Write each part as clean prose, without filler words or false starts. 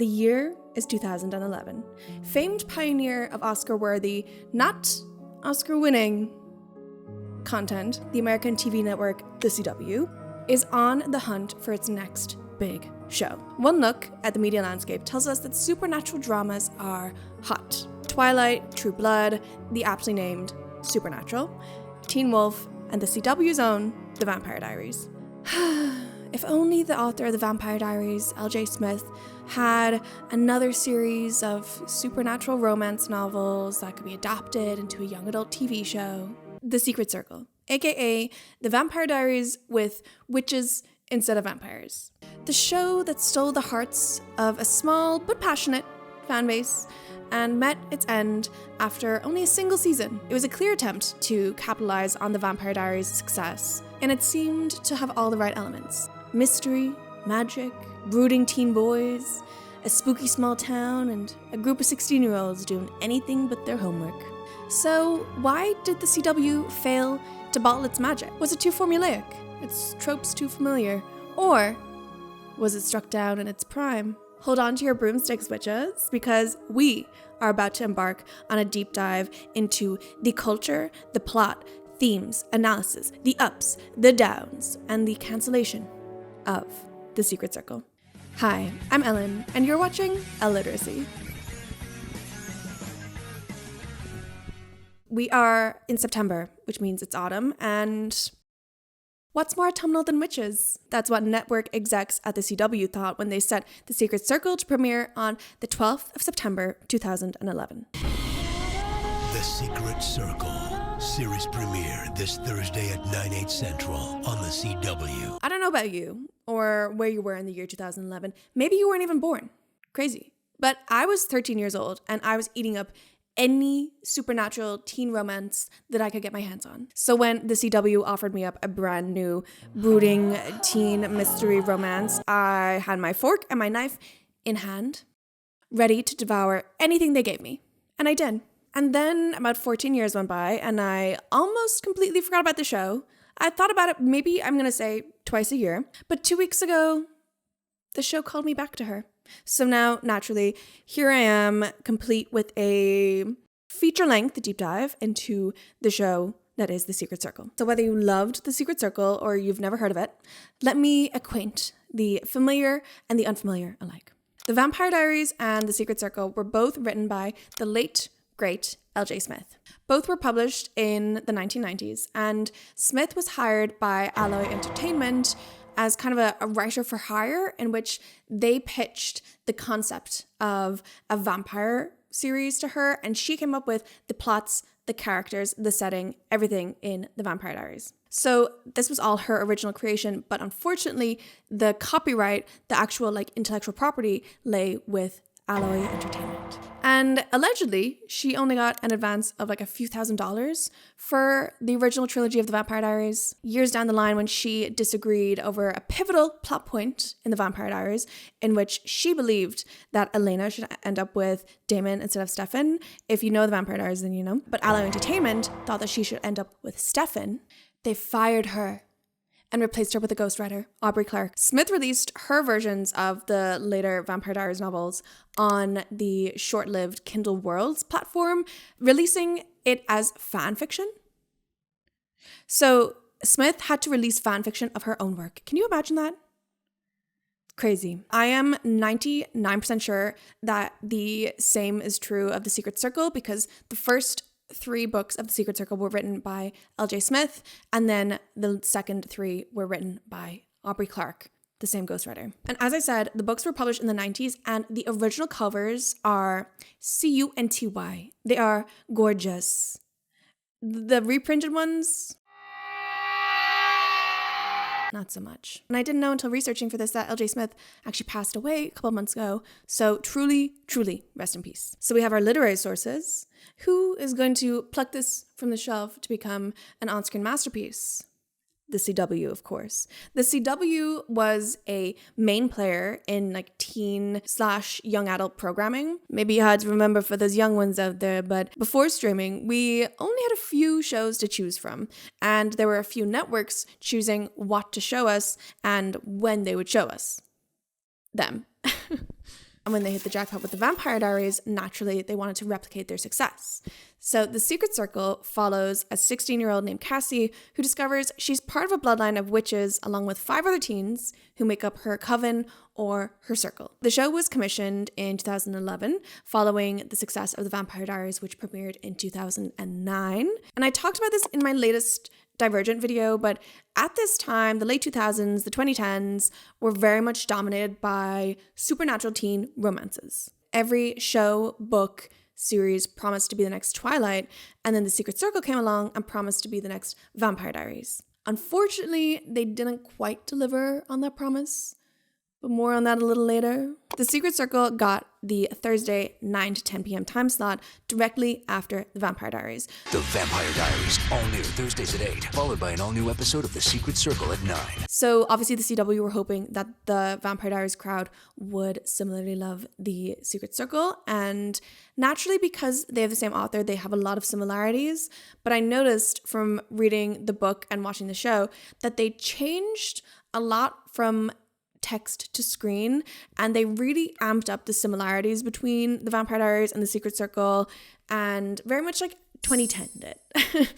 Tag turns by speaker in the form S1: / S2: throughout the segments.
S1: The year is 2011. Famed pioneer of Oscar-worthy, not Oscar-winning content, the American TV network, The CW, is on the hunt for its next big show. One look at the media landscape tells us that supernatural dramas are hot. Twilight, True Blood, the aptly named Supernatural, Teen Wolf, and the CW's own The Vampire Diaries. If only the author of The Vampire Diaries, L.J. Smith, had another series of supernatural romance novels that could be adapted into a young adult TV show. The Secret Circle, aka The Vampire Diaries with witches instead of vampires. The show that stole the hearts of a small but passionate fan base and met its end after only a single season. It was a clear attempt to capitalize on The Vampire Diaries' success, and it seemed to have all the right elements. Mystery, magic, brooding teen boys, a spooky small town, and a group of 16-year-olds doing anything but their homework. So why did the CW fail to bottle its magic? Was it too formulaic? Its tropes too familiar? Or was it struck down in its prime? Hold on to your broomsticks, witches, because we are about to embark on a deep dive into the culture, the plot, themes, analysis, the ups, the downs, and the cancellation of The Secret Circle. Hi, I'm Ellen, and you're watching Illiteracy. We are in September, which means it's autumn, and what's more autumnal than witches? That's what network execs at the CW thought when they set The Secret Circle to premiere on the 12th of September, 2011.
S2: The Secret Circle. Series premiere this Thursday at 9/8 Central on the CW.
S1: I don't know about you, or where you were in the year 2011. Maybe you weren't even born. Crazy. But I was 13 years old, and I was eating up any supernatural teen romance that I could get my hands on. So when the CW offered me up a brand new brooding teen mystery romance, I had my fork and my knife in hand, ready to devour anything they gave me. And I did. And then about 14 years went by, and I almost completely forgot about the show. I thought about it maybe, I'm going to say, twice a year. But 2 weeks ago, the show called me back to her. So now, naturally, here I am, complete with a feature-length deep dive into the show that is The Secret Circle. So whether you loved The Secret Circle or you've never heard of it, let me acquaint the familiar and the unfamiliar alike. The Vampire Diaries and The Secret Circle were both written by the late, great L.J. Smith. Both were published in the 1990s, and Smith was hired by Alloy Entertainment as kind of a writer for hire, in which they pitched the concept of a vampire series to her, and she came up with the plots, the characters, the setting, everything in The Vampire Diaries. So this was all her original creation, but unfortunately, the copyright, the actual intellectual property, lay with Alloy Entertainment. And allegedly, she only got an advance of a few $1,000s for the original trilogy of The Vampire Diaries. Years down the line, when she disagreed over a pivotal plot point in The Vampire Diaries, in which she believed that Elena should end up with Damon instead of Stefan. If you know The Vampire Diaries, then you know. But Alloy Entertainment thought that she should end up with Stefan. They fired her and replaced her with a ghostwriter, Aubrey Clark. Smith released her versions of the later Vampire Diaries novels on the short-lived Kindle Worlds platform, releasing it as fan fiction. So Smith had to release fan fiction of her own work. Can you imagine that? Crazy. I am 99% sure that the same is true of The Secret Circle, because the first 3 books of The Secret Circle were written by L.J. Smith, and then the second 3 were written by Aubrey Clark, the same ghostwriter. And as I said, the books were published in the 90s, and the original covers are CUNTY. They are gorgeous. The reprinted ones, not so much. And I didn't know until researching for this that L.J. Smith actually passed away a couple months ago. So truly, truly, rest in peace. So we have our literary sources. Who is going to pluck this from the shelf to become an on-screen masterpiece? The CW, of course. The CW was a main player in teen/young adult programming. Maybe hard to remember for those young ones out there, but before streaming, we only had a few shows to choose from, and there were a few networks choosing what to show us and when they would show us them. And when they hit the jackpot with the Vampire Diaries, naturally, they wanted to replicate their success. So The Secret Circle follows a 16-year-old named Cassie who discovers she's part of a bloodline of witches along with 5 other teens who make up her coven or her circle. The show was commissioned in 2011 following the success of the Vampire Diaries, which premiered in 2009. And I talked about this in my latest Divergent video, but at this time, the late 2000s, the 2010s were very much dominated by supernatural teen romances. Every show, book, series promised to be the next Twilight, and then The Secret Circle came along and promised to be the next Vampire Diaries. Unfortunately, they didn't quite deliver on that promise, but more on that a little later. The Secret Circle got the Thursday 9 to 10 p.m. time slot directly after The Vampire Diaries.
S3: The Vampire Diaries, all new Thursdays at 8, followed by an all-new episode of The Secret Circle at 9.
S1: So obviously the CW were hoping that the Vampire Diaries crowd would similarly love The Secret Circle, and naturally because they have the same author, they have a lot of similarities, but I noticed from reading the book and watching the show that they changed a lot from text to screen, and they really amped up the similarities between the Vampire Diaries and the Secret Circle, and very much like 2010 did.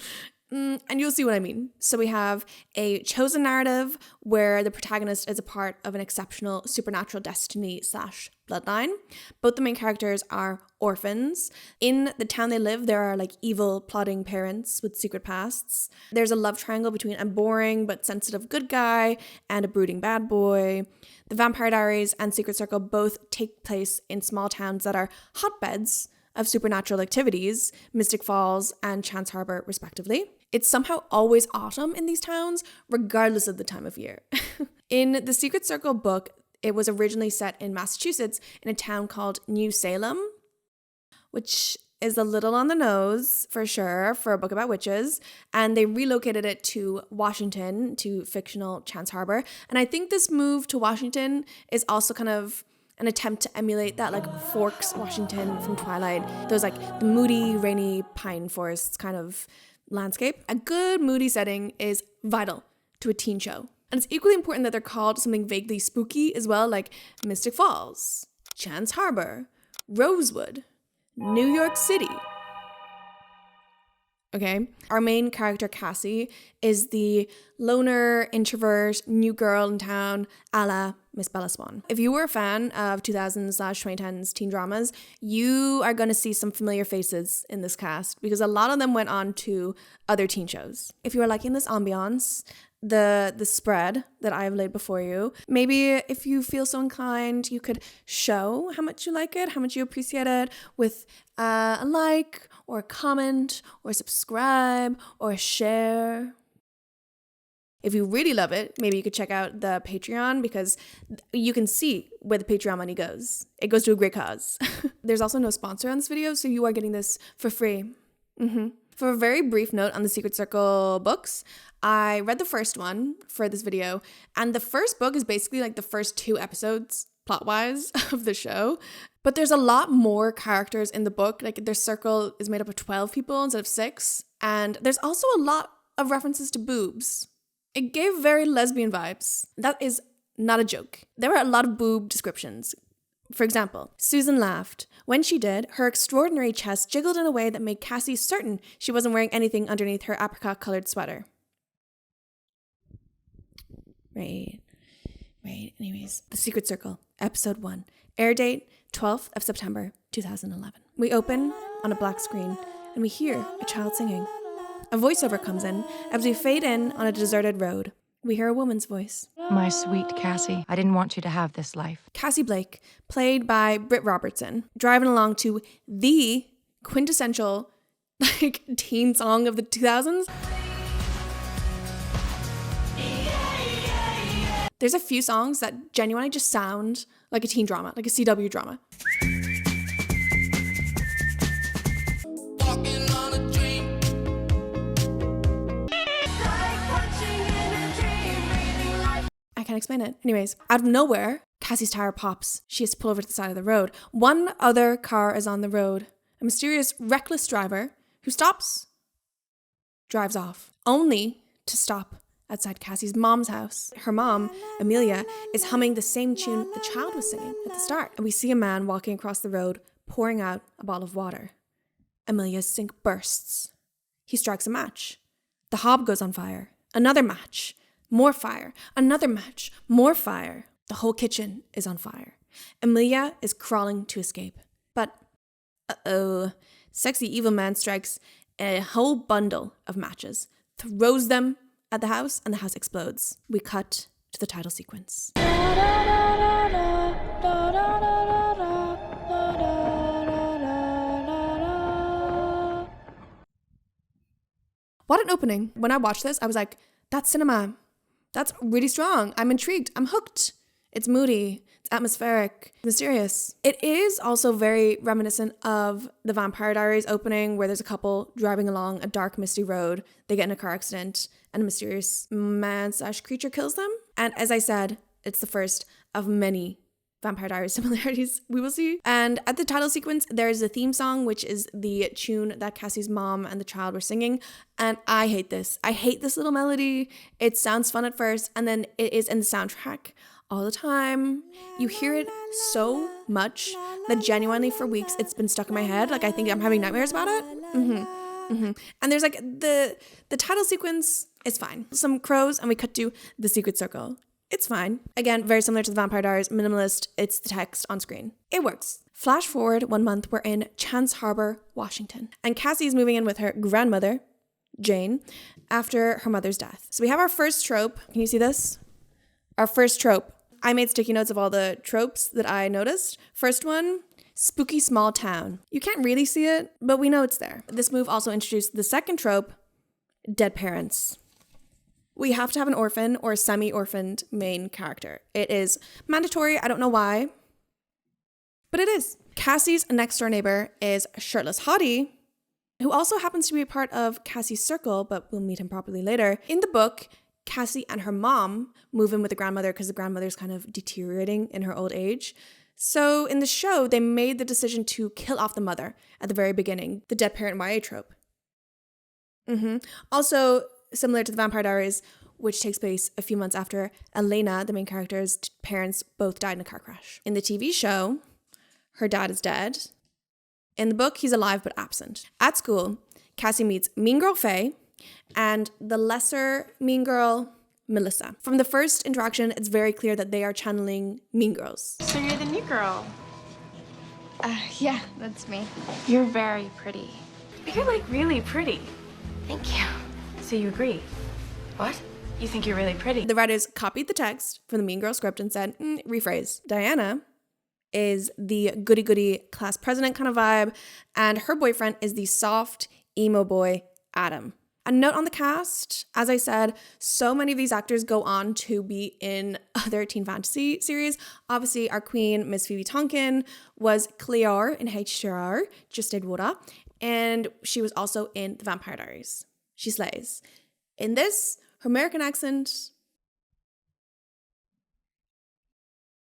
S1: And you'll see what I mean. So we have a chosen narrative where the protagonist is a part of an exceptional supernatural destiny / bloodline. Both the main characters are orphans. In the town they live, there are like evil, plotting parents with secret pasts. There's a love triangle between a boring but sensitive good guy and a brooding bad boy. The Vampire Diaries and Secret Circle both take place in small towns that are hotbeds of supernatural activities, Mystic Falls and Chance Harbor, respectively. It's somehow always autumn in these towns, regardless of the time of year. In the Secret Circle book, it was originally set in Massachusetts in a town called New Salem, which is a little on the nose, for sure, for a book about witches. And they relocated it to Washington, to fictional Chance Harbor. And I think this move to Washington is also kind of an attempt to emulate that like Forks, Washington from Twilight. Those like the moody, rainy pine forests kind of landscape. A good moody setting is vital to a teen show. And it's equally important that they're called something vaguely spooky as well, like Mystic Falls, Chance Harbor, Rosewood, New York City. Okay, our main character, Cassie, is the loner, introvert, new girl in town, a la Miss Bella Swan. If you were a fan of 2000s/2010s teen dramas, you are going to see some familiar faces in this cast because a lot of them went on to other teen shows. If you are liking this ambiance, the spread that I have laid before you, maybe if you feel so inclined, you could show how much you like it, how much you appreciate it with a like or a comment or a subscribe or a share. If you really love it, maybe you could check out the Patreon because you can see where the Patreon money goes. It goes to a great cause. There's also no sponsor on this video, so you are getting this for free. For a very brief note on the Secret Circle books, I read the first one for this video, and the first book is basically like the first 2 episodes, plot-wise, of the show. But there's a lot more characters in the book. Like their circle is made up of 12 people instead of 6, and there's also a lot of references to boobs. It gave very lesbian vibes. That is not a joke. There were a lot of boob descriptions. For example, Susan laughed. When she did, her extraordinary chest jiggled in a way that made Cassie certain she wasn't wearing anything underneath her apricot-colored sweater. Right. Anyways, The Secret Circle, Episode 1. Air date, 12th of September, 2011. We open on a black screen, and we hear a child singing. A voiceover comes in as we fade in on a deserted road. We hear a woman's voice.
S4: My sweet Cassie, I didn't want you to have this life.
S1: Cassie Blake, played by Britt Robertson, driving along to the quintessential teen song of the 2000s. There's a few songs that genuinely just sound like a teen drama, like a CW drama. I can't explain it. Anyways, out of nowhere, Cassie's tire pops. She has to pull over to the side of the road. One other car is on the road. A mysterious, reckless driver who stops, drives off, only to stop outside Cassie's mom's house. Her mom, Amelia, is humming the same tune the child was singing at the start. And we see a man walking across the road, pouring out a bottle of water. Amelia's sink bursts. He strikes a match. The hob goes on fire. Another match. More fire. Another match. More fire. The whole kitchen is on fire. Amelia is crawling to escape. But, sexy evil man strikes a whole bundle of matches, throws them at the house, and the house explodes. We cut to the title sequence. What an opening. When I watched this, I was like, that's cinema. That's really strong. I'm intrigued. I'm hooked. It's moody. It's atmospheric. Mysterious. It is also very reminiscent of the Vampire Diaries opening, where there's a couple driving along a dark, misty road. They get in a car accident and a mysterious man/creature kills them. And as I said, it's the first of many Vampire Diaries similarities we will see. And at the title sequence, there's a theme song, which is the tune that Cassie's mom and the child were singing. And I hate this. I hate this little melody. It sounds fun at first, and then it is in the soundtrack all the time. You hear it so much that genuinely for weeks it's been stuck in my head. Like, I think I'm having nightmares about it. And there's like the title sequence is fine. Some crows, and we cut to the secret circle. It's fine. Again, very similar to the Vampire Diaries, minimalist. It's the text on screen. It works. Flash forward 1 month, we're in Chance Harbor, Washington. And Cassie's moving in with her grandmother, Jane, after her mother's death. So we have our first trope. Can you see this? Our first trope. I made sticky notes of all the tropes that I noticed. First one, spooky small town. You can't really see it, but we know it's there. This move also introduced the second trope, dead parents. We have to have an orphan or semi-orphaned main character. It is mandatory. I don't know why, but it is. Cassie's next door neighbor is a shirtless hottie who also happens to be a part of Cassie's circle, but we'll meet him properly later. In the book, Cassie and her mom move in with the grandmother because the grandmother's kind of deteriorating in her old age. So in the show, they made the decision to kill off the mother at the very beginning, the dead parent YA trope. Also, similar to the Vampire Diaries, which takes place a few months after Elena, the main character's parents, both died in a car crash. In the TV show, her dad is dead. In the book, he's alive but absent. At school, Cassie meets Mean Girl Faye and the lesser Mean Girl, Melissa. From the first interaction, it's very clear that they are channeling Mean Girls.
S5: So you're the new girl.
S6: Yeah, that's me.
S5: You're very pretty. You're like really pretty.
S6: Thank you.
S5: So you agree?
S6: What?
S5: You think you're really pretty?
S1: The writers copied the text from the Mean Girl script and said, rephrase. Diana is the goody-goody class president kind of vibe, and her boyfriend is the soft, emo boy, Adam. A note on the cast, as I said, so many of these actors go on to be in other teen fantasy series. Obviously, our queen, Miss Phoebe Tonkin, was Clear in H2R, Just Did Water, and she was also in The Vampire Diaries. She slays. In this, her American accent,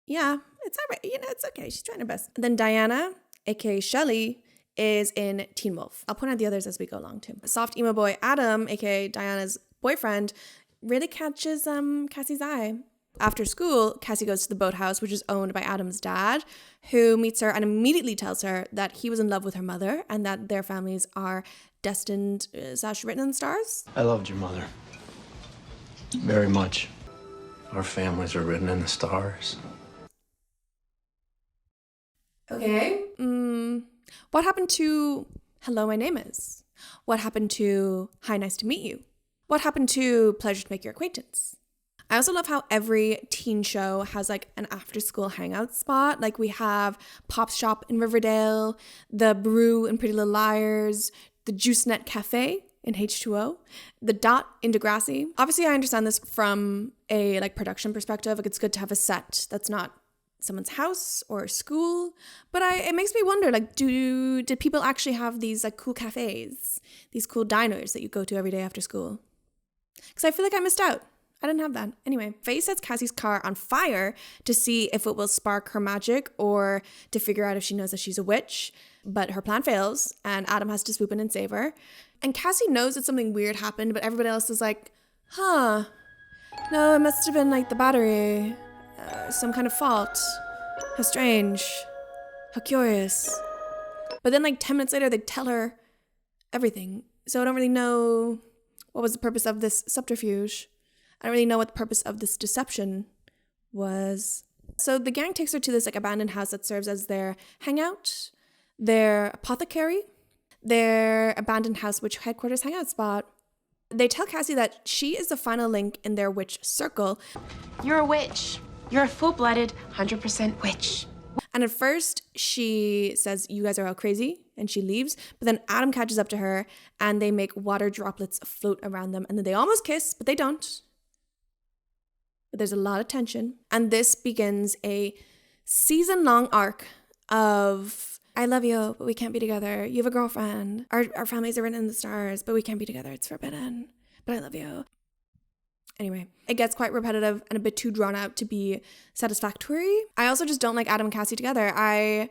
S1: yeah, it's all right. You know, it's okay. She's trying her best. Then Diana, aka Shelley, is in Teen Wolf. I'll point out the others as we go along too. Soft emo boy Adam, aka Diana's boyfriend, really catches Cassie's eye. After school, Cassie goes to the boathouse, which is owned by Adam's dad, who meets her and immediately tells her that he was in love with her mother and that their families are destined, written in the stars.
S7: I loved your mother very much. Our families are written in the stars.
S1: Okay. What happened to hello, my name is? What happened to hi, nice to meet you? What happened to pleasure to make your acquaintance? I also love how every teen show has like an after school hangout spot. Like we have Pop Shop in Riverdale, the Brew in Pretty Little Liars, the Juice Net Cafe in H2O, the Dot in Degrassi. Obviously, I understand this from a like production perspective. Like it's good to have a set that's not someone's house or school, but it makes me wonder, like, did people actually have these like cool cafes, these cool diners that you go to every day after school? Because I feel like I missed out. I didn't have that. Anyway, Faye sets Cassie's car on fire to see if it will spark her magic or to figure out if she knows that she's a witch, but her plan fails and Adam has to swoop in and save her. And Cassie knows that something weird happened, but everybody else is like, huh, No, it must have been like the battery. Some kind of fault. How strange. How curious. But then like 10 minutes later, they tell her everything. So I don't really know what was the purpose of this subterfuge. I don't really know what the purpose of this deception was. So the gang takes her to this like abandoned house that serves as their hangout, their apothecary, their abandoned house witch headquarters hangout spot. They tell Cassie that she is the final link in their witch circle.
S5: You're a witch. You're a full-blooded, 100% witch.
S1: And at first she says, you guys are all crazy, and she leaves. But then Adam catches up to her and they make water droplets float around them. And then they almost kiss, but they don't. But there's a lot of tension. And this begins a season-long arc of, I love you, but we can't be together. You have a girlfriend. Our families are written in the stars, but we can't be together. It's forbidden. But I love you. Anyway, it gets quite repetitive and a bit too drawn out to be satisfactory. I also just don't like Adam and Cassie together. I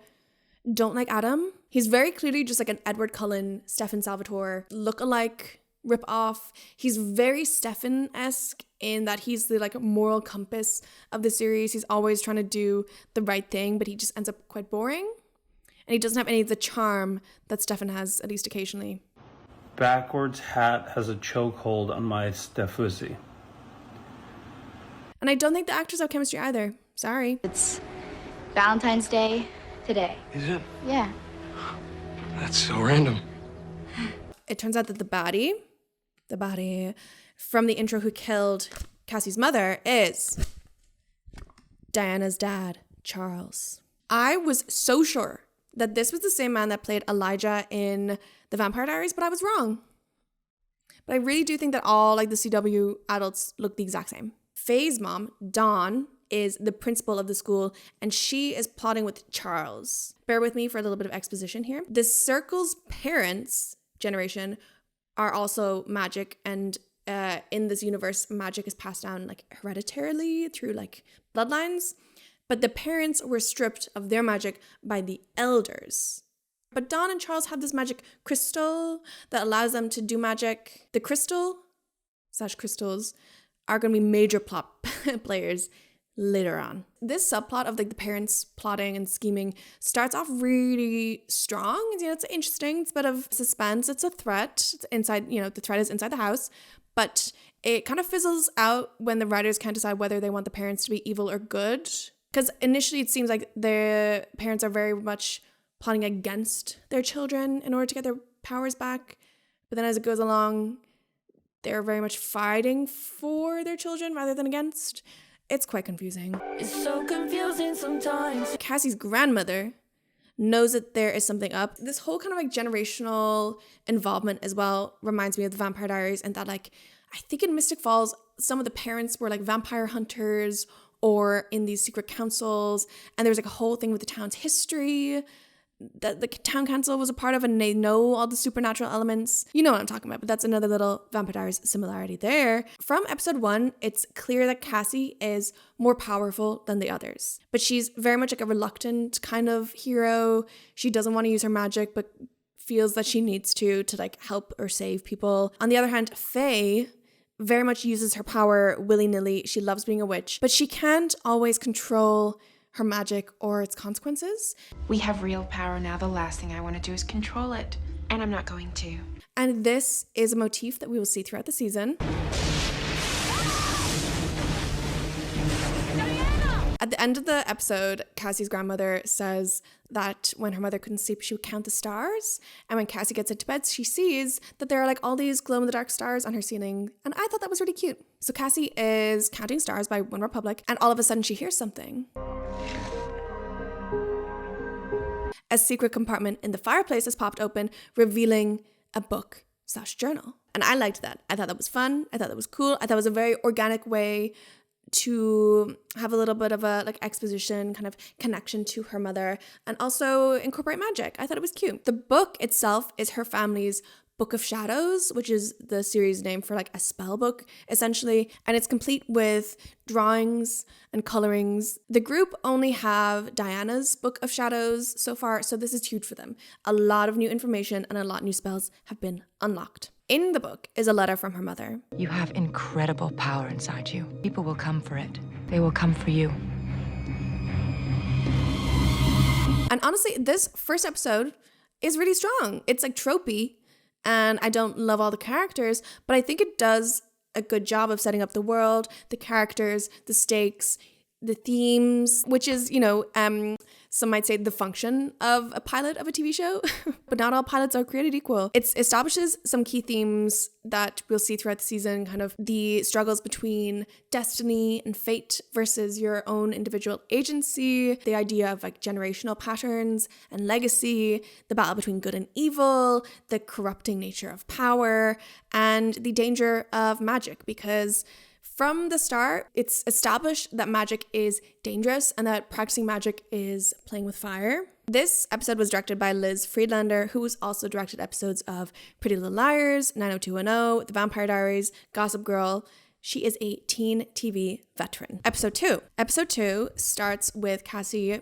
S1: don't like Adam. He's very clearly just like an Edward Cullen, Stefan Salvatore look-alike rip-off. He's very Stefan-esque in that he's the like moral compass of the series. He's always trying to do the right thing, but he just ends up quite boring. And he doesn't have any of the charm that Stefan has, at least occasionally.
S8: Backwards hat has a chokehold on my Stefusi.
S1: And I don't think the actors have chemistry either. Sorry.
S6: It's Valentine's Day today.
S7: Is it?
S6: Yeah.
S7: That's so random.
S1: It turns out that the body from the intro who killed Cassie's mother is Diana's dad, Charles. I was so sure that this was the same man that played Elijah in The Vampire Diaries, but I was wrong. But I really do think that all like the CW adults look the exact same. Faye's mom, Dawn, is the principal of the school, and she is plotting with Charles. Bear with me for a little bit of exposition here. The Circle's parents' generation are also magic, and in this universe, magic is passed down like hereditarily through like bloodlines. But the parents were stripped of their magic by the elders. But Dawn and Charles have this magic crystal that allows them to do magic. The crystals are going to be major plot players later on. This subplot of like the parents plotting and scheming starts off really strong. You know, it's interesting. It's a bit of suspense. It's a threat. It's inside, you know, the threat is inside the house. But it kind of fizzles out when the writers can't decide whether they want the parents to be evil or good. Because initially it seems like the parents are very much plotting against their children in order to get their powers back. But then as it goes along, they're very much fighting for their children rather than against. It's quite confusing.
S9: It's so confusing sometimes.
S1: Cassie's grandmother knows that there is something up. This whole kind of like generational involvement as well reminds me of the Vampire Diaries, and that like, I think in Mystic Falls, some of the parents were like vampire hunters or in these secret councils, and there's like a whole thing with the town's history that the town council was a part of, and they know all the supernatural elements. You know what I'm talking about, but that's another little Vampire Diaries similarity there. From episode 1, it's clear that Cassie is more powerful than the others, but she's very much like a reluctant kind of hero. She doesn't want to use her magic, but feels that she needs to like help or save people. On the other hand, Faye very much uses her power willy-nilly. She loves being a witch, but she can't always control her magic or its consequences.
S5: We have real power now. The last thing I want to do is control it. And I'm not going to.
S1: And this is a motif that we will see throughout the season. At the end of the episode, Cassie's grandmother says that when her mother couldn't sleep, she would count the stars. And when Cassie gets into bed, she sees that there are like all these glow-in-the-dark stars on her ceiling. And I thought that was really cute. So Cassie is counting stars by One Republic, and all of a sudden she hears something. A secret compartment in the fireplace has popped open, revealing a book/journal. And I liked that. I thought that was fun. I thought that was cool. I thought it was a very organic way to have a little bit of a like exposition kind of connection to her mother and also incorporate magic. I thought it was cute. The book itself is her family's Book of Shadows, which is the series name for like a spell book essentially, and it's complete with drawings and colorings. The group only have Diana's Book of Shadows so far, so this is huge for them. A lot of new information and a lot of new spells have been unlocked. In the book is a letter from her mother.
S4: You have incredible power inside you. People will come for it. They will come for you.
S1: And honestly, this first episode is really strong. It's like tropey, and I don't love all the characters, but I think it does a good job of setting up the world, the characters, the stakes, the themes, which is, some might say the function of a pilot of a TV show, but not all pilots are created equal. It establishes some key themes that we'll see throughout the season, kind of the struggles between destiny and fate versus your own individual agency, the idea of like generational patterns and legacy, the battle between good and evil, the corrupting nature of power, and the danger of magic, because from the start, it's established that magic is dangerous and that practicing magic is playing with fire. This episode was directed by Liz Friedlander, who has also directed episodes of Pretty Little Liars, 90210, The Vampire Diaries, Gossip Girl. She is a teen TV veteran. Episode 2. Episode 2 starts with Cassie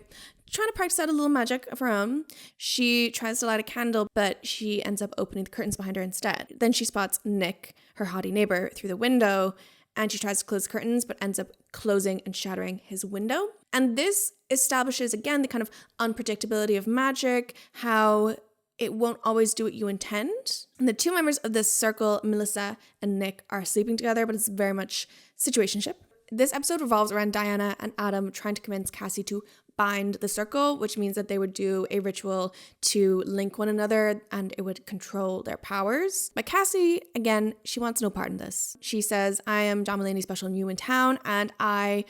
S1: trying to practice out a little magic of her own. She tries to light a candle, but she ends up opening the curtains behind her instead. Then she spots Nick, her haughty neighbor, through the window, and she tries to close the curtains, but ends up closing and shattering his window. And this establishes, again, the kind of unpredictability of magic, how it won't always do what you intend. And the two members of this circle, Melissa and Nick, are sleeping together, but it's very much situationship. This episode revolves around Diana and Adam trying to convince Cassie to bind the circle, which means that they would do a ritual to link one another and it would control their powers. But Cassie, again, she wants no part in this. She says, I am John Mulaney's special new in town and I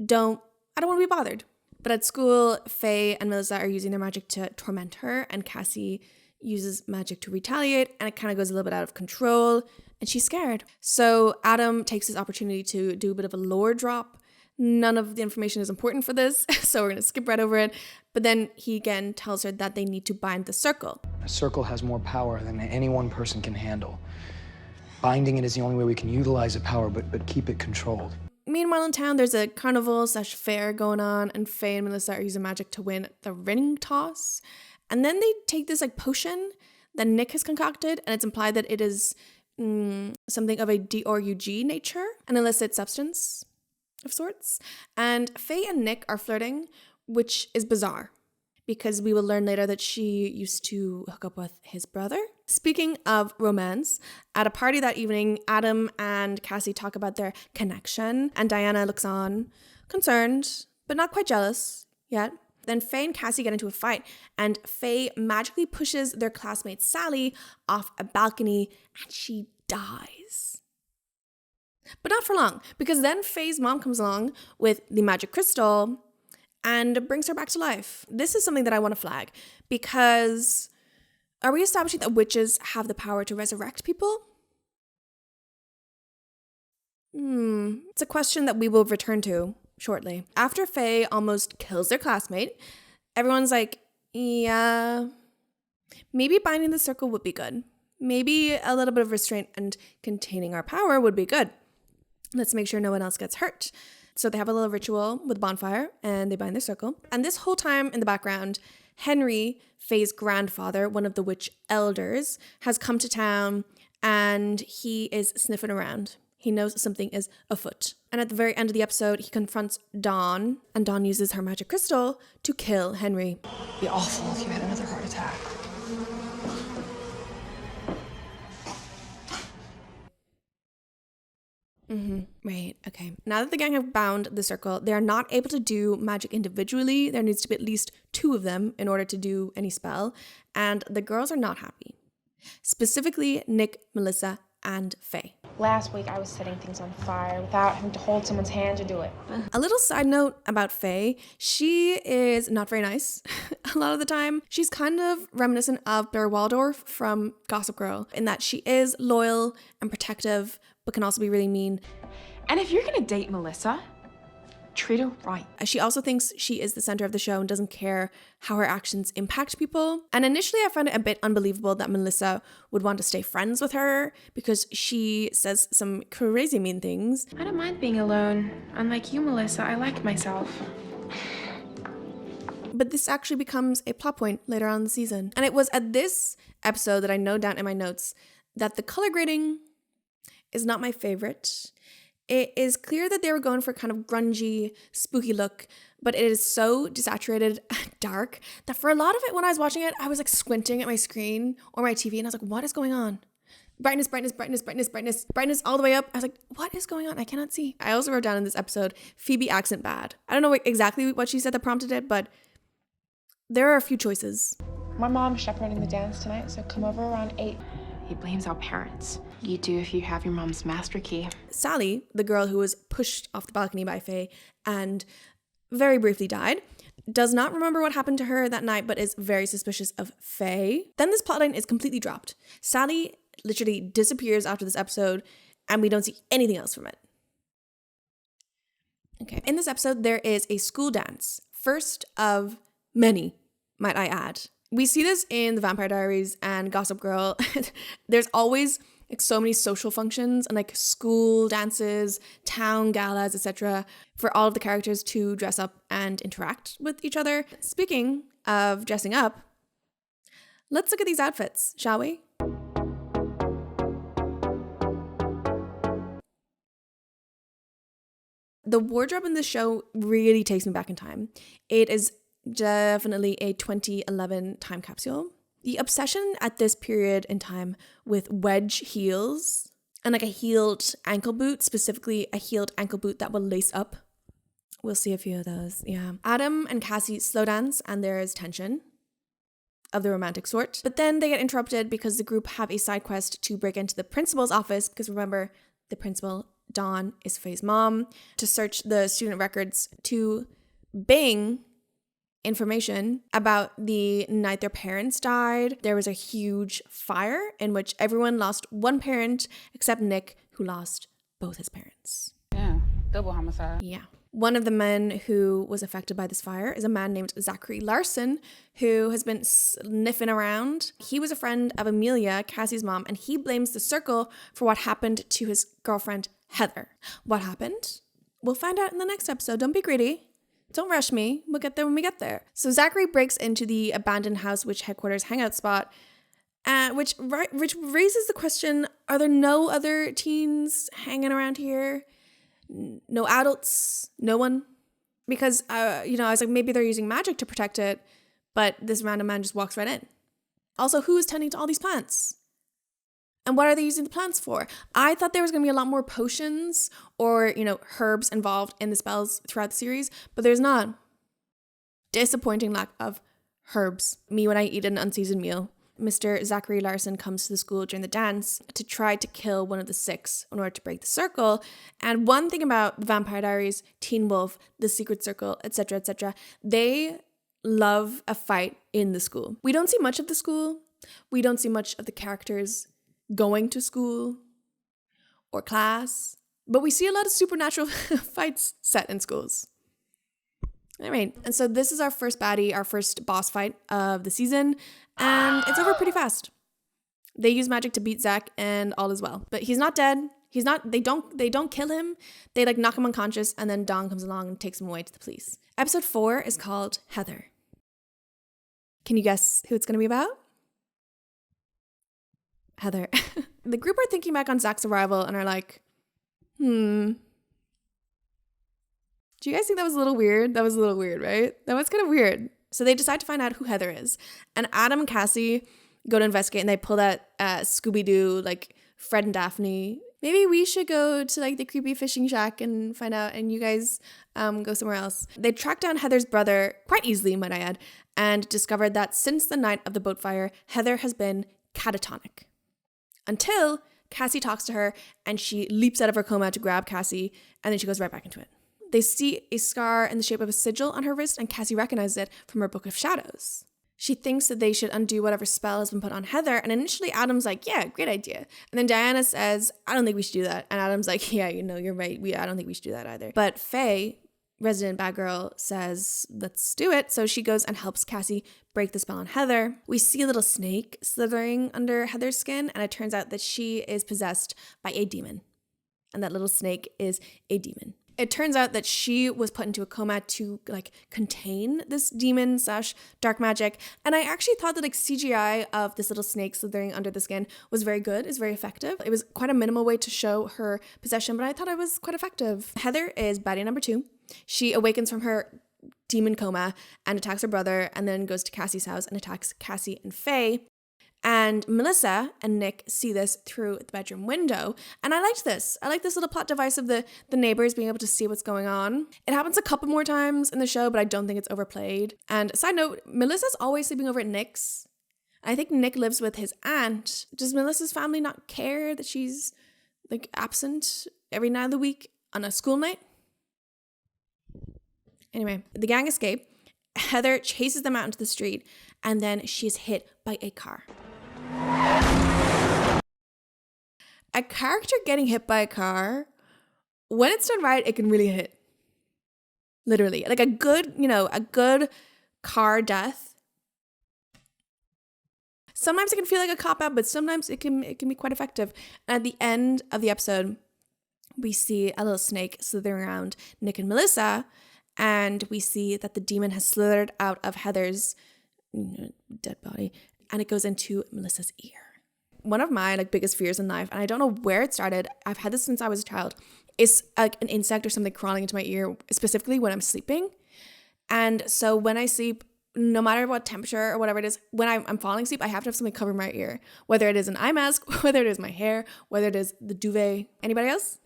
S1: don't want to be bothered. But at school, Faye and Melissa are using their magic to torment her, and Cassie uses magic to retaliate, and it kind of goes a little bit out of control, and she's scared. So Adam takes this opportunity to do a bit of a lore drop. None of the information is important for this, so we're going to skip right over it. But then he again tells her that they need to bind the circle.
S10: A circle has more power than any one person can handle. Binding it is the only way we can utilize the power, but keep it controlled.
S1: Meanwhile, in town, there's a carnival/fair going on, and Faye and Melissa are using magic to win the ring toss. And then they take this like potion that Nick has concocted, and it's implied that it is something of a DRUG nature, an illicit substance of sorts. And Faye and Nick are flirting, which is bizarre, because we will learn later that she used to hook up with his brother. Speaking of romance, at a party that evening, Adam and Cassie talk about their connection, and Diana looks on, concerned, but not quite jealous yet. Then Faye and Cassie get into a fight, and Faye magically pushes their classmate Sally off a balcony, and she dies. But not for long, because then Faye's mom comes along with the magic crystal and brings her back to life. This is something that I want to flag, because are we establishing that witches have the power to resurrect people? It's a question that we will return to shortly. After Faye almost kills their classmate, everyone's like, yeah, maybe binding the circle would be good. Maybe a little bit of restraint and containing our power would be good. Let's make sure no one else gets hurt. So they have a little ritual with bonfire and they bind their circle. And this whole time in the background, Henry, Faye's grandfather, one of the witch elders, has come to town and he is sniffing around. He knows something is afoot. And at the very end of the episode, he confronts Dawn, and Dawn uses her magic crystal to kill Henry.
S10: It'd be awful if you had another heart attack.
S1: Right, okay. Now that the gang have bound the circle, they are not able to do magic individually. There needs to be at least 2 of them in order to do any spell, and the girls are not happy. Specifically, Nick, Melissa, and Faye.
S5: Last week I was setting things on fire without having to hold someone's hand to do it.
S1: A little side note about Faye, she is not very nice a lot of the time. She's kind of reminiscent of Blair Waldorf from Gossip Girl in that she is loyal and protective, but can also be really mean.
S5: And if you're gonna date Melissa, treat her right.
S1: She also thinks she is the center of the show and doesn't care how her actions impact people. And initially I found it a bit unbelievable that Melissa would want to stay friends with her because she says some crazy mean things.
S5: I don't mind being alone. Unlike you, Melissa, I like myself.
S1: But this actually becomes a plot point later on in the season. And it was at this episode that I note down in my notes that the color grading is not my favorite. It is clear that they were going for kind of grungy, spooky look, but it is so desaturated dark that for a lot of it, when I was watching it, I was like squinting at my screen or my TV and I was like, what is going on? Brightness, brightness, brightness, brightness, brightness, brightness all the way up. I was like, what is going on? I cannot see. I also wrote down in this episode, Phoebe accent bad. I don't know exactly what she said that prompted it, but there are a few choices.
S5: My mom's chaperoning the dance tonight, so come over around 8. He blames our parents. You do if you have your mom's master key.
S1: Sally, the girl who was pushed off the balcony by Faye and very briefly died, does not remember what happened to her that night, but is very suspicious of Faye. Then this plotline is completely dropped. Sally literally disappears after this episode, and we don't see anything else from it. Okay, in this episode, there is a school dance. First of many, might I add. We see this in the Vampire Diaries and Gossip Girl. There's always like so many social functions and like school dances, town galas, etc. for all of the characters to dress up and interact with each other. Speaking of dressing up, let's look at these outfits, shall we? The wardrobe in this show really takes me back in time. It is definitely a 2011 time capsule. The obsession at this period in time with wedge heels and like a heeled ankle boot, specifically a heeled ankle boot that will lace up. We'll see a few of those, yeah. Adam and Cassie slow dance and there is tension of the romantic sort. But then they get interrupted because the group have a side quest to break into the principal's office, because remember, the principal, Dawn, is Faye's mom, to search the student records to bing information about the night their parents died. There was a huge fire in which everyone lost one parent except Nick, who lost both his parents.
S11: Yeah, double homicide.
S1: Yeah. One of the men who was affected by this fire is a man named Zachary Larson, who has been sniffing around. He was a friend of Amelia, Cassie's mom, and he blames the circle for what happened to his girlfriend, Heather. What happened? We'll find out in the next episode. Don't be greedy. Don't rush me. We'll get there when we get there. So Zachary breaks into the abandoned house, which headquarters hangout spot, which raises the question, are there no other teens hanging around here? No adults? No one? Because, I was like, maybe they're using magic to protect it, but this random man just walks right in. Also, who is tending to all these plants? And what are they using the plants for? I thought there was going to be a lot more potions or, herbs involved in the spells throughout the series, but there's not. Disappointing lack of herbs. Me when I eat an unseasoned meal. Mr. Zachary Larson comes to the school during the dance to try to kill one of the 6 in order to break the circle. And one thing about the Vampire Diaries, Teen Wolf, the Secret Circle, etc., they love a fight in the school. We don't see much of the school. We don't see much of the characters going to school or class, but we see a lot of supernatural fights set in schools. All right, and so this is our first baddie, our first boss fight of the season, and it's over pretty fast. They use magic to beat Zach, and all is well. But he's not dead. They don't kill him. They knock him unconscious, and then Dawn comes along and takes him away to the police. Episode 4 is called Heather. Can you guess who it's going to be about? Heather. The group are thinking back on Zach's arrival and are like, Do you guys think that was a little weird? That was a little weird, right? That was kind of weird. So they decide to find out who Heather is. And Adam and Cassie go to investigate and they pull that Scooby-Doo, Fred and Daphne. Maybe we should go to the creepy fishing shack and find out, and you guys go somewhere else. They track down Heather's brother quite easily, might I add, and discovered that since the night of the boat fire, Heather has been catatonic. Until Cassie talks to her and she leaps out of her coma to grab Cassie, and then she goes right back into it. They see a scar in the shape of a sigil on her wrist, and Cassie recognizes it from her Book of Shadows. She thinks that they should undo whatever spell has been put on Heather, and initially Adam's like, yeah, great idea. And then Diana says, I don't think we should do that. And Adam's like, yeah, you're right. I don't think we should do that either. But Faye, resident bad girl, says, let's do it. So she goes and helps Cassie break the spell on Heather. We see a little snake slithering under Heather's skin, and it turns out that she is possessed by a demon. And that little snake is a demon. It turns out that she was put into a coma to like contain this demon / dark magic. And I actually thought that like CGI of this little snake slithering under the skin was very good, is very effective. It was quite a minimal way to show her possession, but I thought it was quite effective. Heather is baddie number 2. She awakens from her demon coma and attacks her brother, and then goes to Cassie's house and attacks Cassie and Faye. And Melissa and Nick see this through the bedroom window. And I liked this. I like this little plot device of the neighbors being able to see what's going on. It happens a couple more times in the show, but I don't think it's overplayed. And side note, Melissa's always sleeping over at Nick's. I think Nick lives with his aunt. Does Melissa's family not care that she's like absent every night of the week on a school night? Anyway, the gang escape. Heather chases them out into the street, and then she's hit by a car. A character getting hit by a car, when it's done right, it can really hit. Literally. Like a good car death. Sometimes it can feel like a cop-out, but sometimes it can be quite effective. And at the end of the episode, we see a little snake slithering around Nick and Melissa, and we see that the demon has slithered out of Heather's dead body, and it goes into Melissa's ear. One of my biggest fears in life, and I don't know where it started, I've had this since I was a child, is like an insect or something crawling into my ear, specifically when I'm sleeping. And so when I sleep, no matter what temperature or whatever it is, when I'm falling asleep, I have to have something cover my ear, whether it is an eye mask, whether it is my hair, whether it is the duvet. Anybody else?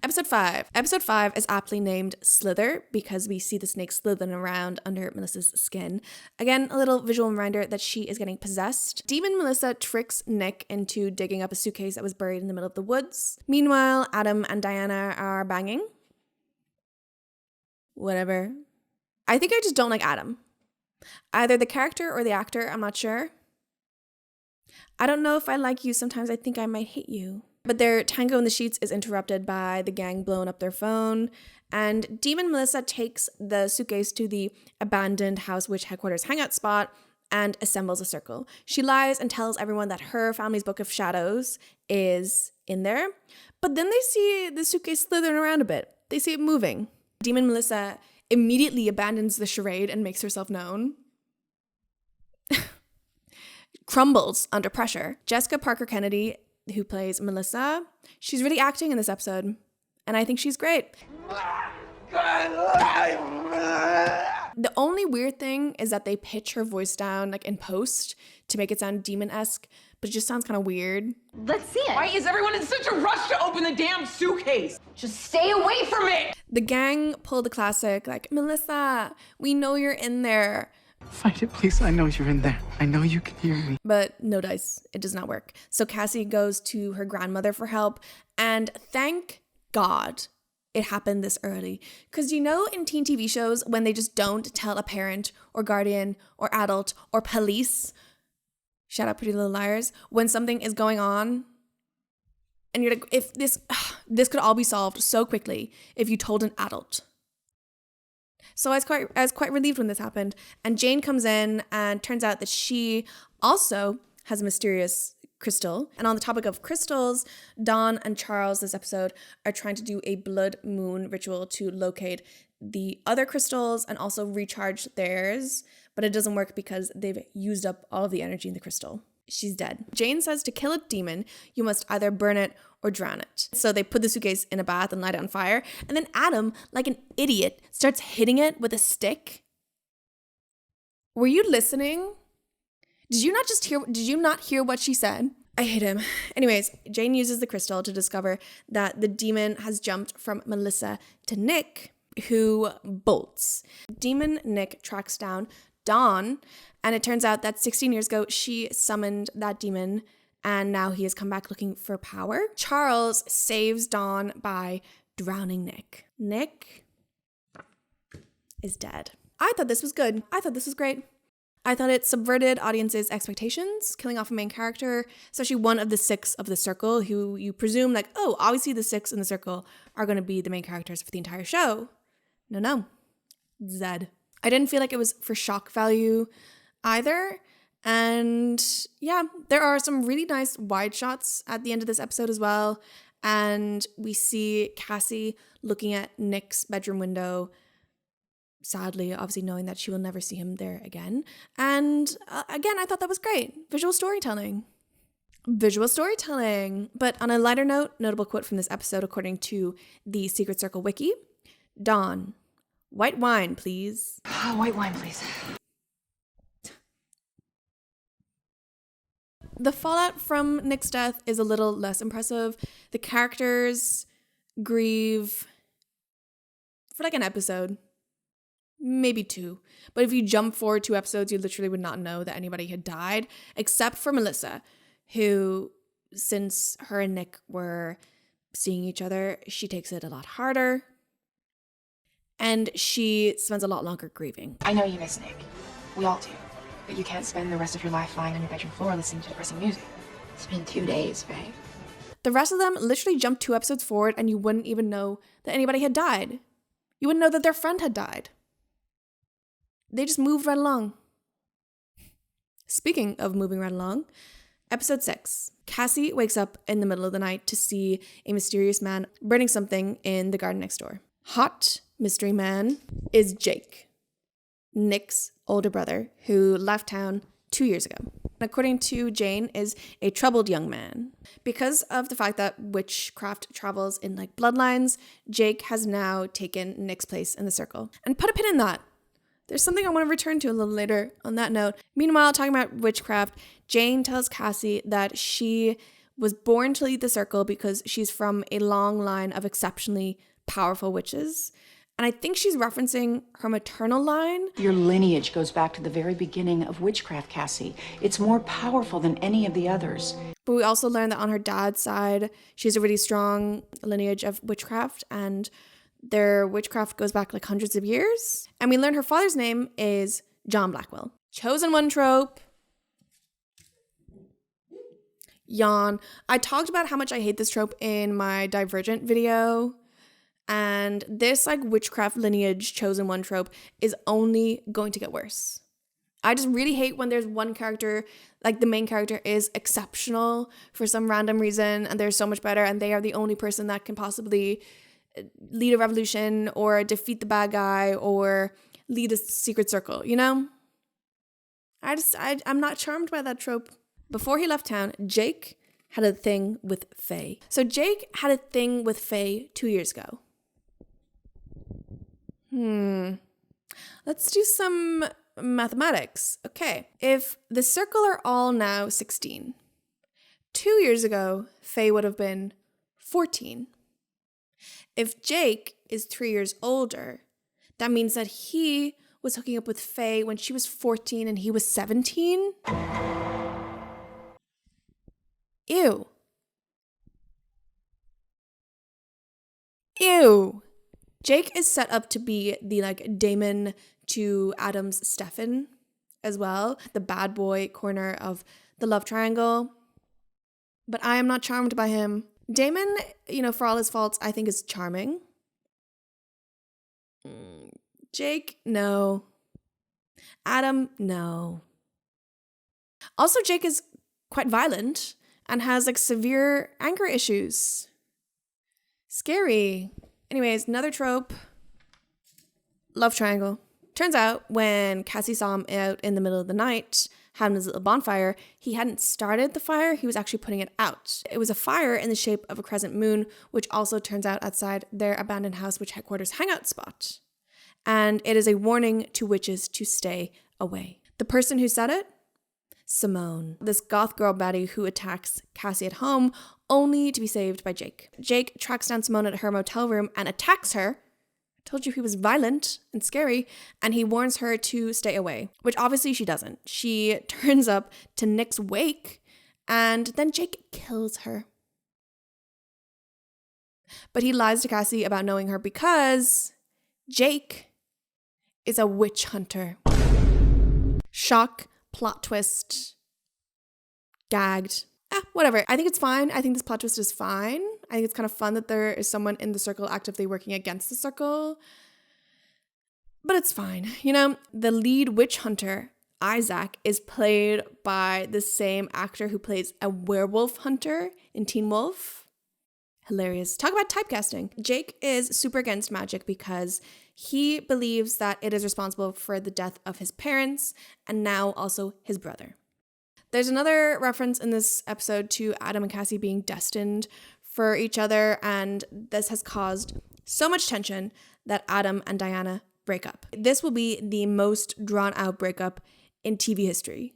S1: Episode 5. Episode 5 is aptly named Slither because we see the snake slithering around under Melissa's skin. Again, a little visual reminder that she is getting possessed. Demon Melissa tricks Nick into digging up a suitcase that was buried in the middle of the woods. Meanwhile, Adam and Diana are banging. Whatever. I think I just don't like Adam. Either the character or the actor, I'm not sure. I don't know if I like you. Sometimes I think I might hate you. But their tango in the sheets is interrupted by the gang blowing up their phone, and Demon Melissa takes the suitcase to the abandoned House Witch headquarters hangout spot and assembles a circle. She lies and tells everyone that her family's book of shadows is in there, but then they see the suitcase slithering around a bit. They see it moving. Demon Melissa immediately abandons the charade and makes herself known. Crumbles under pressure. Jessica Parker Kennedy, who plays Melissa, she's really acting in this episode, and I think she's great. The only weird thing is that they pitch her voice down in post to make it sound demon-esque, but it just sounds kind of weird.
S12: Let's see it.
S13: Why is everyone in such a rush to open the damn suitcase? Just stay away from it!
S1: The gang pulled the classic, Melissa, we know you're in there.
S10: Find it, please. I know you're in there. I know you can hear me.
S1: But no dice. It does not work. So Cassie goes to her grandmother for help, and thank God it happened this early. Because in teen TV shows, when they just don't tell a parent or guardian or adult or police, shout out Pretty Little Liars, when something is going on, and you're like, if this could all be solved so quickly if you told an adult. So I was quite relieved when this happened. And Jane comes in, and turns out that she also has a mysterious crystal. And on the topic of crystals, Dawn and Charles this episode are trying to do a blood moon ritual to locate the other crystals and also recharge theirs. But it doesn't work because they've used up all of the energy in the crystal. She's dead. Jane says to kill a demon, you must either burn it or drown it. So they put the suitcase in a bath and light it on fire. And then Adam, like an idiot, starts hitting it with a stick. Were you listening? Did you not hear what she said? I hate him. Anyways, Jane uses the crystal to discover that the demon has jumped from Melissa to Nick, who bolts. Demon Nick tracks down Dawn, and it turns out that 16 years ago, she summoned that demon, and now he has come back looking for power. Charles saves Dawn by drowning Nick. Nick is dead. I thought this was good. I thought this was great. I thought it subverted audiences' expectations, killing off a main character, especially one of the 6 of the circle, who you presume obviously the 6 in the circle are going to be the main characters for the entire show. No. Zed. I didn't feel like it was for shock value either. And yeah, there are some really nice wide shots at the end of this episode as well. And we see Cassie looking at Nick's bedroom window, sadly, obviously knowing that she will never see him there again. And again, I thought that was great. Visual storytelling. But on a lighter note, notable quote from this episode, according to the Secret Circle wiki, Dawn, white wine, please.
S4: White wine, please.
S1: The fallout from Nick's death is a little less impressive. The characters grieve for like an episode, maybe 2. But if you jump forward 2 episodes, you literally would not know that anybody had died, except for Melissa, who, since her and Nick were seeing each other, she takes it a lot harder. And she spends a lot longer grieving.
S5: I know you miss Nick. We all do. But you can't spend the rest of your life lying on your bedroom floor listening to depressing music.
S6: It's been 2 days, babe.
S1: The rest of them literally jumped 2 episodes forward and you wouldn't even know that anybody had died. You wouldn't know that their friend had died. They just moved right along. Speaking of moving right along, episode 6. Cassie wakes up in the middle of the night to see a mysterious man burning something in the garden next door. Hot mystery man is Jake, Nick's older brother, who left town 2 years ago. According to Jane, is a troubled young man. Because of the fact that witchcraft travels in like bloodlines, Jake has now taken Nick's place in the circle. And put a pin in that. There's something I want to return to a little later on that note. Meanwhile, talking about witchcraft, Jane tells Cassie that she was born to lead the circle because she's from a long line of exceptionally powerful witches. And I think she's referencing her maternal line.
S12: Your lineage goes back to the very beginning of witchcraft, Cassie. It's more powerful than any of the others.
S1: But we also learned that on her dad's side, she has a really strong lineage of witchcraft, and their witchcraft goes back like hundreds of years. And we learned her father's name is John Blackwell. Chosen one trope. Yawn. I talked about how much I hate this trope in my Divergent video. And this like witchcraft lineage chosen one trope is only going to get worse. I just really hate when there's one character, like the main character is exceptional for some random reason and they're so much better and they are the only person that can possibly lead a revolution or defeat the bad guy or lead a secret circle, you know? I'm not charmed by that trope. Before he left town, Jake had a thing with Faye. So Jake had a thing with Faye 2 years ago. Let's do some mathematics. Okay, if the circle are all now 16, 2 years ago, Faye would have been 14. If Jake is 3 years older, that means that he was hooking up with Faye when she was 14 and he was 17? Ew. Ew. Jake is set up to be the like Damon to Adam's Stefan as well, the bad boy corner of the love triangle. But I am not charmed by him. Damon, you know, for all his faults, I think is charming. Jake, no. Adam, no. Also, Jake is quite violent and has like severe anger issues. Scary. Anyways, another trope. Love triangle. Turns out when Cassie saw him out in the middle of the night having his little bonfire, he hadn't started the fire, he was actually putting it out. It was a fire in the shape of a crescent moon, which also turns out outside their abandoned house, which headquarters hangout spot. And it is a warning to witches to stay away. The person who said it? Simone, this goth girl baddie who attacks Cassie at home only to be saved by Jake. Jake tracks down Simone at her motel room and attacks her. I told you he was violent and scary, and he warns her to stay away, which obviously she doesn't. She turns up to Nick's wake, and then Jake kills her. But he lies to Cassie about knowing her because Jake is a witch hunter. Shock, plot twist, gagged. Whatever. I think it's fine. I think this plot twist is fine. I think it's kind of fun that there is someone in the circle actively working against the circle. But it's fine. You know, the lead witch hunter, Isaac, is played by the same actor who plays a werewolf hunter in Teen Wolf. Hilarious. Talk about typecasting. Jake is super against magic because he believes that it is responsible for the death of his parents and now also his brother. There's another reference in this episode to Adam and Cassie being destined for each other, and this has caused so much tension that Adam and Diana break up. This will be the most drawn out breakup in TV history.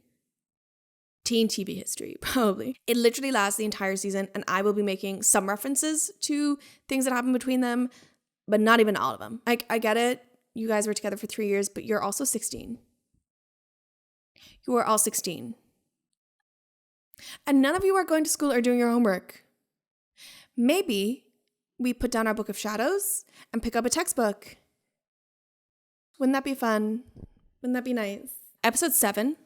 S1: Teen TV history, probably. It literally lasts the entire season, and I will be making some references to things that happen between them, but not even all of them. I get it. You guys were together for 3 years, but you're also 16. You are all 16. And none of you are going to school or doing your homework. Maybe we put down our book of shadows and pick up a textbook. Wouldn't that be fun? Wouldn't that be nice? Episode 7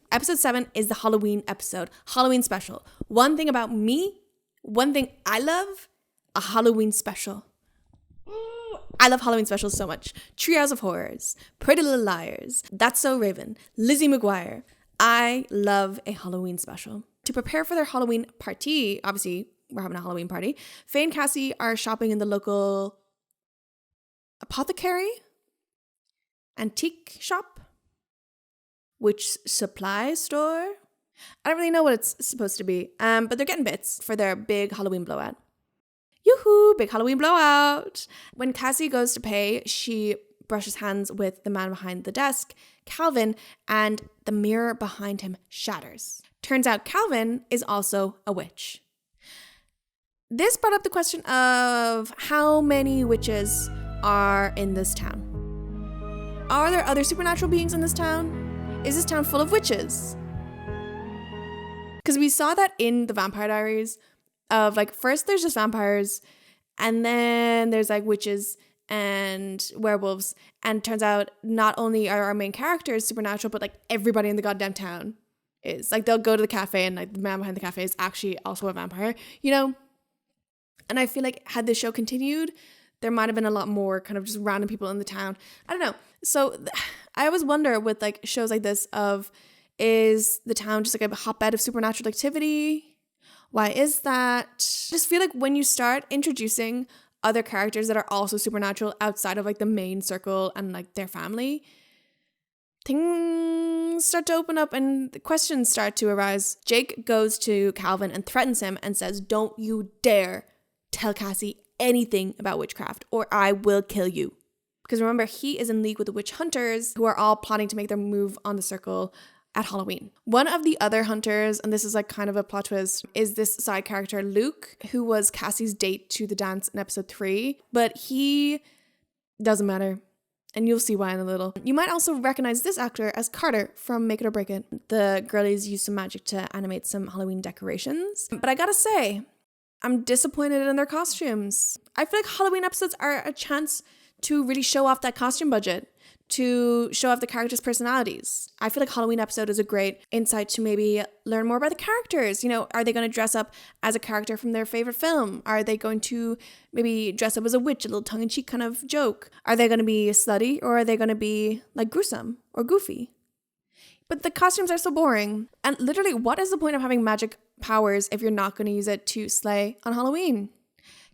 S1: is the Halloween episode, Halloween special. One thing about me, one thing I love, a Halloween special. I love Halloween specials so much. Treehouse of Horrors, Pretty Little Liars, That's So Raven, Lizzie McGuire. I love a Halloween special. To prepare for their Halloween party, obviously we're having a Halloween party, Faye and Cassie are shopping in the local apothecary, antique shop, witch supply store. I don't really know what it's supposed to be, but they're getting bits for their big Halloween blowout. Yoo-hoo, big Halloween blowout. When Cassie goes to pay, she brushes hands with the man behind the desk, Calvin, and the mirror behind him shatters. Turns out Calvin is also a witch. This brought up the question of how many witches are in this town. Are there other supernatural beings in this town? Is this town full of witches? Because we saw that in the Vampire Diaries of like, first there's just vampires and then there's like witches and werewolves, and turns out not only are our main characters supernatural, but like everybody in the goddamn town is. Like they'll go to the cafe and like the man behind the cafe is actually also a vampire, you know? And I feel like had this show continued, there might have been a lot more kind of just random people in the town. I don't know. So I always wonder with like shows like this of, is the town just like a hotbed of supernatural activity? Why is that? I just feel like when you start introducing other characters that are also supernatural outside of like the main circle and like their family, things start to open up and the questions start to arise. Jake goes to Calvin and threatens him and says, "Don't you dare tell Cassie anything about witchcraft or I will kill you." Because remember, he is in league with the witch hunters who are all plotting to make their move on the circle at Halloween. One of the other hunters, and this is like kind of a plot twist, is this side character Luke, who was Cassie's date to the dance in episode 3, but he doesn't matter. And you'll see why in a little. You might also recognize this actor as Carter from Make It or Break It. The girlies used some magic to animate some Halloween decorations. But I gotta say, I'm disappointed in their costumes. I feel like Halloween episodes are a chance to really show off that costume budget, to show off the characters' personalities. I feel like Halloween episode is a great insight to maybe learn more about the characters. You know, are they going to dress up as a character from their favorite film? Are they going to maybe dress up as a witch, a little tongue-in-cheek kind of joke? Are they going to be slutty or are they going to be like gruesome or goofy? But the costumes are so boring. And literally, what is the point of having magic powers if you're not going to use it to slay on Halloween?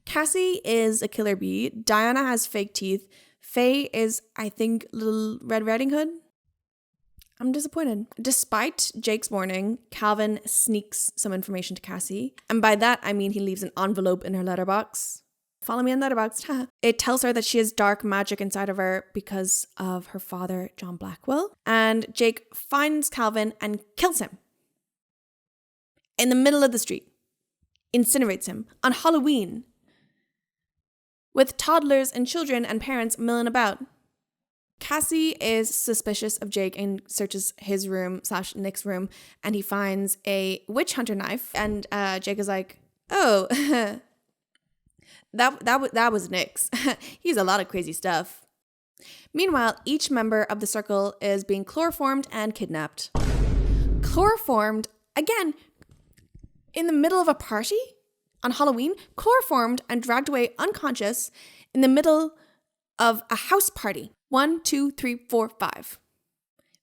S1: Cassie is a killer bee. Diana has fake teeth. Faye is, I think, Little Red Riding Hood. I'm disappointed. Despite Jake's warning, Calvin sneaks some information to Cassie. And by that, I mean he leaves an envelope in her letterbox. Follow me on Letterboxd. It tells her that she has dark magic inside of her because of her father, John Blackwell. And Jake finds Calvin and kills him. In the middle of the street. Incinerates him on Halloween. With toddlers and children and parents milling about. Cassie is suspicious of Jake and searches his room / Nick's room, and he finds a witch hunter knife. And Jake is like, "Oh, that was Nick's. He's a lot of crazy stuff." Meanwhile, each member of the circle is being chloroformed and kidnapped. Chloroformed again in the middle of a party? On Halloween, chloroformed and dragged away unconscious in the middle of a house party. 1, 2, 3, 4, 5.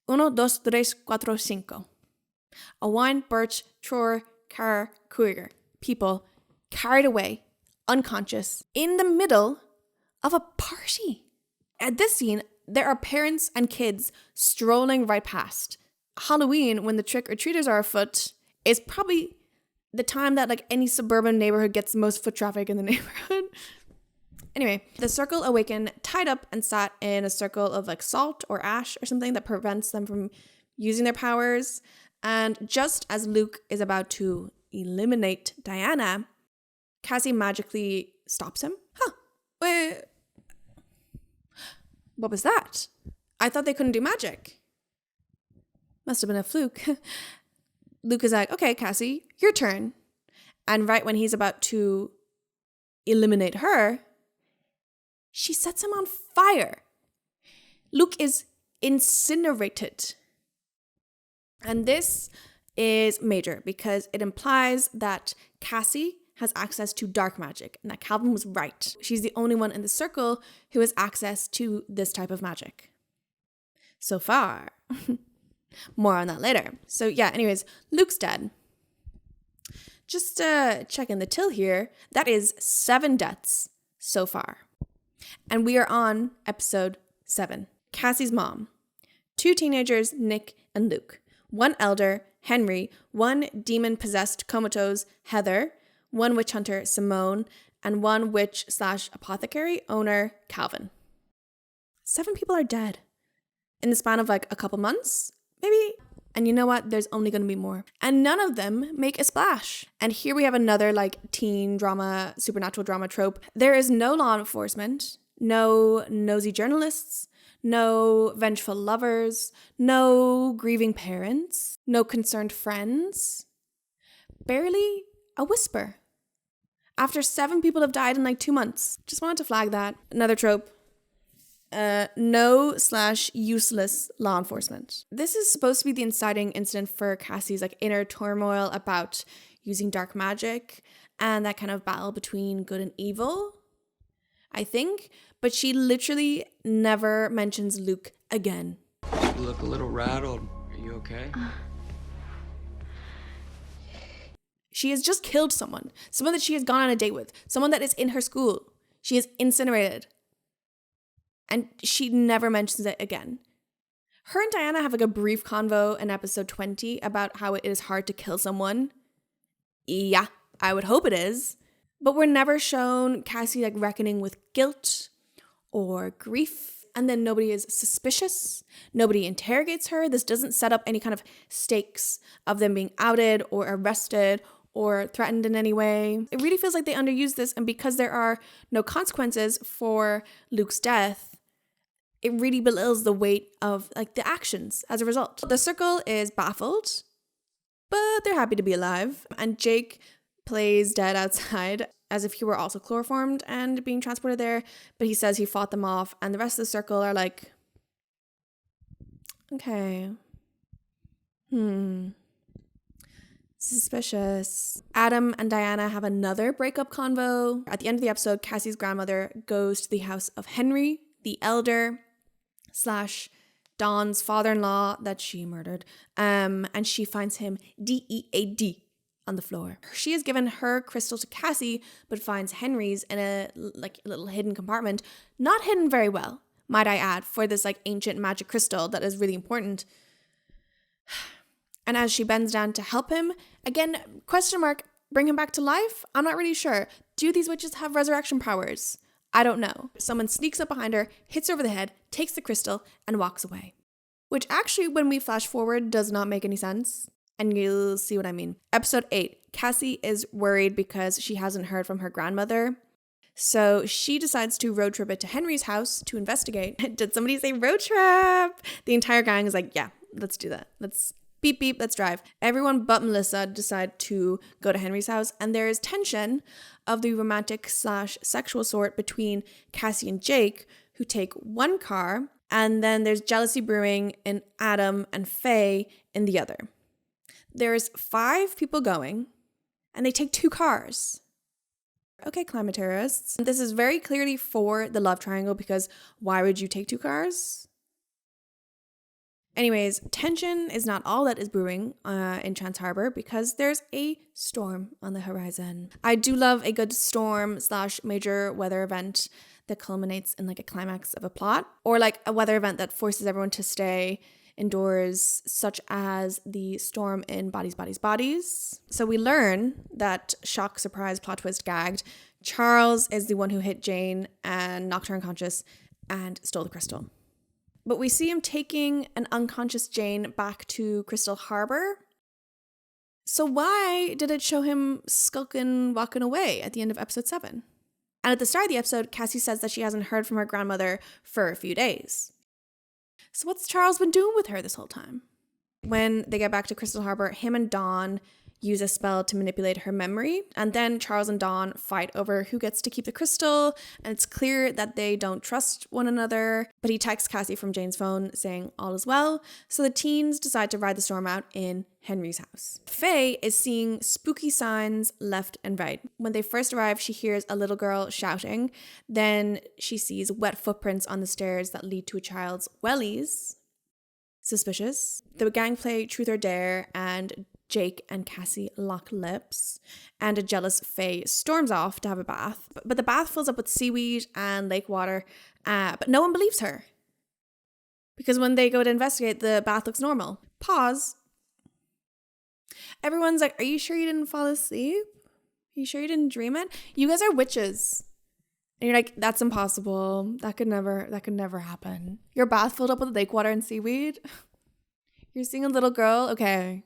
S1: 1, 2, 3, 4, 5. A wine, birch, chore, car, cougar. People carried away unconscious, in the middle of a party. At this scene, there are parents and kids strolling right past. Halloween, when the trick-or-treaters are afoot, is probably the time that like any suburban neighborhood gets the most foot traffic in the neighborhood. Anyway, the circle awaken tied up and sat in a circle of like salt or ash or something that prevents them from using their powers. And just as Luke is about to eliminate Diana, Cassie magically stops him. Wait. What was that? I thought they couldn't do magic. Must have been a fluke. Luke is like, okay, Cassie, your turn. And right when he's about to eliminate her, she sets him on fire. Luke is incinerated. And this is major because it implies that Cassie has access to dark magic and that Calvin was right. She's the only one in the circle who has access to this type of magic. So far. More on that later. So yeah, anyways, Luke's dead. Just checking the till here. That is 7 deaths so far. And we are on episode 7. Cassie's mom. 2 teenagers, Nick and Luke. 1 elder, Henry. 1 demon-possessed comatose, Heather. 1 witch hunter, Simone. And 1 witch/apothecary owner, Calvin. 7 people are dead. In the span of like a couple months, maybe. And you know what? There's only going to be more. And none of them make a splash. And here we have another like teen drama, supernatural drama trope. There is no law enforcement, no nosy journalists, no vengeful lovers, no grieving parents, no concerned friends. Barely a whisper. After 7 people have died in like 2 months. Just wanted to flag that. Another trope. No/useless law enforcement. This is supposed to be the inciting incident for Cassie's like inner turmoil about using dark magic and that kind of battle between good and evil, I think. But she literally never mentions Luke again.
S7: You look a little rattled. Are you okay?
S1: She has just killed someone that she has gone on a date with, someone that is in her school. She is incinerated. And she never mentions it again. Her and Diana have like a brief convo in episode 20 about how it is hard to kill someone. Yeah, I would hope it is. But we're never shown Cassie like reckoning with guilt or grief. And then nobody is suspicious. Nobody interrogates her. This doesn't set up any kind of stakes of them being outed or arrested or threatened in any way. It really feels like they underused this. And because there are no consequences for Luke's death, it really belittles the weight of like the actions as a result. The circle is baffled, but they're happy to be alive. And Jake plays dead outside as if he were also chloroformed and being transported there. But he says he fought them off. And the rest of the circle are like, okay. Suspicious. Adam and Diana have another breakup convo. At the end of the episode, Cassie's grandmother goes to the house of Henry, the elder, / Dawn's father-in-law that she murdered. And she finds him dead on the floor. She has given her crystal to Cassie, but finds Henry's in a like little hidden compartment. Not hidden very well, might I add, for this like ancient magic crystal that is really important. And as she bends down to help him, again, question mark, bring him back to life? I'm not really sure. Do these witches have resurrection powers? I don't know. Someone sneaks up behind her, hits her over the head, takes the crystal, and walks away. Which actually, when we flash forward, does not make any sense. And you'll see what I mean. Episode 8. Cassie is worried because she hasn't heard from her grandmother. So she decides to road trip it to Henry's house to investigate. Did somebody say road trip? The entire gang is like, yeah, let's do that. Let's beep, beep, let's drive. Everyone but Melissa decide to go to Henry's house. And there is tension of the romantic / sexual sort between Cassie and Jake, who take one car. And then there's jealousy brewing in Adam and Faye in the other. There's 5 people going, and they take 2 cars. Okay, climate terrorists. This is very clearly for the love triangle, because why would you take 2 cars? Anyways, tension is not all that is brewing in Trans Harbor because there's a storm on the horizon. I do love a good storm / major weather event that culminates in like a climax of a plot, or like a weather event that forces everyone to stay indoors, such as the storm in Bodies, Bodies, Bodies. So we learn that, shock, surprise, plot twist, gagged, Charles is the one who hit Jane and knocked her unconscious and stole the crystal. But we see him taking an unconscious Jane back to Crystal Harbor. So why did it show him skulking, walking away at the end of episode 7? And at the start of the episode, Cassie says that she hasn't heard from her grandmother for a few days. So what's Charles been doing with her this whole time? When they get back to Crystal Harbor, him and Dawn use a spell to manipulate her memory. And then Charles and Dawn fight over who gets to keep the crystal. And it's clear that they don't trust one another. But he texts Cassie from Jane's phone saying all is well. So the teens decide to ride the storm out in Henry's house. Faye is seeing spooky signs left and right. When they first arrive, she hears a little girl shouting. Then she sees wet footprints on the stairs that lead to a child's wellies. Suspicious. The gang play Truth or Dare, and Jake and Cassie lock lips, and a jealous Faye storms off to have a bath. But the bath fills up with seaweed and lake water, but no one believes her. Because when they go to investigate, the bath looks normal. Pause. Everyone's like, are you sure you didn't fall asleep? Are you sure you didn't dream it? You guys are witches. And you're like, that's impossible. That could never happen. Your bath filled up with lake water and seaweed? You're seeing a little girl? Okay.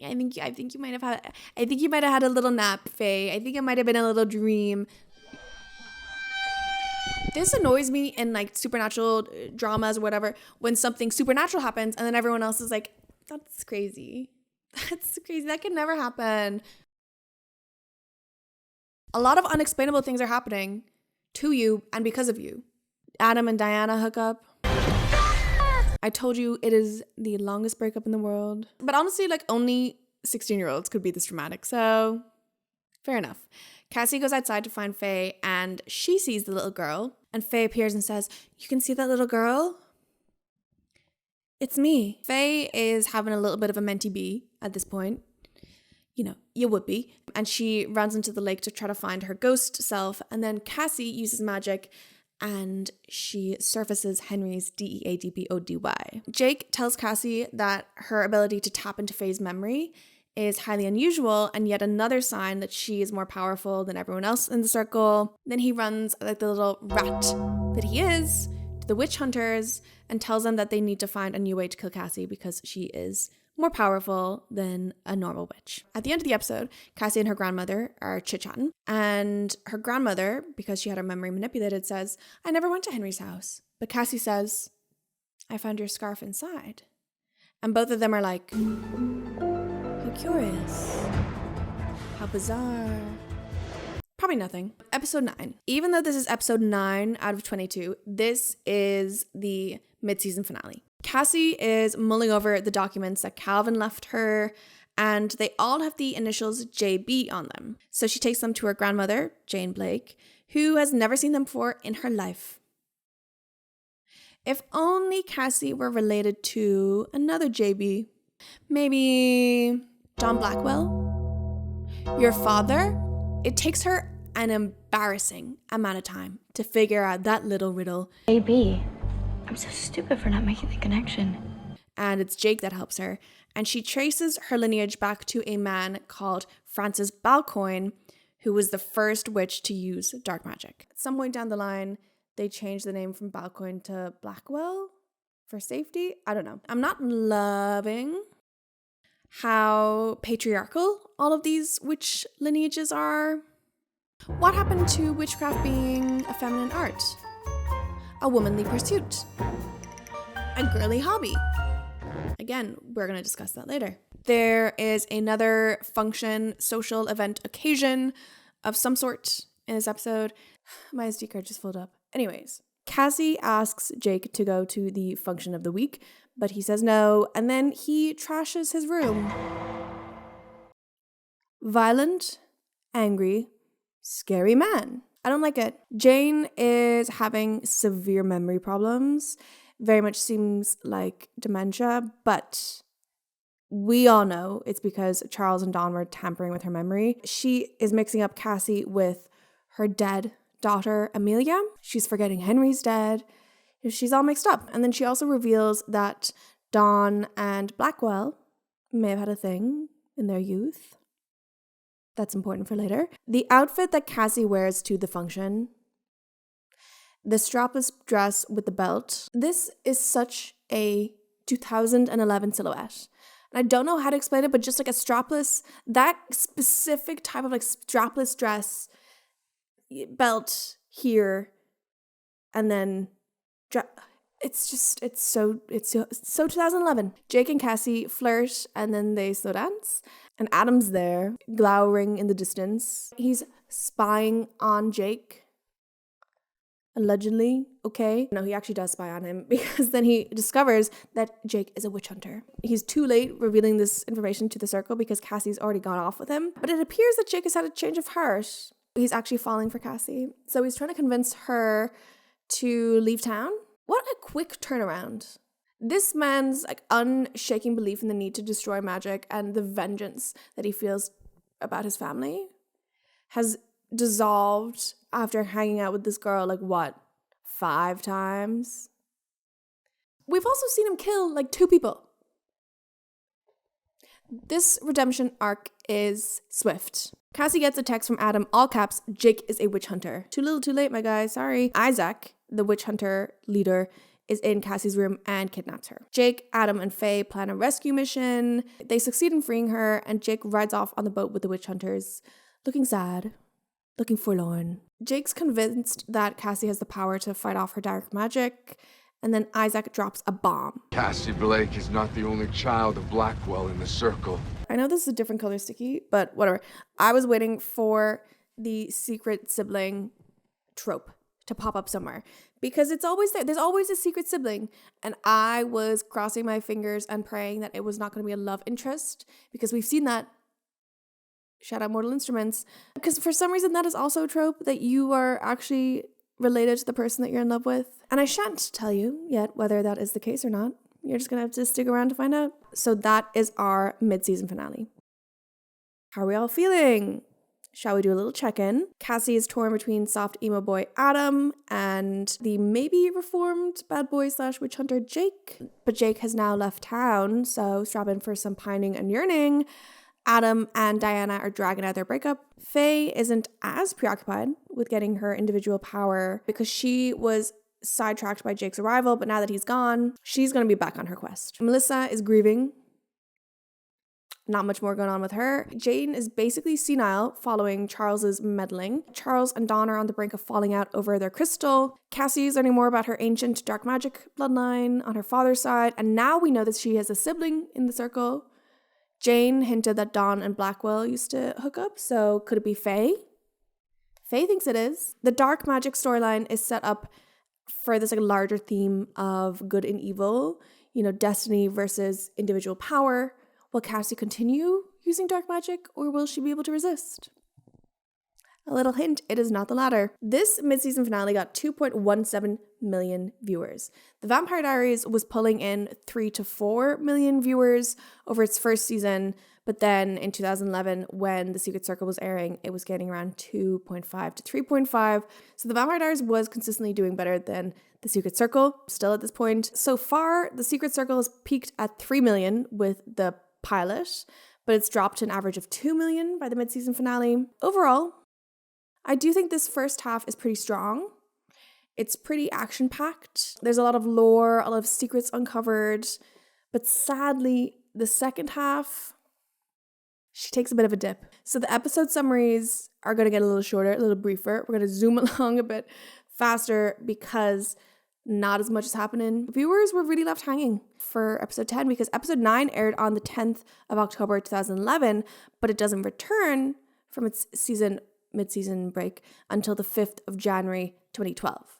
S1: I think you might have had a little nap, Faye. I think it might have been a little dream. This annoys me in like supernatural dramas or whatever, when something supernatural happens and then everyone else is like, that's crazy. That's crazy. That could never happen. A lot of unexplainable things are happening to you and because of you. Adam and Diana hook up. I told you it is the longest breakup in the world. But honestly, like only 16-year-olds could be this dramatic. So fair enough. Cassie goes outside to find Faye and she sees the little girl. And Faye appears and says, you can see that little girl? It's me. Faye is having a little bit of a mentee bee at this point. You know, you would be. And she runs into the lake to try to find her ghost self. And then Cassie uses magic and she surfaces Henry's DEADBODY. Jake tells Cassie that her ability to tap into Faye's memory is highly unusual and yet another sign that she is more powerful than everyone else in the circle. Then he runs like the little rat that he is to the witch hunters and tells them that they need to find a new way to kill Cassie because she is more powerful than a normal witch. At the end of the episode, Cassie and her grandmother are chit-chatting, and her grandmother, because she had her memory manipulated, says, I never went to Henry's house. But Cassie says, I found your scarf inside. And both of them are like, how curious. How bizarre. Probably nothing. Episode 9. Even though this is episode 9 out of 22, this is the mid-season finale. Cassie is mulling over the documents that Calvin left her, and they all have the initials JB on them. So she takes them to her grandmother, Jane Blake, who has never seen them before in her life. If only Cassie were related to another JB. Maybe John Blackwell? Your father? It takes her an embarrassing amount of time to figure out that little riddle.
S6: JB. I'm so stupid for not making the connection.
S1: And it's Jake that helps her. And she traces her lineage back to a man called Francis Balcoin, who was the first witch to use dark magic. At some point down the line, they changed the name from Balcoin to Blackwell for safety. I don't know. I'm not loving how patriarchal all of these witch lineages are. What happened to witchcraft being a feminine art? A womanly pursuit, a girly hobby. Again, we're going to discuss that later. There is another function, social event, occasion of some sort in this episode. My SD card just filled up. Anyways, Cassie asks Jake to go to the function of the week, but he says no, and then he trashes his room. Violent, angry, scary man. I don't like it. Jane is having severe memory problems, very much seems like dementia, but we all know it's because Charles and Dawn were tampering with her memory. She is mixing up Cassie with her dead daughter, Amelia. She's forgetting Henry's dead. She's all mixed up. And then she also reveals that Dawn and Blackwell may have had a thing in their youth. That's important for later. The outfit that Cassie wears to the function, the strapless dress with the belt, this is such a 2011 silhouette. And I don't know how to explain it, but just like a strapless, that specific type of like strapless dress, belt here, and then it's so 2011. Jake and Cassie flirt and then they slow dance. And Adam's there, glowering in the distance. He's spying on Jake. Allegedly, okay? No, he actually does spy on him because then he discovers that Jake is a witch hunter. He's too late revealing this information to the circle because Cassie's already gone off with him. But it appears that Jake has had a change of heart. He's actually falling for Cassie. So he's trying to convince her to leave town. What a quick turnaround. This man's like unshaking belief in the need to destroy magic and the vengeance that he feels about his family has dissolved after hanging out with this girl like what, 5 times? We've also seen him kill like 2 people. This redemption arc is swift. Cassie gets a text from Adam, all caps, Jake is a witch hunter. Too little too late, my guy, sorry. Isaac, the witch hunter leader, is in Cassie's room and kidnaps her. Jake, Adam, and Faye plan a rescue mission. They succeed in freeing her, and Jake rides off on the boat with the witch hunters, looking sad, looking forlorn. Jake's convinced that Cassie has the power to fight off her dark magic, and then Isaac drops a bomb.
S14: Cassie Blake is not the only child of Blackwell in the circle.
S1: I know this is a different color sticky, but whatever. I was waiting for the secret sibling trope to pop up somewhere because it's always there. There's always a secret sibling, and I was crossing my fingers and praying that it was not going to be a love interest because we've seen that. Shout out Mortal Instruments, because for some reason that is also a trope that you are actually related to the person that you're in love with, and I shan't tell you yet whether that is the case or not. You're just gonna have to stick around to find out. So that is our mid-season finale. How are we all feeling? Shall we do a little check-in? Cassie is torn between soft emo boy Adam and the maybe reformed bad boy / witch hunter Jake. But Jake has now left town, so strap in for some pining and yearning. Adam and Diana are dragging out their breakup. Faye isn't as preoccupied with getting her individual power because she was sidetracked by Jake's arrival, but now that he's gone, she's going to be back on her quest. Melissa is grieving. Not much more going on with her. Jane is basically senile following Charles's meddling. Charles and Dawn are on the brink of falling out over their crystal. Cassie is learning more about her ancient dark magic bloodline on her father's side, and now we know that she has a sibling in the circle. Jane hinted that Dawn and Blackwell used to hook up, so could it be Faye? Faye thinks it is. The dark magic storyline is set up for this like larger theme of good and evil, destiny versus individual power. Will Cassie continue using dark magic, or will she be able to resist? A little hint, it is not the latter. This mid-season finale got 2.17 million viewers. The Vampire Diaries was pulling in 3 to 4 million viewers over its first season, but then in 2011, when The Secret Circle was airing, it was getting around 2.5 to 3.5. So The Vampire Diaries was consistently doing better than The Secret Circle, still at this point. So far, The Secret Circle has peaked at 3 million with the pilot, but it's dropped to an average of 2 million by the mid-season finale. Overall, I do think this first half is pretty strong. It's pretty action-packed. There's a lot of lore, a lot of secrets uncovered, but sadly, the second half, she takes a bit of a dip. So the episode summaries are going to get a little shorter, a little briefer. We're going to zoom along a bit faster because not as much is happening. Viewers were really left hanging for episode 10 because episode 9 aired on the 10th of October 2011, but it doesn't return from its mid-season break until the 5th of January 2012.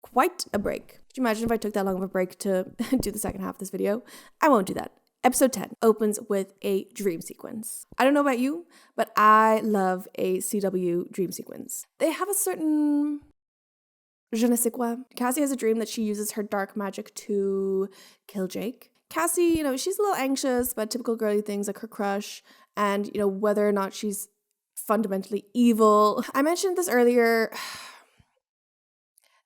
S1: Quite a break. Could you imagine if I took that long of a break to do the second half of this video? I won't do that. Episode 10 opens with a dream sequence. I don't know about you, but I love a CW dream sequence. They have a certain je ne sais quoi. Cassie has a dream that she uses her dark magic to kill Jake. Cassie, she's a little anxious about typical girly things like her crush and, whether or not she's fundamentally evil. I mentioned this earlier.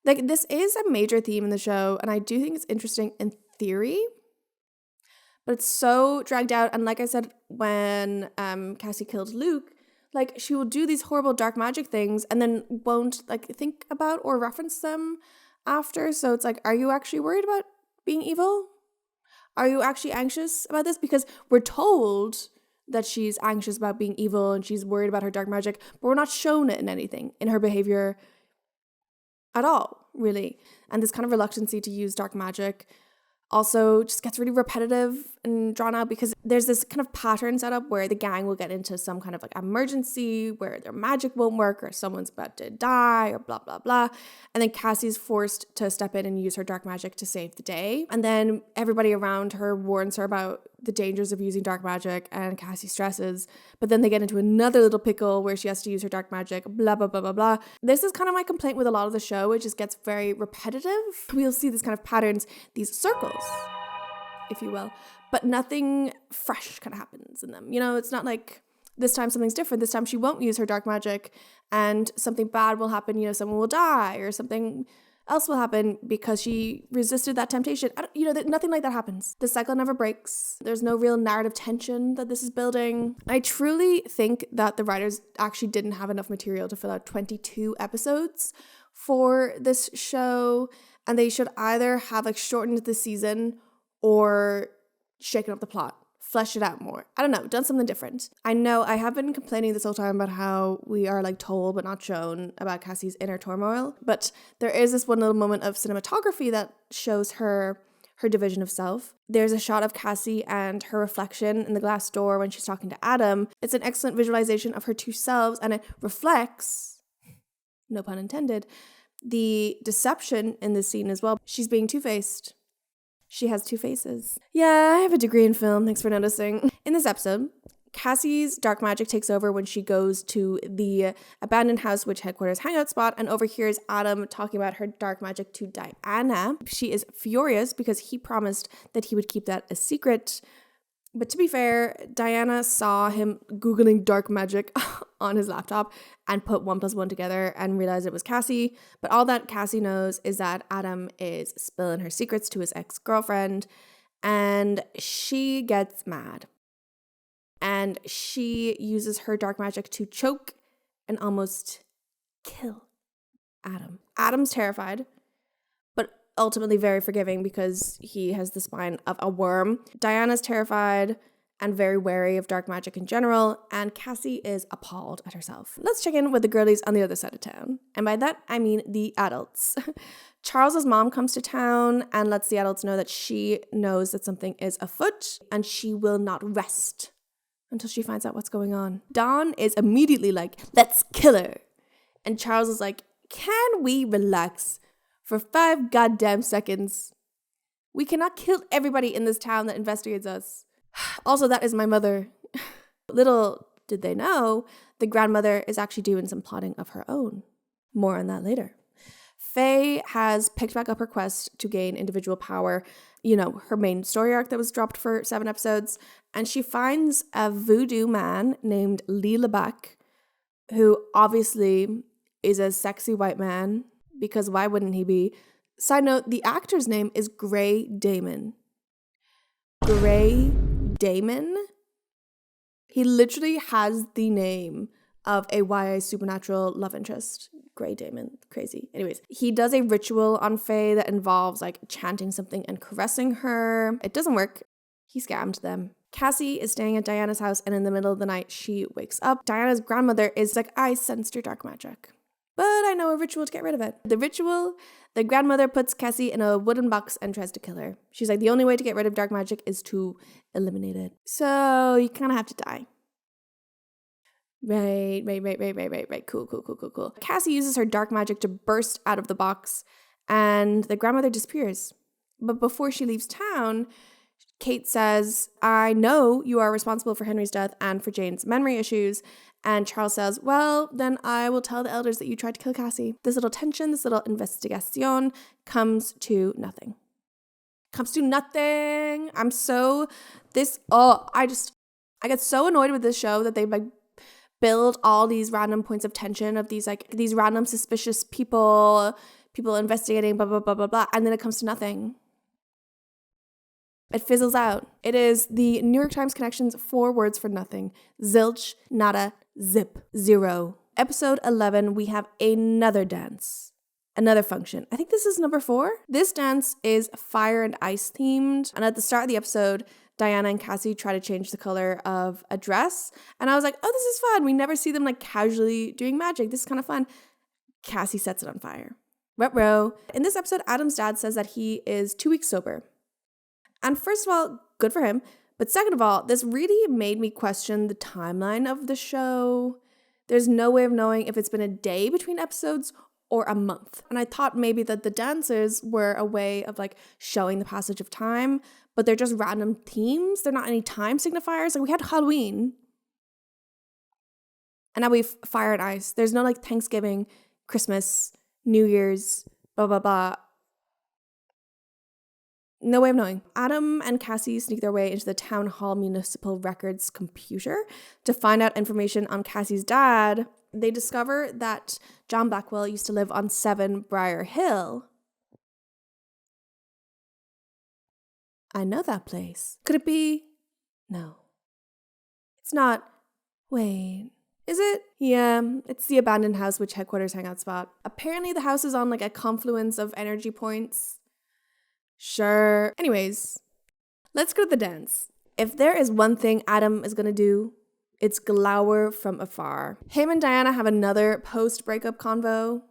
S1: Like, this is a major theme in the show, and I do think it's interesting in theory, but it's so dragged out. And like I said, when Cassie killed Luke, like, she will do these horrible dark magic things and then won't, like, think about or reference them after. So it's like, are you actually worried about being evil? Are you actually anxious about this? Because we're told that she's anxious about being evil and she's worried about her dark magic, but we're not shown it in anything, in her behavior at all, really. And this kind of reluctancy to use dark magic also just gets really repetitive and drawn out because there's this kind of pattern set up where the gang will get into some kind of like emergency where their magic won't work or someone's about to die or blah, blah, blah. And then Cassie's forced to step in and use her dark magic to save the day. And then everybody around her warns her about the dangers of using dark magic and Cassie stresses. But then they get into another little pickle where she has to use her dark magic, blah, blah, blah, blah, blah. This is kind of my complaint with a lot of the show. It just gets very repetitive. We'll see this kind of patterns, these circles, if you will, but nothing fresh kind of happens in them. It's not like this time something's different. This time she won't use her dark magic and something bad will happen. Someone will die or something else will happen because she resisted that temptation. Nothing like that happens. The cycle never breaks. There's no real narrative tension that this is building. I truly think that the writers actually didn't have enough material to fill out 22 episodes for this show, and they should either have like shortened the season or shaken up the plot, flesh it out more. I don't know, done something different. I know I have been complaining this whole time about how we are like told but not shown about Cassie's inner turmoil, but there is this one little moment of cinematography that shows her division of self. There's a shot of Cassie and her reflection in the glass door when she's talking to Adam. It's an excellent visualization of her two selves, and it reflects, no pun intended, the deception in this scene as well. She's being two-faced. She has two faces. Yeah, I have a degree in film. Thanks for noticing. In this episode, Cassie's dark magic takes over when she goes to the abandoned house witch headquarters hangout spot and overhears Adam talking about her dark magic to Diana. She is furious because he promised that he would keep that a secret. But to be fair, Diana saw him Googling dark magic on his laptop and put 1 + 1 together and realized it was Cassie. But all that Cassie knows is that Adam is spilling her secrets to his ex-girlfriend, and she gets mad. And she uses her dark magic to choke and almost kill Adam. Adam's terrified, but ultimately very forgiving because he has the spine of a worm. Diana's terrified and very wary of dark magic in general, and Cassie is appalled at herself. Let's check in with the girlies on the other side of town. And by that, I mean the adults. Charles's mom comes to town and lets the adults know that she knows that something is afoot and she will not rest until she finds out what's going on. Dawn is immediately like, let's kill her. And Charles is like, can we relax for 5 goddamn seconds? We cannot kill everybody in this town that investigates us. Also, that is my mother. Little did they know, the grandmother is actually doing some plotting of her own. More on that later. Faye has picked back up her quest to gain individual power, her main story arc that was dropped for 7 episodes, and she finds a voodoo man named Lee LeBeck, who obviously is a sexy white man, because why wouldn't he be? Side note, the actor's name is Gray Damon. Gray Damon? He literally has the name of a YA supernatural love interest. Gray Damon. Crazy. Anyways, he does a ritual on Faye that involves like chanting something and caressing her. It doesn't work. He scammed them. Cassie is staying at Diana's house, and in the middle of the night, she wakes up. Diana's grandmother is like, I sensed your dark magic, but I know a ritual to get rid of it. The ritual, the grandmother puts Cassie in a wooden box and tries to kill her. She's like, the only way to get rid of dark magic is to eliminate it. So you kind of have to die. Right. Cool. Cassie uses her dark magic to burst out of the box, and the grandmother disappears. But before she leaves town, Kate says, I know you are responsible for Henry's death and for Jane's memory issues. And Charles says, well, then I will tell the elders that you tried to kill Cassie. This little tension, this little investigation comes to nothing. Comes to nothing. I get so annoyed with this show that they like build all these random points of tension of these random suspicious people investigating, blah, blah, blah, blah, blah. And then it comes to nothing. It fizzles out. It is the New York Times Connection's 4 words for nothing. Zilch, nada, zip, zero. Episode 11, we have another dance. Another function. I think this is number 4. This dance is fire and ice themed. And at the start of the episode, Diana and Cassie try to change the color of a dress. And I was like, oh, this is fun. We never see them like casually doing magic. This is kind of fun. Cassie sets it on fire. Ruh-roh. In this episode, Adam's dad says that he is 2 weeks sober. And first of all, good for him. But second of all, this really made me question the timeline of the show. There's no way of knowing if it's been a day between episodes or a month. And I thought maybe that the dancers were a way of like showing the passage of time, but they're just random themes. They're not any time signifiers. Like we had Halloween. And now we've fire and ice. There's no like Thanksgiving, Christmas, New Year's, blah, blah, blah. No way of knowing. Adam and Cassie sneak their way into the Town Hall Municipal Records computer to find out information on Cassie's dad. They discover that John Blackwell used to live on 7 Briar Hill. I know that place. Could it be? No. It's not. Wait. Is it? Yeah, it's the abandoned house which headquarters hangout spot. Apparently the house is on like a confluence of energy points. Sure. Anyways, let's go to the dance. If there is one thing Adam is going to do, it's glower from afar. Him and Diana have another post-breakup convo.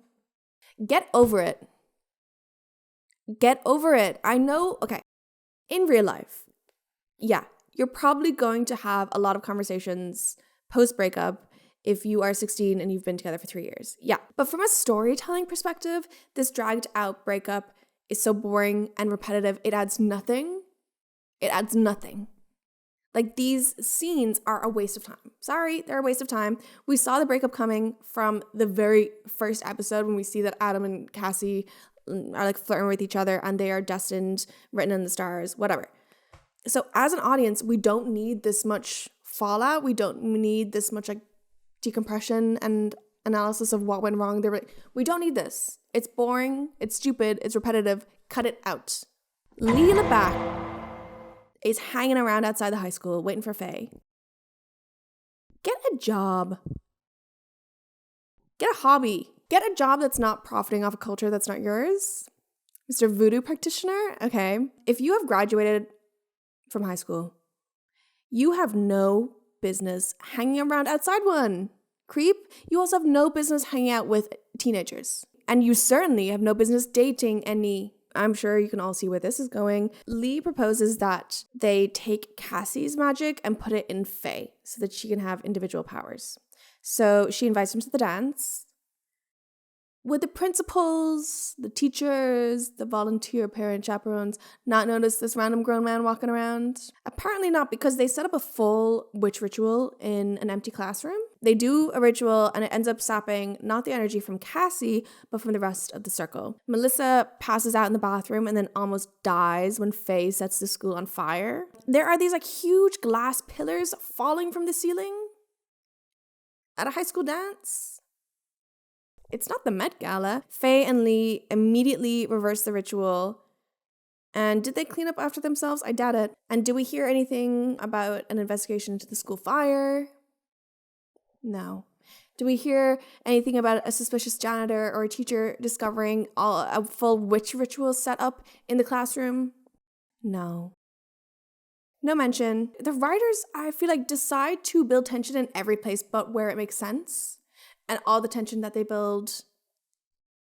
S1: Get over it. Get over it. I know, okay, in real life, yeah, you're probably going to have a lot of conversations post-breakup if you are 16 and you've been together for 3 years. Yeah, but from a storytelling perspective, this dragged out breakup is so boring and repetitive. It adds nothing. It adds nothing. Like these scenes are a waste of time. Sorry, they're a waste of time. We saw the breakup coming from the very first episode when we see that Adam and Cassie are like flirting with each other and they are destined, written in the stars, whatever. So as an audience, we don't need this much fallout. We don't need this much like decompression and analysis of what went wrong. We don't need this. It's boring, it's stupid, it's repetitive. Cut it out. Lee in the back is hanging around outside the high school waiting for Faye. Get a job. Get a hobby. Get a job that's not profiting off a culture that's not yours. Mr. Voodoo practitioner, okay. If you have graduated from high school, you have no business hanging around outside one. Creep. You also have no business hanging out with teenagers. And you certainly have no business dating any. I'm sure you can all see where this is going. Lee proposes that they take Cassie's magic and put it in Faye so that she can have individual powers. So she invites him to the dance. Would the principals, the teachers, the volunteer parent chaperones not notice this random grown man walking around? Apparently not, because they set up a full witch ritual in an empty classroom. They do a ritual and it ends up sapping not the energy from Cassie, but from the rest of the circle. Melissa passes out in the bathroom and then almost dies when Faye sets the school on fire. There are these like huge glass pillars falling from the ceiling at a high school dance. It's not the Met Gala. Faye and Lee immediately reverse the ritual. And did they clean up after themselves? I doubt it. And do we hear anything about an investigation into the school fire? No. Do we hear anything about a suspicious janitor or a teacher discovering a full witch ritual set up in the classroom? No. No mention. The writers, I feel like, decide to build tension in every place but where it makes sense. And all the tension that they build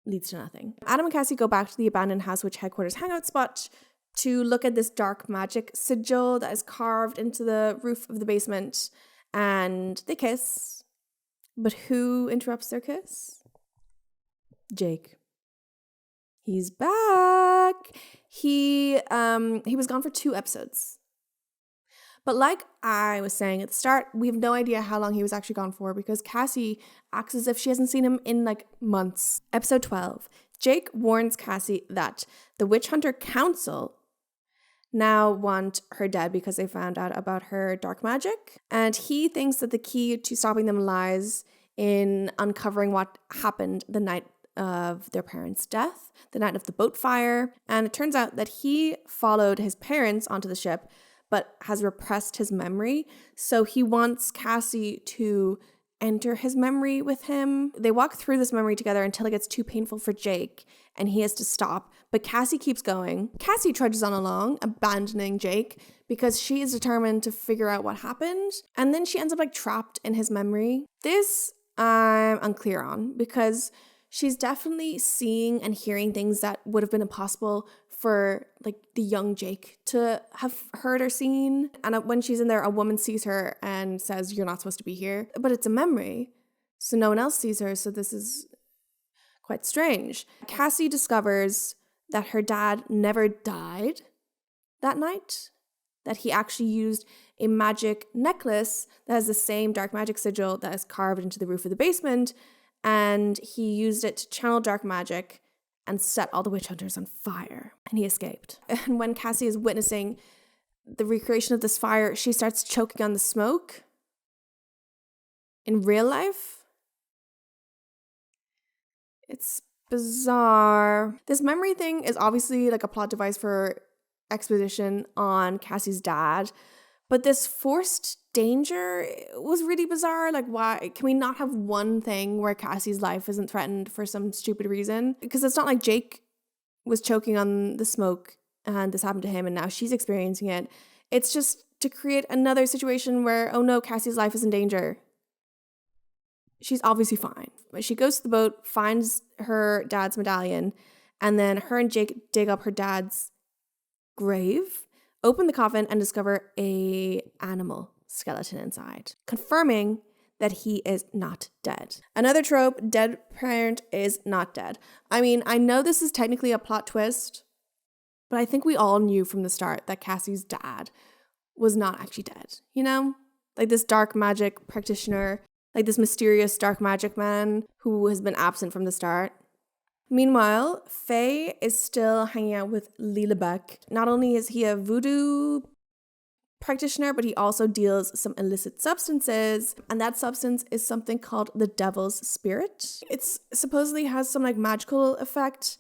S1: leads to nothing. Adam and Cassie go back to the abandoned house which headquarters hangout spot to look at this dark magic sigil that is carved into the roof of the basement. And they kiss. But who interrupts their kiss? Jake. He's back. He was gone for 2 episodes. But like I was saying at the start, we have no idea how long he was actually gone for because Cassie acts as if she hasn't seen him in like months. Episode 12. Jake warns Cassie that the Witch Hunter Council now want her dead because they found out about her dark magic. And he thinks that the key to stopping them lies in uncovering what happened the night of their parents' death, the night of the boat fire. And it turns out that he followed his parents onto the ship but has repressed his memory. So he wants Cassie to enter his memory with him. They walk through this memory together until it gets too painful for Jake and he has to stop. But Cassie keeps going. Cassie trudges on along, abandoning Jake because she is determined to figure out what happened. And then she ends up like trapped in his memory. This I'm unclear on because she's definitely seeing and hearing things that would have been impossible for like the young Jake to have heard or seen. And when she's in there, a woman sees her and says, "You're not supposed to be here." But it's a memory, so no one else sees her. So this is quite strange. Cassie discovers that her dad never died that night, that he actually used a magic necklace that has the same dark magic sigil that is carved into the roof of the basement, and he used it to channel dark magic and set all the witch hunters on fire, and he escaped. And when Cassie is witnessing the recreation of this fire, she starts choking on the smoke. In real life, it's bizarre. This memory thing is obviously like a plot device for exposition on Cassie's dad, but this forced danger was really bizarre. Like, why can we not have one thing where Cassie's life isn't threatened for some stupid reason? Because it's not like Jake was choking on the smoke and this happened to him and now she's experiencing it. It's just to create another situation where, oh no, Cassie's life is in danger. She's obviously fine. She goes to the boat, finds her dad's medallion, and then her and Jake dig up her dad's grave, open the coffin, and discover a animal skeleton inside, confirming that he is not dead. Another trope, dead parent is not dead. I mean, I know this is technically a plot twist, but I think we all knew from the start that Cassie's dad was not actually dead, you know? Like this dark magic practitioner, like this mysterious dark magic man who has been absent from the start. Meanwhile, Faye is still hanging out with Lillebeck. Not only is he a voodoo practitioner, but he also deals some illicit substances, and that substance is something called the devil's spirit. It's supposedly has some like magical effect.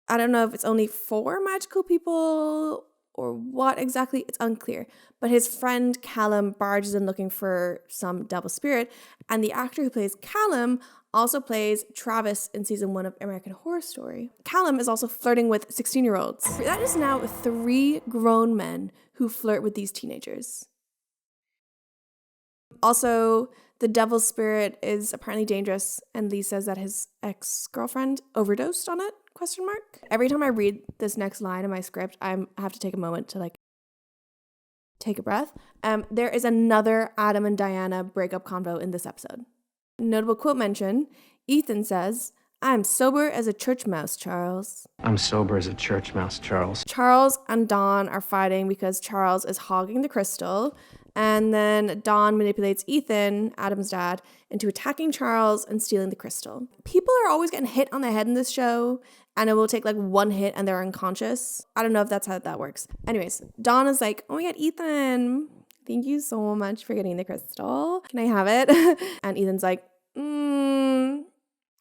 S1: I don't know if it's only for magical people or what exactly, it's unclear. But his friend Callum barges in looking for some devil spirit, and the actor who plays Callum also plays Travis in season 1 of American Horror Story. Callum is also flirting with 16-year-olds. That is now 3 grown men who flirt with these teenagers. Also, the devil's spirit is apparently dangerous, and Lee says that his ex-girlfriend overdosed on it, ? Every time I read this next line in my script, I have to take a moment to like take a breath. There is another Adam and Diana breakup convo in this episode. Notable quote mention, Ethan says, "I'm sober as a church mouse, Charles."
S7: I'm sober as a church mouse, Charles.
S1: Charles and Dawn are fighting because Charles is hogging the crystal, and then Dawn manipulates Ethan, Adam's dad, into attacking Charles and stealing the crystal. People are always getting hit on the head in this show, and it will take like 1 hit and they're unconscious. I don't know if that's how that works. Anyways, Dawn is like, "Oh my god, Ethan, thank you so much for getting the crystal. Can I have it?" And Ethan's like,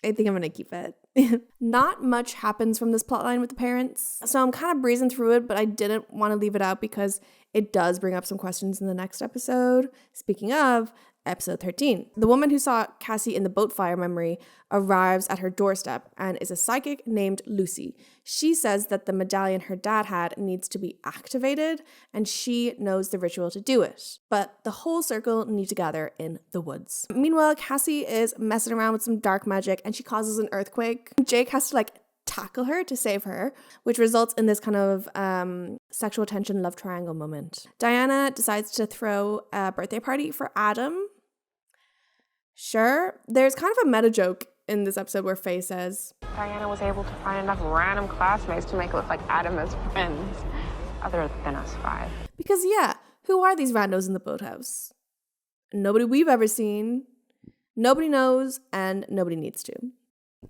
S1: I think I'm gonna keep it. Not much happens from this plotline with the parents, so I'm kind of breezing through it, but I didn't want to leave it out because it does bring up some questions in the next episode. Speaking of, episode 13. The woman who saw Cassie in the boat fire memory arrives at her doorstep and is a psychic named Lucy. She says that the medallion her dad had needs to be activated, and she knows the ritual to do it. But the whole circle need to gather in the woods. Meanwhile, Cassie is messing around with some dark magic and she causes an earthquake. Jake has to tackle her to save her, which results in this kind of sexual tension love triangle moment. Diana decides to throw a birthday party for Adam. Sure, there's kind of a meta joke in this episode where Faye says,
S5: Diana was able to find enough random classmates to make it look like Adam is friends, other than us 5.
S1: Because yeah, who are these randos in the boathouse? Nobody we've ever seen, nobody knows, and nobody needs to.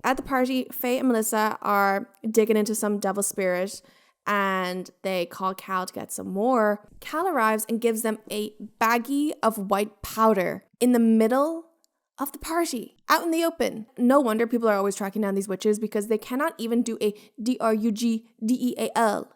S1: At the party, Faye and Melissa are digging into some devil spirit, and they call Cal to get some more. Cal arrives and gives them a baggie of white powder in the middle of the party, out in the open. No wonder people are always tracking down these witches, because they cannot even do a DRUGDEAL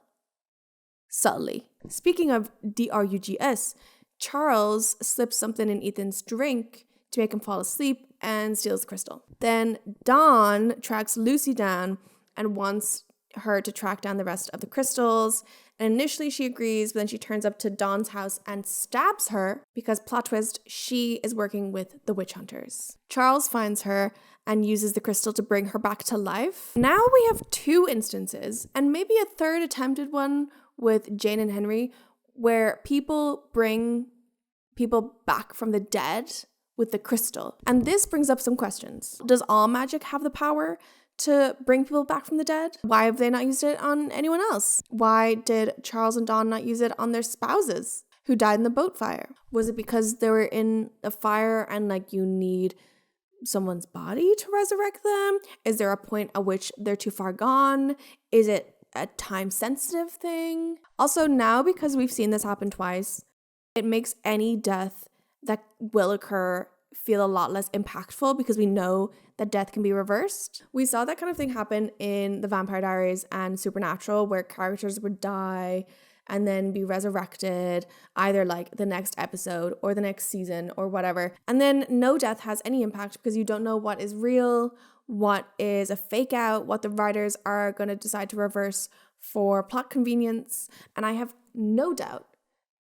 S1: subtly. Speaking of DRUGS, Charles slips something in Ethan's drink to make him fall asleep and steals the crystal. Then Dawn tracks Lucy down and wants her to track down the rest of the crystals. And initially she agrees, but then she turns up to Dawn's house and stabs her because, plot twist, she is working with the witch hunters. Charles finds her and uses the crystal to bring her back to life. Now we have 2 instances, and maybe a third attempted one with Jane and Henry, where people bring people back from the dead with the crystal. And this brings up some questions. Does all magic have the power to bring people back from the dead? Why have they not used it on anyone else? Why did Charles and Dawn not use it on their spouses who died in the boat fire? Was it because they were in a fire and like you need someone's body to resurrect them? Is there a point at which they're too far gone? Is it a time-sensitive thing? Also, now because we've seen this happen twice, it makes any death that will occur feel a lot less impactful because we know that death can be reversed. We saw that kind of thing happen in the Vampire Diaries and Supernatural, where characters would die and then be resurrected either like the next episode or the next season or whatever. And then no death has any impact because you don't know what is real, what is a fake out, what the writers are going to decide to reverse for plot convenience. And I have no doubt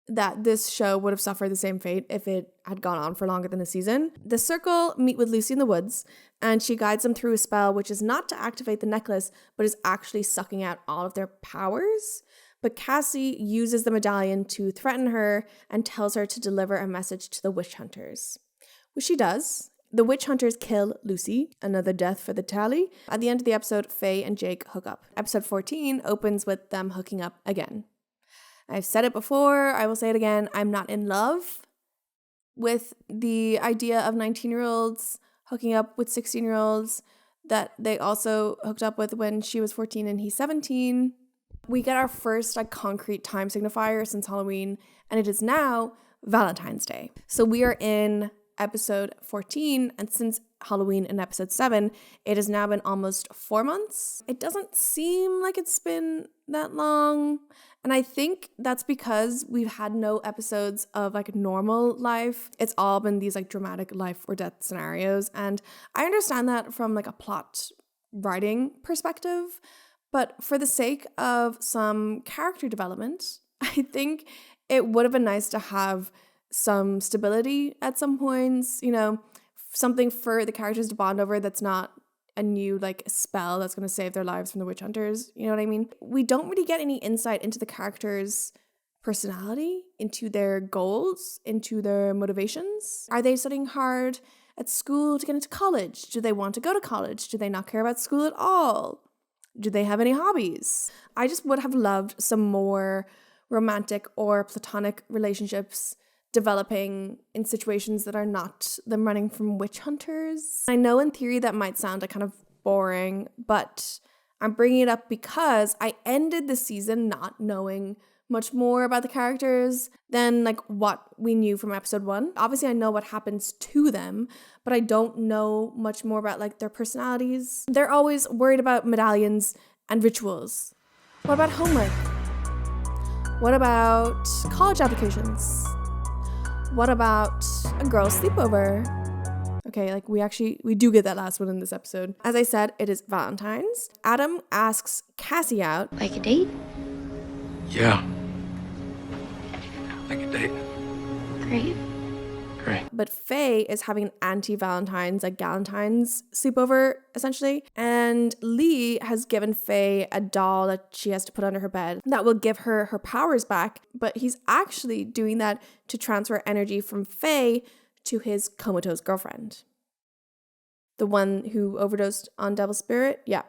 S1: that this show would have suffered the same fate if it had gone on for longer than a season. The Circle meet with Lucy in the woods, and she guides them through a spell which is not to activate the necklace, but is actually sucking out all of their powers. But Cassie uses the medallion to threaten her and tells her to deliver a message to the witch hunters, which she does. The witch hunters kill Lucy, another death for the tally. At the end of the episode, Faye and Jake hook up. Episode 14 opens with them hooking up again. I've said it before, I will say it again, I'm not in love with the idea of 19-year-olds hooking up with 16-year-olds that they also hooked up with when she was 14 and he's 17. We get our first concrete time signifier since Halloween, and it is now Valentine's Day. So we are in episode 14, and since Halloween in episode 7, it has now been almost 4 months. It doesn't seem like it's been that long, and I think that's because we've had no episodes of normal life. It's all been these dramatic life or death scenarios, and I understand that from a plot writing perspective, but for the sake of some character development, I think it would have been nice to have some stability at some points, something for the characters to bond over that's not a new spell that's going to save their lives from the witch hunters. You know what I mean? We don't really get any insight into the characters' personality, into their goals, into their motivations. Are they studying hard at school to get into college? Do they want to go to college? Do they not care about school at all? Do they have any hobbies? I just would have loved some more romantic or platonic relationships developing in situations that are not them running from witch hunters. I know in theory that might sound kind of boring, but I'm bringing it up because I ended the season not knowing much more about the characters than what we knew from episode 1. Obviously, I know what happens to them, but I don't know much more about their personalities. They're always worried about medallions and rituals. What about homework? What about college applications? What about a girl's sleepover? Okay, we do get that last one in this episode. As I said, it is Valentine's. Adam asks Cassie out.
S6: Like a date?
S7: Yeah. Like a date.
S6: Great.
S1: But Faye is having an anti-Valentine's, Galentine's sleepover, essentially. And Lee has given Faye a doll that she has to put under her bed that will give her her powers back. But he's actually doing that to transfer energy from Faye to his comatose girlfriend. The one who overdosed on Devil Spirit? Yeah.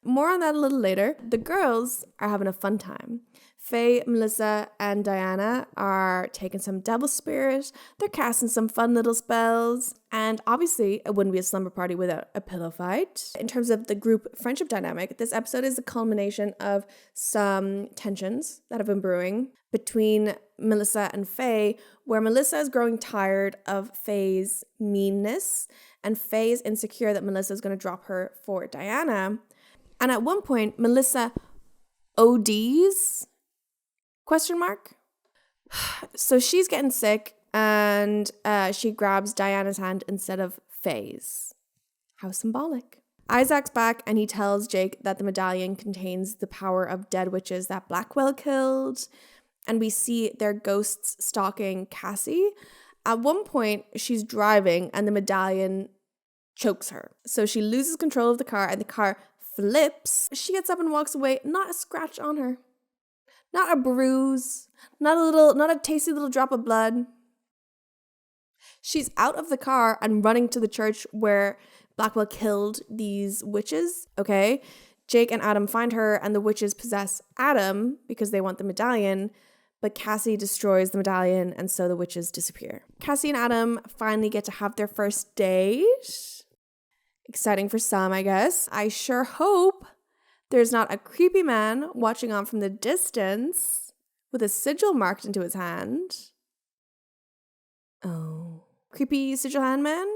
S1: More on that a little later. The girls are having a fun time. Faye, Melissa, and Diana are taking some Devil Spirit. They're casting some fun little spells. And obviously, it wouldn't be a slumber party without a pillow fight. In terms of the group friendship dynamic, this episode is the culmination of some tensions that have been brewing between Melissa and Faye, where Melissa is growing tired of Faye's meanness, and Faye is insecure that Melissa is going to drop her for Diana. And at one point, Melissa ODs? ? So she's getting sick, and she grabs Diana's hand instead of Faye's. How symbolic. Isaac's back, and he tells Jake that the medallion contains the power of dead witches that Blackwell killed. And we see their ghosts stalking Cassie. At one point, she's driving, and the medallion chokes her. So she loses control of the car, and the car flips. She gets up and walks away, not a scratch on her. Not a bruise, not a tasty little drop of blood. She's out of the car and running to the church where Blackwell killed these witches, okay? Jake and Adam find her, and the witches possess Adam because they want the medallion, but Cassie destroys the medallion, and so the witches disappear. Cassie and Adam finally get to have their first date. Exciting for some, I guess. I sure hope there's not a creepy man watching on from the distance with a sigil marked into his hand. Oh. Creepy sigil hand man?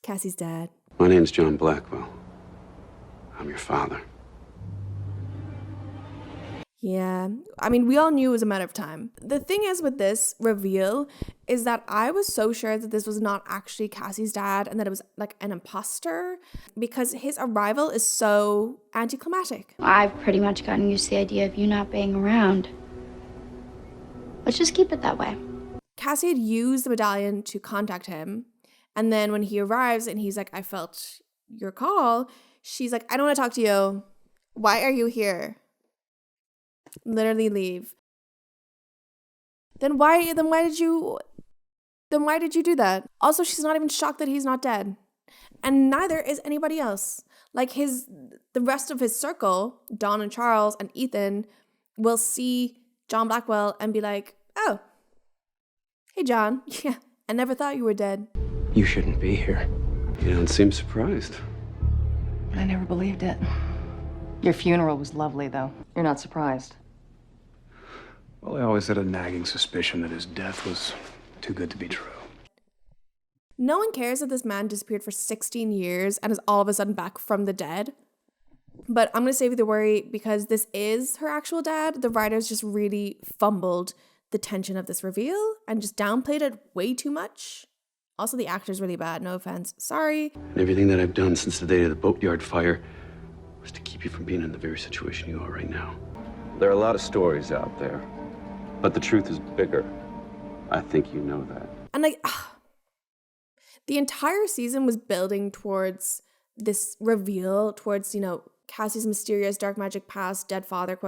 S1: Cassie's dad.
S15: My name's John Blackwell. I'm your father.
S1: Yeah, I mean, we all knew it was a matter of time. The thing is with this reveal is that I was so sure that this was not actually Cassie's dad and that it was like an imposter because his arrival is so anticlimactic.
S6: I've pretty much gotten used to the idea of you not being around. Let's just keep it that way.
S1: Cassie had used the medallion to contact him, and then when he arrives and he's like, I felt your call, she's like, I don't want to talk to you. Why are you here? Literally leave. Then why did you do that? Also, she's not even shocked that he's not dead. And neither is anybody else. Like the rest of his circle, Dawn and Charles and Ethan, will see John Blackwell and be like, oh, hey John, yeah, I never thought you were dead.
S7: You shouldn't be here.
S15: You don't seem surprised.
S16: I never believed it. Your funeral was lovely, though. You're not surprised.
S7: Well, I always had a nagging suspicion that his death was too good to be true.
S1: No one cares that this man disappeared for 16 years and is all of a sudden back from the dead. But I'm going to save you the worry because this is her actual dad. The writers just really fumbled the tension of this reveal and just downplayed it way too much. Also, the actor's really bad. No offense. Sorry.
S15: And everything that I've done since the day of the boatyard fire was to keep you from being in the very situation you are right now. There are a lot of stories out there, but the truth is bigger. I think you know that.
S1: And the entire season was building towards this reveal, towards, Cassie's mysterious dark magic past, dead father, ?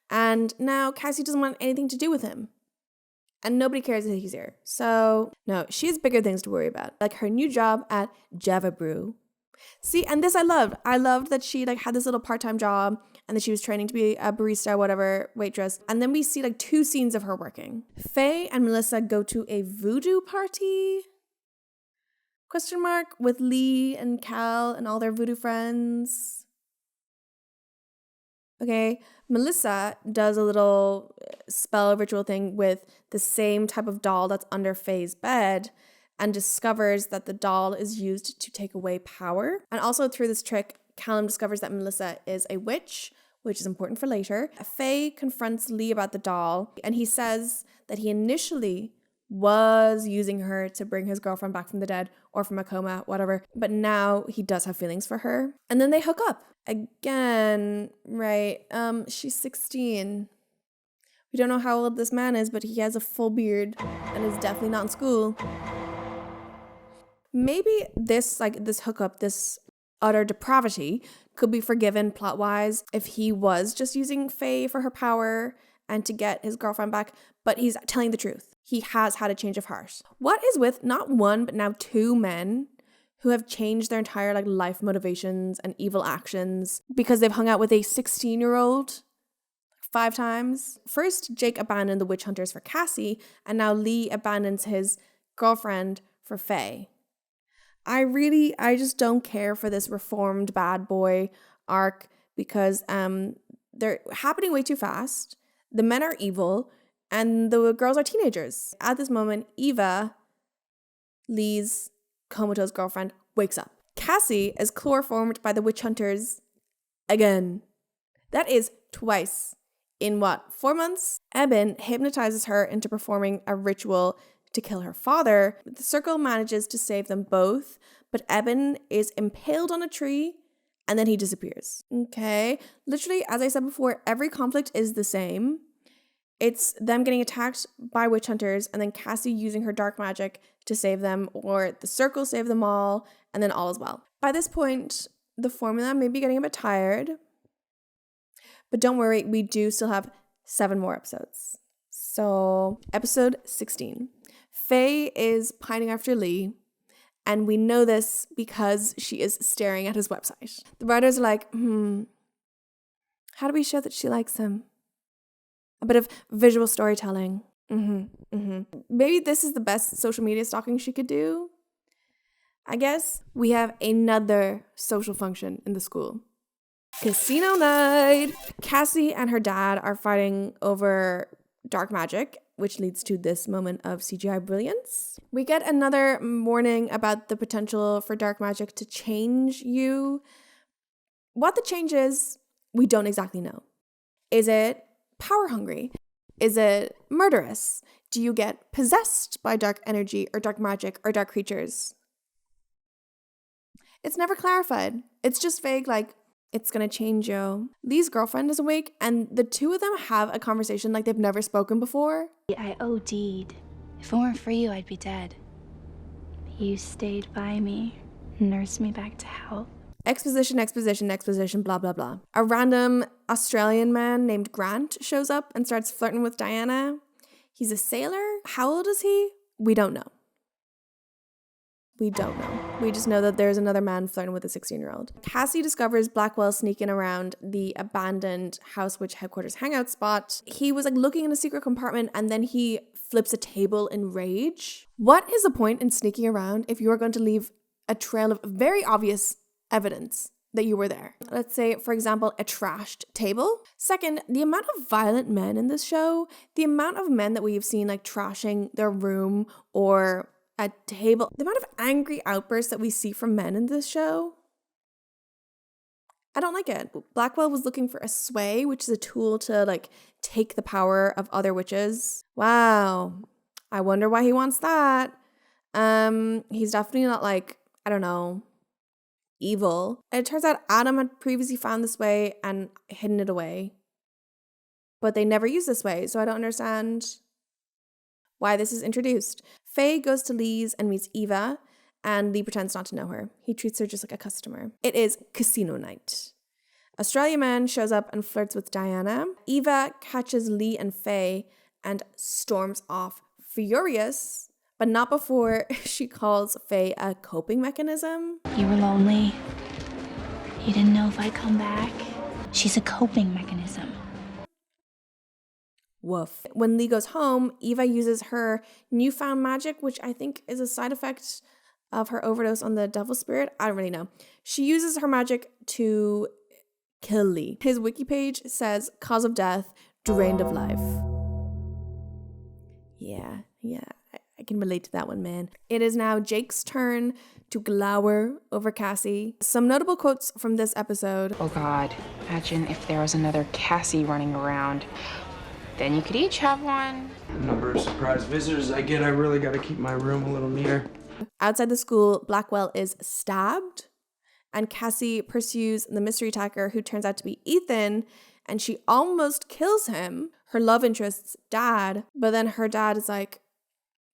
S1: And now Cassie doesn't want anything to do with him. And nobody cares that he's here. So, no, she has bigger things to worry about. Like her new job at Java Brew. See, and this I loved. I loved that she had this little part-time job and that she was training to be a barista, whatever, waitress. And then we see 2 scenes of her working. Faye and Melissa go to a voodoo party? ? With Lee and Cal and all their voodoo friends. Okay, Melissa does a little spell ritual thing with the same type of doll that's under Faye's bed and discovers that the doll is used to take away power. And also through this trick, Callum discovers that Melissa is a witch, which is important for later. Faye confronts Lee about the doll, and he says that he initially was using her to bring his girlfriend back from the dead or from a coma, whatever. But now he does have feelings for her. And then they hook up. Again, right? She's 16. We don't know how old this man is, but he has a full beard and is definitely not in school. Maybe this hookup, this utter depravity could be forgiven plot-wise if he was just using Faye for her power and to get his girlfriend back, but he's telling the truth. He has had a change of heart. What is with not one, but now 2 men who have changed their entire like life motivations and evil actions because they've hung out with a 16-year-old 5 times. First, Jake abandoned the witch hunters for Cassie, and now Lee abandons his girlfriend for Faye. I just don't care for this reformed bad boy arc because they're happening way too fast. The men are evil and the girls are teenagers. At this moment, Eva, Lee's comatose girlfriend, wakes up. Cassie is chloroformed by the witch hunters again. That is twice. In 4 months? Eben hypnotizes her into performing a ritual to kill her father. The circle manages to save them both, but Eben is impaled on a tree and then he disappears. Okay. Literally, as I said before, every conflict is the same. It's them getting attacked by witch hunters and then Cassie using her dark magic to save them, or the circle save them all, and then all is well. By this point, the formula may be getting a bit tired, but don't worry, we do still have 7 more episodes. So, episode 16. Faye is pining after Lee, and we know this because she is staring at his website. The writers are like, how do we show that she likes him? A bit of visual storytelling. Maybe this is the best social media stalking she could do. I guess we have another social function in the school. Casino night! Cassie and her dad are fighting over dark magic, which leads to this moment of CGI brilliance. We get another warning about the potential for dark magic to change you. What the change is, we don't exactly know. Is it power hungry? Is it murderous? Do you get possessed by dark energy or dark magic or dark creatures? It's never clarified. It's just vague, like, it's gonna change you. Lee's girlfriend is awake, and the two of them have a conversation like they've never spoken before.
S6: I OD'd. If it weren't for you, I'd be dead. You stayed by me, nursed me back to health.
S1: Exposition, blah, blah, blah. A random Australian man named Grant shows up and starts flirting with Diana. He's a sailor? How old is he? We don't know. We don't know. We just know that there's another man flirting with a 16-year-old. Cassie discovers Blackwell sneaking around the abandoned House Witch headquarters hangout spot. He was like looking in a secret compartment and then he flips a table in rage. What is the point in sneaking around if you are going to leave a trail of very obvious evidence that you were there? Let's say, for example, a trashed table. Second, the amount of violent men in this show, the amount of men that we have seen like trashing their room or a table, the amount of angry outbursts that we see from men in this show, I don't like it. Blackwell was looking for a sway, which is a tool to like take the power of other witches. Wow. I wonder why he wants that. He's definitely not like, I don't know, evil. It turns out Adam had previously found this way and hidden it away. But they never use this way, so I don't understand why this is introduced. Faye goes to Lee's and meets Eva, and Lee pretends not to know her. He treats her just like a customer. It is casino night. Australian man shows up and flirts with Diana. Eva catches Lee and Faye and storms off furious, but not before she calls Faye a coping mechanism.
S6: You were lonely. You didn't know if I'd come back. She's a coping mechanism.
S1: Woof. When Lee goes home, Eva uses her newfound magic, which I think is a side effect of her overdose on the devil spirit. I don't really know. She uses her magic to kill Lee. His wiki page says, cause of death, drained of life. Yeah. I can relate to that one, man. It is now Jake's turn to glower over Cassie. Some notable quotes from this episode.
S5: Oh God, imagine if there was another Cassie running around. Then you could each have one.
S10: The number of surprise visitors I get, I really gotta keep my room a little neater.
S1: Outside the school, Blackwell is stabbed, and Cassie pursues the mystery attacker who turns out to be Ethan, and she almost kills him, her love interest's dad, but then her dad is like,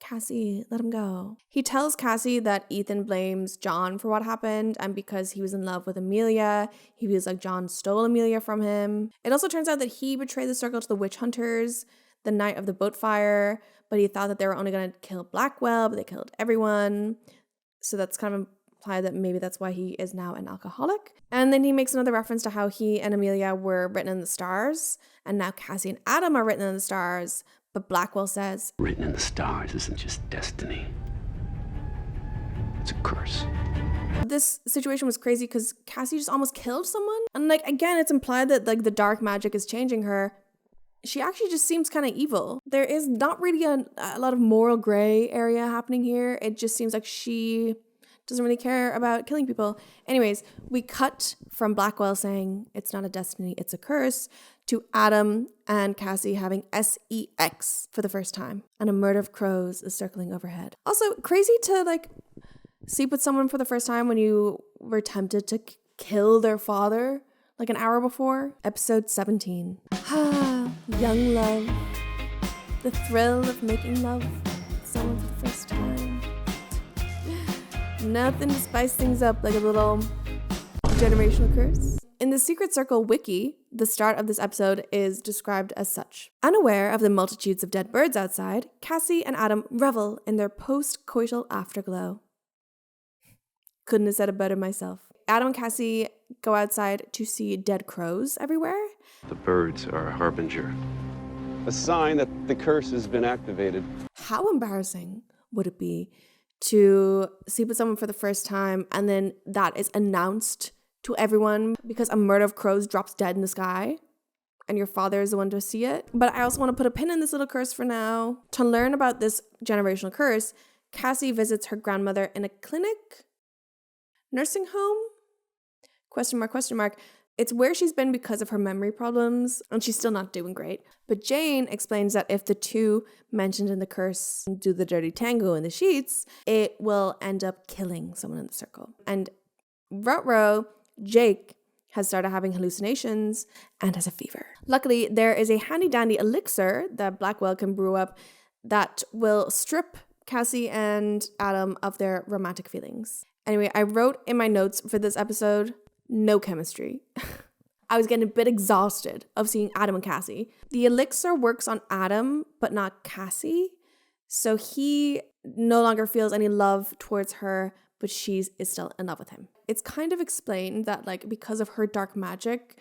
S1: Cassie, let him go. He tells Cassie that Ethan blames John for what happened, and because he was in love with Amelia, he feels like John stole Amelia from him. It also turns out that he betrayed the circle to the witch hunters the night of the boat fire, but he thought that they were only going to kill Blackwell, but they killed everyone. So that's kind of imply that maybe that's why he is now an alcoholic. And then he makes another reference to how he and Amelia were written in the stars, and now Cassie and Adam are written in the stars. But Blackwell says,
S15: written in the stars isn't just destiny. It's a curse.
S1: This situation was crazy because Cassie just almost killed someone. And like, again, it's implied that like the dark magic is changing her. She actually just seems kind of evil. There is not really a lot of moral gray area happening here. It just seems like she doesn't really care about killing people. Anyways, we cut from Blackwell saying it's not a destiny, it's a curse, to Adam and Cassie having sex for the first time. And a murder of crows is circling overhead. Also, crazy to like sleep with someone for the first time when you were tempted to kill their father like an hour before. Episode 17. Young love. The thrill of making love with someone for the first time. Nothing to spice things up like a little generational curse. In the Secret Circle wiki, the start of this episode is described as such. Unaware of the multitudes of dead birds outside, Cassie and Adam revel in their post-coital afterglow. Couldn't have said it better myself. Adam and Cassie go outside to see dead crows everywhere.
S15: The birds are a harbinger. A sign that the curse has been activated.
S1: How embarrassing would it be to sleep with someone for the first time and then that is announced to everyone because a murder of crows drops dead in the sky and your father is the one to see it? But I also want to put a pin in this little curse for now. To learn about this generational curse, Cassie visits her grandmother in a clinic? Nursing home? Question mark. It's where she's been because of her memory problems, and she's still not doing great. But Jane explains that if the two mentioned in the curse do the dirty tango in the sheets, it will end up killing someone in the circle. And Ruh-roh, Jake has started having hallucinations and has a fever. Luckily, there is a handy-dandy elixir that Blackwell can brew up that will strip Cassie and Adam of their romantic feelings. Anyway, I wrote in my notes for this episode, no chemistry. I was getting a bit exhausted of seeing Adam and Cassie. The elixir works on Adam, but not Cassie. So he no longer feels any love towards her, but she is still in love with him. It's kind of explained that like because of her dark magic,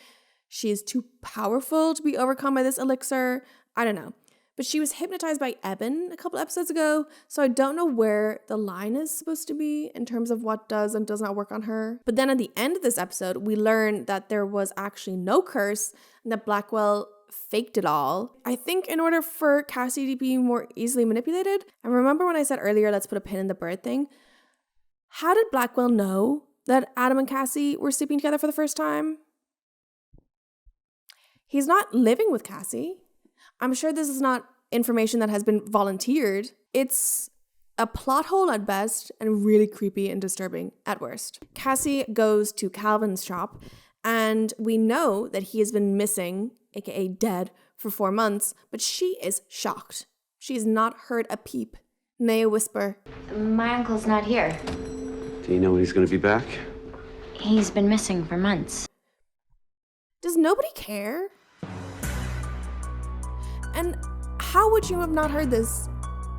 S1: she is too powerful to be overcome by this elixir. I don't know. But she was hypnotized by Eben a couple episodes ago, so I don't know where the line is supposed to be in terms of what does and does not work on her. But then at the end of this episode, we learn that there was actually no curse and that Blackwell faked it all. I think in order for Cassie to be more easily manipulated. And remember when I said earlier, let's put a pin in the bird thing? How did Blackwell know that Adam and Cassie were sleeping together for the first time? He's not living with Cassie. I'm sure this is not information that has been volunteered. It's a plot hole at best and really creepy and disturbing at worst. Cassie goes to Calvin's shop and we know that he has been missing, aka dead, for 4 months, but she is shocked. She's not heard a peep, nay a whisper.
S17: My uncle's not here.
S15: Do you know when he's going to be back?
S17: He's been missing for months.
S1: Does nobody care? And how would you have not heard this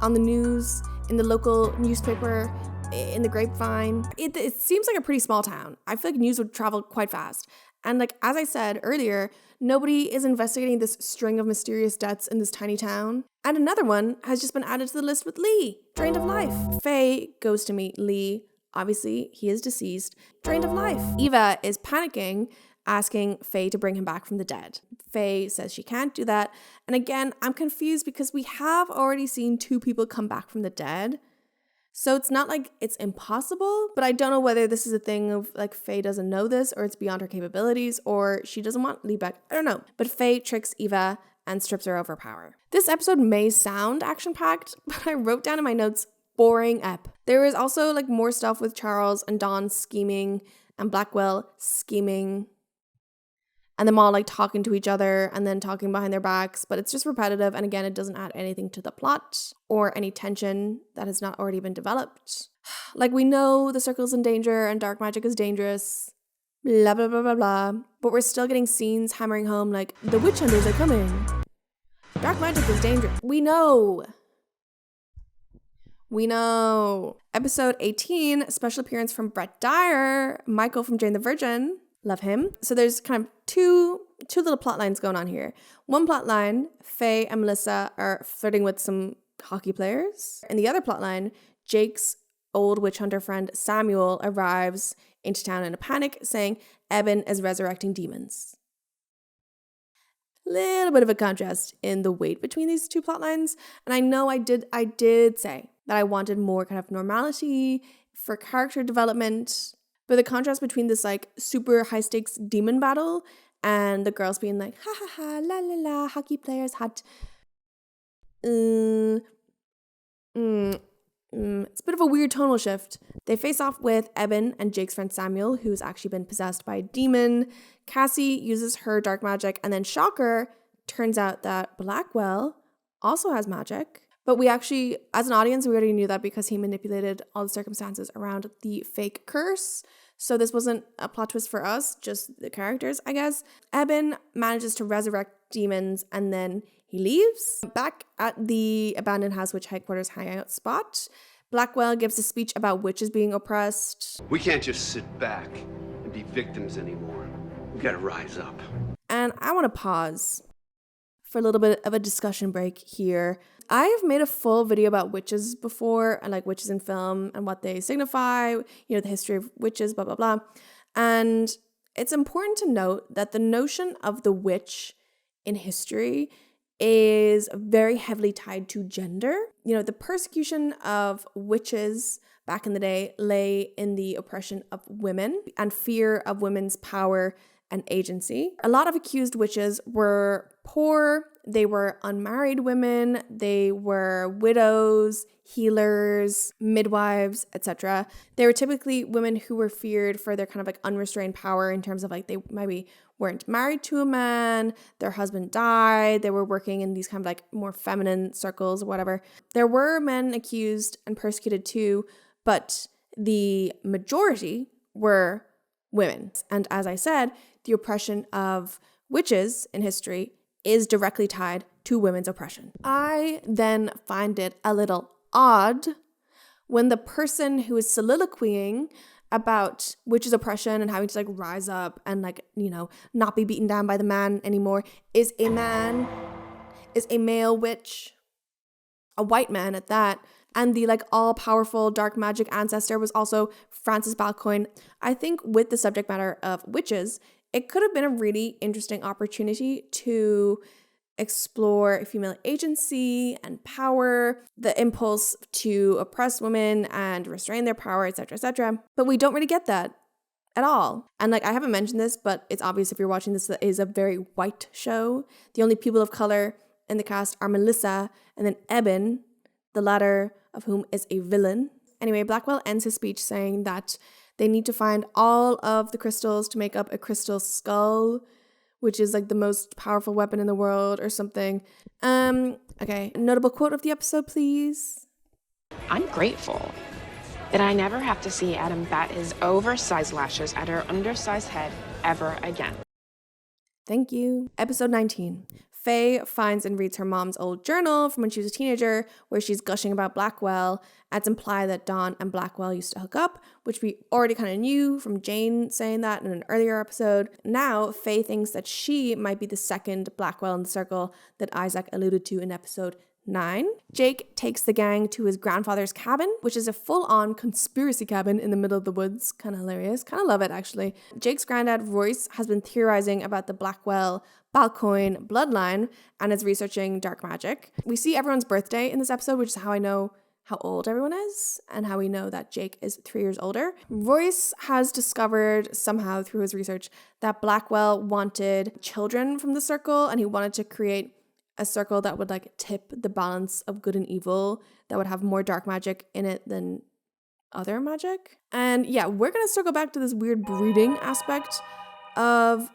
S1: on the news, in the local newspaper, in the grapevine? It seems like a pretty small town. I feel like news would travel quite fast. And like, as I said earlier, nobody is investigating this string of mysterious deaths in this tiny town. And another one has just been added to the list with Lee, drained of life. Faye goes to meet Lee. Obviously, he is deceased, drained of life. Eva is panicking, asking Faye to bring him back from the dead. Faye says she can't do that. And again, I'm confused because we have already seen 2 people come back from the dead. So it's not like it's impossible, but I don't know whether this is a thing of like Faye doesn't know this or it's beyond her capabilities or she doesn't want Lee back. I don't know. But Faye tricks Eva and strips her of her power. This episode may sound action-packed, but I wrote down in my notes, boring ep. There is also like more stuff with Charles and Dawn scheming and Blackwell scheming. And them all like talking to each other and then talking behind their backs, but it's just repetitive. And again, it doesn't add anything to the plot or any tension that has not already been developed. Like we know the circle's in danger and dark magic is dangerous, blah, blah, blah, blah, blah. But we're still getting scenes hammering home like the witch hunters are coming. Dark magic is dangerous. We know. We know. Episode 18, special appearance from Brett Dyer, Michael from Jane the Virgin. Love him. So there's kind of two little plot lines going on here. One plot line, Faye and Melissa are flirting with some hockey players. And the other plot line, Jake's old witch hunter friend Samuel arrives into town in a panic, saying Eben is resurrecting demons. Little bit of a contrast in the weight between these two plot lines. And I know I did say that I wanted more kind of normality for character development. But the contrast between this like super high stakes demon battle and the girls being like, ha ha ha, la la la, hockey players, hot. It's a bit of a weird tonal shift. They face off with Eben and Jake's friend Samuel, who's actually been possessed by a demon. Cassie uses her dark magic, and then shocker, turns out that Blackwell also has magic. But we actually, as an audience, we already knew that because he manipulated all the circumstances around the fake curse. So this wasn't a plot twist for us, just the characters, I guess. Eben manages to resurrect demons, and then he leaves. Back at the abandoned house witch headquarters hangout spot, Blackwell gives a speech about witches being oppressed.
S15: We can't just sit back and be victims anymore. We gotta rise up.
S1: And I want to pause for a little bit of a discussion break here. I have made a full video about witches before, and like witches in film and what they signify, you know, the history of witches, blah, blah, blah. And it's important to note that the notion of the witch in history is very heavily tied to gender. You know, the persecution of witches back in the day lay in the oppression of women and fear of women's power and agency. A lot of accused witches were poor, they were unmarried women, they were widows, healers, midwives, etc. They were typically women who were feared for their kind of like unrestrained power in terms of like they maybe weren't married to a man, their husband died, they were working in these kind of like more feminine circles or whatever. There were men accused and persecuted too, but the majority were women. And as I said, the oppression of witches in history is directly tied to women's oppression. I then find it a little odd when the person who is soliloquying about witches' oppression and having to like rise up and like, you know, not be beaten down by the man anymore is a man, is a male witch, a white man at that. And the like all-powerful dark magic ancestor was also Francis Balcoin. I think with the subject matter of witches, it could have been a really interesting opportunity to explore female agency and power, the impulse to oppress women and restrain their power, etc., etc. But we don't really get that at all. And like, I haven't mentioned this, but it's obvious if you're watching this, that it is a very white show. The only people of color in the cast are Melissa and then Eben, the latter of whom is a villain. Anyway, Blackwell ends his speech saying that they need to find all of the crystals to make up a crystal skull, which is like the most powerful weapon in the world or something. Okay, notable quote of the episode, please.
S5: I'm grateful that I never have to see Adam bat his oversized lashes at her undersized head ever again.
S1: Thank you. Episode 19. Faye finds and reads her mom's old journal from when she was a teenager, where she's gushing about Blackwell. It's implied that Dawn and Blackwell used to hook up, which we already kind of knew from Jane saying that in an earlier episode. Now, Faye thinks that she might be the second Blackwell in the circle that Isaac alluded to in episode 9. Jake takes the gang to his grandfather's cabin, which is a full-on conspiracy cabin in the middle of the woods. Kind of hilarious. Kind of love it, actually. Jake's granddad, Royce, has been theorizing about the Blackwell Balcoin bloodline and is researching dark magic. We see everyone's birthday in this episode, which is how I know how old everyone is and how we know that Jake is 3 years older. Royce has discovered somehow through his research that Blackwell wanted children from the circle, and he wanted to create a circle that would like tip the balance of good and evil, that would have more dark magic in it than other magic. And yeah, we're gonna circle back to this weird breeding aspect of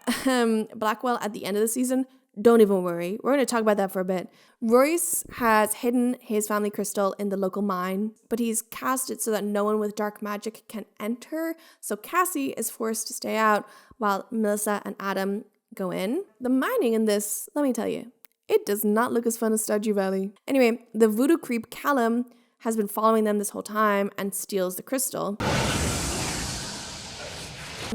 S1: Blackwell at the end of the season. Don't even worry, we're going to talk about that for a bit. Royce has hidden his family crystal in the local mine, but he's cast it so that no one with dark magic can enter, so Cassie is forced to stay out while Melissa and Adam go in. The mining in this, let me tell you, it does not look as fun as Stardew Valley. Anyway, the voodoo creep Callum has been following them this whole time and steals the crystal.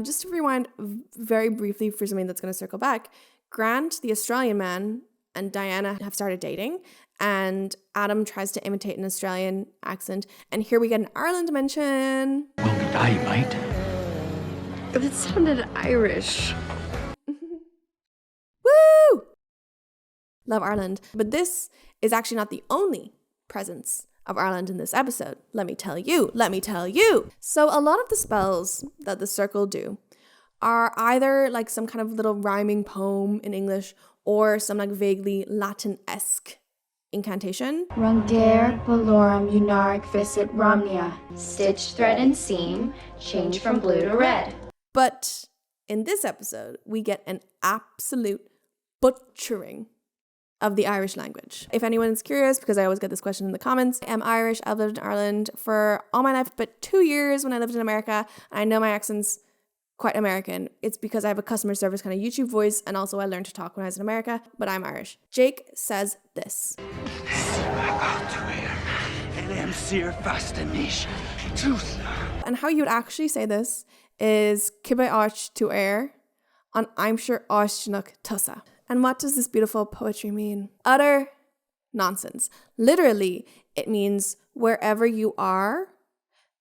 S1: Just to rewind very briefly for something that's going to circle back, Grant, the Australian man, and Diana have started dating, and Adam tries to imitate an Australian accent, and here we get an Ireland mention.
S7: Well, we die, mate.
S18: That sounded Irish.
S1: Woo! Love Ireland. But this is actually not the only presence of Ireland in this episode. Let me tell you. So a lot of the spells that the circle do are either like some kind of little rhyming poem in English or some like vaguely Latin-esque incantation.
S17: Rungare Valorum Unaric Visit Romnia. Stitch, thread, and seam. Change from blue to red.
S1: But in this episode, we get an absolute butchering of the Irish language. If anyone's curious, because I always get this question in the comments, I'm Irish. I've lived in Ireland for all my life, but 2 years when I lived in America. I know my accent's quite American. It's because I have a customer service kind of YouTube voice, and also I learned to talk when I was in America, but I'm Irish. Jake says this. And how you would actually say this is Kibe arch to air on I'm sure archnuk tussa. And what does this beautiful poetry mean? Utter nonsense. Literally, it means wherever you are,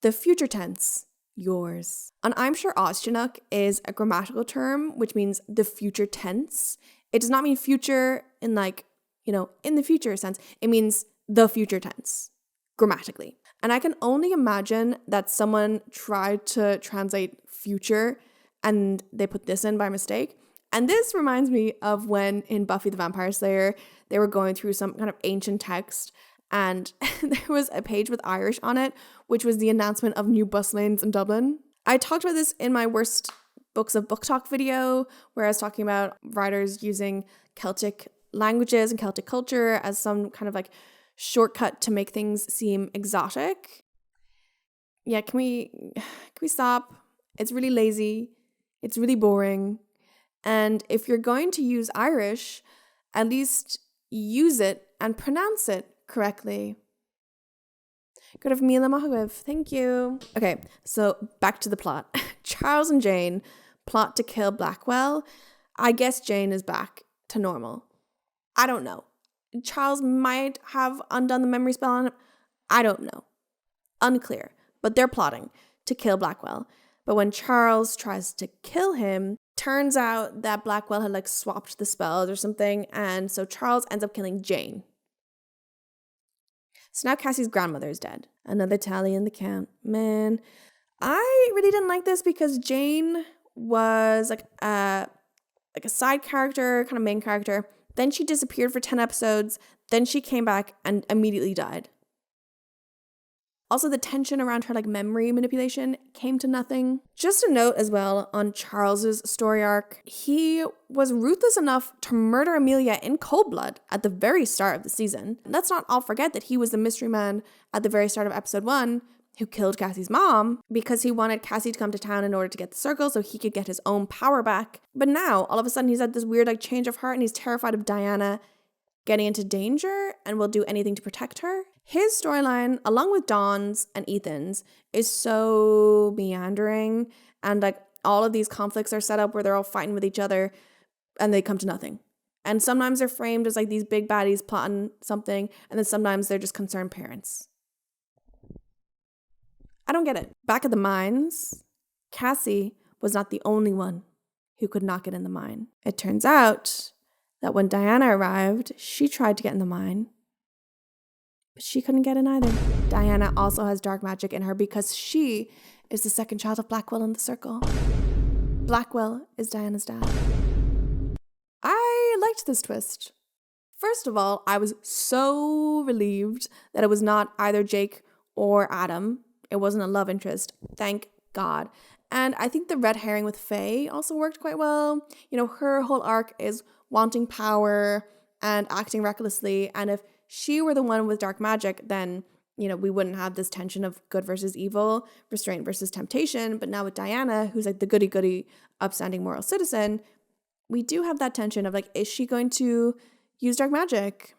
S1: the future tense, yours. And I'm sure Oshchinook is a grammatical term, which means the future tense. It does not mean future in like, in the future sense. It means the future tense, grammatically. And I can only imagine that someone tried to translate future and they put this in by mistake. And this reminds me of when in Buffy the Vampire Slayer, they were going through some kind of ancient text and there was a page with Irish on it, which was the announcement of new bus lanes in Dublin. I talked about this in my worst books of book talk video, where I was talking about writers using Celtic languages and Celtic culture as some kind of like shortcut to make things seem exotic. Yeah, can we stop? It's really lazy. It's really boring. And if you're going to use Irish, at least use it and pronounce it correctly. Good of Mila Mahawiv. Thank you. Okay, so back to the plot. Charles and Jane plot to kill Blackwell. I guess Jane is back to normal. I don't know. Charles might have undone the memory spell on him. I don't know. Unclear. But they're plotting to kill Blackwell. But when Charles tries to kill him, turns out that Blackwell had like swapped the spells or something, and so Charles ends up killing Jane. So now Cassie's grandmother is dead. Another tally in the count. Man, I really didn't like this because Jane was like a side character, kind of main character. Then she disappeared for 10 episodes. Then she came back and immediately died. Also, the tension around her like memory manipulation came to nothing. Just a note as well on Charles's story arc. He was ruthless enough to murder Amelia in cold blood at the very start of the season. Let's not all forget that he was the mystery man at the very start of episode 1 who killed Cassie's mom because he wanted Cassie to come to town in order to get the circle so he could get his own power back. But now, all of a sudden, he's had this weird like change of heart and he's terrified of Diana getting into danger and will do anything to protect her. His storyline, along with Dawn's and Ethan's, is so meandering, and like all of these conflicts are set up where they're all fighting with each other and they come to nothing. And sometimes they're framed as like these big baddies plotting something, and then sometimes they're just concerned parents. I don't get it. Back at the mines, Cassie was not the only one who could not get in the mine. It turns out that when Diana arrived, she tried to get in the mine, but she couldn't get in either. Diana also has dark magic in her because she is the second child of Blackwell in the circle. Blackwell is Diana's dad. I liked this twist. First of all, I was so relieved that it was not either Jake or Adam. It wasn't a love interest. Thank God. And I think the red herring with Faye also worked quite well. Her whole arc is wanting power and acting recklessly. And if she were the one with dark magic, then, we wouldn't have this tension of good versus evil, restraint versus temptation. But now with Diana, who's like the goody-goody, upstanding moral citizen, we do have that tension of like, is she going to use dark magic?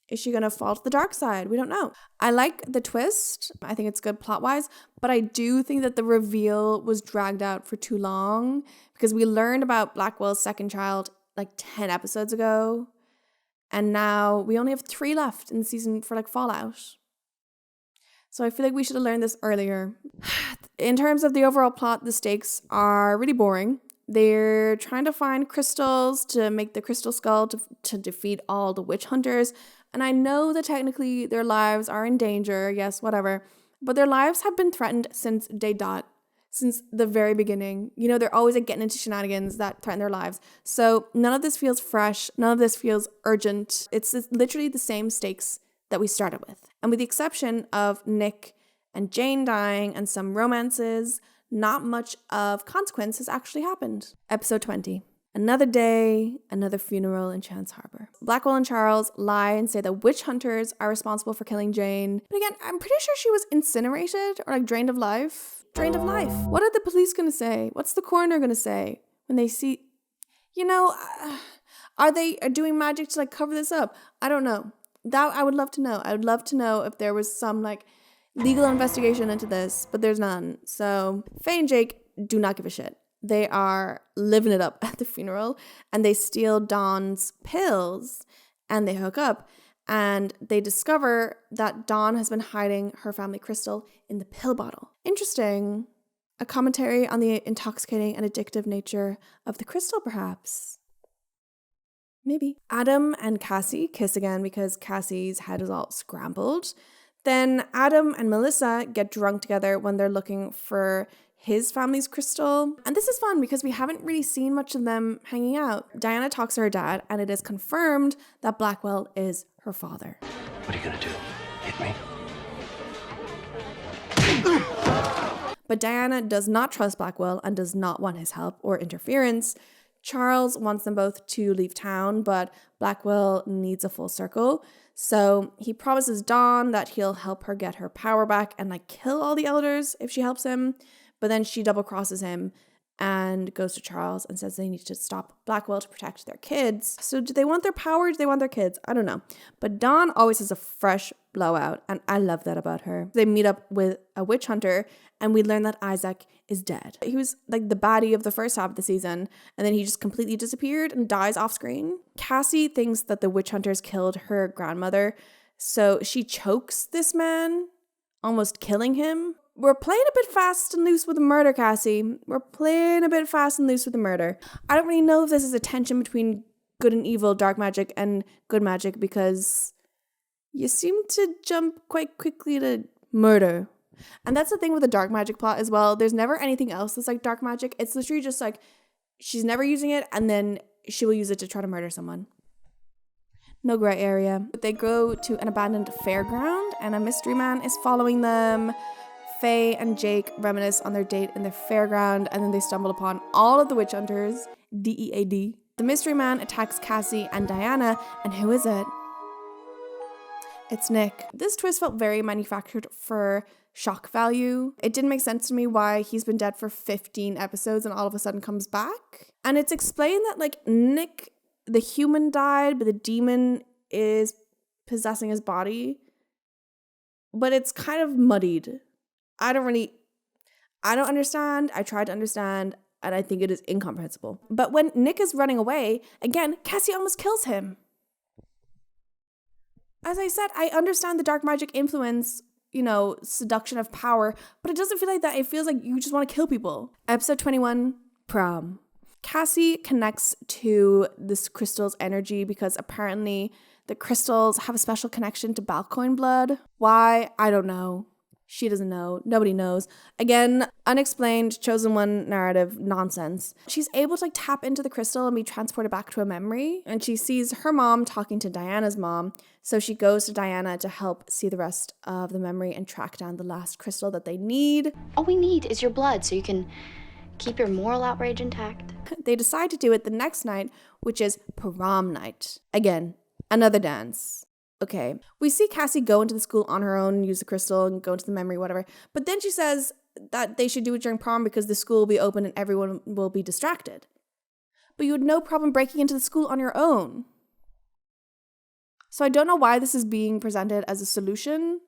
S1: Is she going to fall to the dark side? We don't know. I like the twist. I think it's good plot-wise, but I do think that the reveal was dragged out for too long because we learned about Blackwell's second child like 10 episodes ago, and now we only have 3 left in the season for like Fallout. So I feel like we should have learned this earlier. In terms of the overall plot, the stakes are really boring. They're trying to find crystals to make the crystal skull to defeat all the witch hunters. And I know that technically their lives are in danger, yes, whatever. But their lives have been threatened since day dot, since the very beginning. You know, they're always like getting into shenanigans that threaten their lives. So none of this feels fresh. None of this feels urgent. It's literally the same stakes that we started with. And with the exception of Nick and Jane dying and some romances, not much of consequence has actually happened. Episode 20. Another day, another funeral in Chance Harbor. Blackwell and Charles lie and say that witch hunters are responsible for killing Jane. But again, I'm pretty sure she was incinerated or like drained of life. Drained of life. What are the police gonna say? What's the coroner gonna say when they see, you know, are they doing magic to like cover this up? I don't know. That I would love to know. I would love to know if there was some like legal investigation into this, but there's none. So Faye and Jake do not give a shit. They are living it up at the funeral, and they steal Dawn's pills and they hook up, and they discover that Dawn has been hiding her family crystal in the pill bottle. Interesting. A commentary on the intoxicating and addictive nature of the crystal, perhaps. Maybe. Adam and Cassie kiss again because Cassie's head is all scrambled. Then Adam and Melissa get drunk together when they're looking for his family's crystal. And this is fun because we haven't really seen much of them hanging out. Diana talks to her dad, and it is confirmed that Blackwell is her father.
S3: What are you gonna do? Hit me?
S1: But Diana does not trust Blackwell and does not want his help or interference. Charles wants them both to leave town, but Blackwell needs a full circle. So he promises Dawn that he'll help her get her power back and like kill all the elders if she helps him. But then she double crosses him and goes to Charles and says they need to stop Blackwell to protect their kids. So do they want their power? Do they want their kids? I don't know. But Dawn always has a fresh blowout, and I love that about her. They meet up with a witch hunter, and we learn that Isaac is dead. He was like the baddie of the first half of the season, and then he just completely disappeared and dies off screen. Cassie thinks that the witch hunters killed her grandmother, so she chokes this man, almost killing him. We're playing a bit fast and loose with the murder, Cassie. We're playing a bit fast and loose with the murder. I don't really know if this is a tension between good and evil, dark magic, and good magic, because you seem to jump quite quickly to murder. And that's the thing with the dark magic plot as well. There's never anything else that's like dark magic. It's literally just like she's never using it, and then she will use it to try to murder someone. No gray area. But they go to an abandoned fairground, and a mystery man is following them. Faye and Jake reminisce on their date in the fairground, and then they stumble upon all of the witch hunters, DEAD. The mystery man attacks Cassie and Diana, and who is it? It's Nick. This twist felt very manufactured for shock value. It didn't make sense to me why he's been dead for 15 episodes and all of a sudden comes back. And it's explained that like Nick, the human, died, but the demon is possessing his body. But it's kind of muddied. I don't understand. I tried to understand, and I think it is incomprehensible. But when Nick is running away, again, Cassie almost kills him. As I said, I understand the dark magic influence, you know, seduction of power, but it doesn't feel like that. It feels like you just want to kill people. Episode 21, Prom. Cassie connects to this crystal's energy because apparently the crystals have a special connection to Balcoin blood. Why? I don't know. She doesn't know. Nobody knows. Again, unexplained, chosen one narrative nonsense. She's able to like tap into the crystal and be transported back to a memory. And she sees her mom talking to Diana's mom. So she goes to Diana to help see the rest of the memory and track down the last crystal that they need.
S17: All we need is your blood so you can keep your moral outrage intact.
S1: They decide to do it the next night, which is prom night. Again, another dance. Okay, we see Cassie go into the school on her own, use the crystal and go into the memory, whatever. But then she says that they should do it during prom because the school will be open and everyone will be distracted. But you had no problem breaking into the school on your own. So I don't know why this is being presented as a solution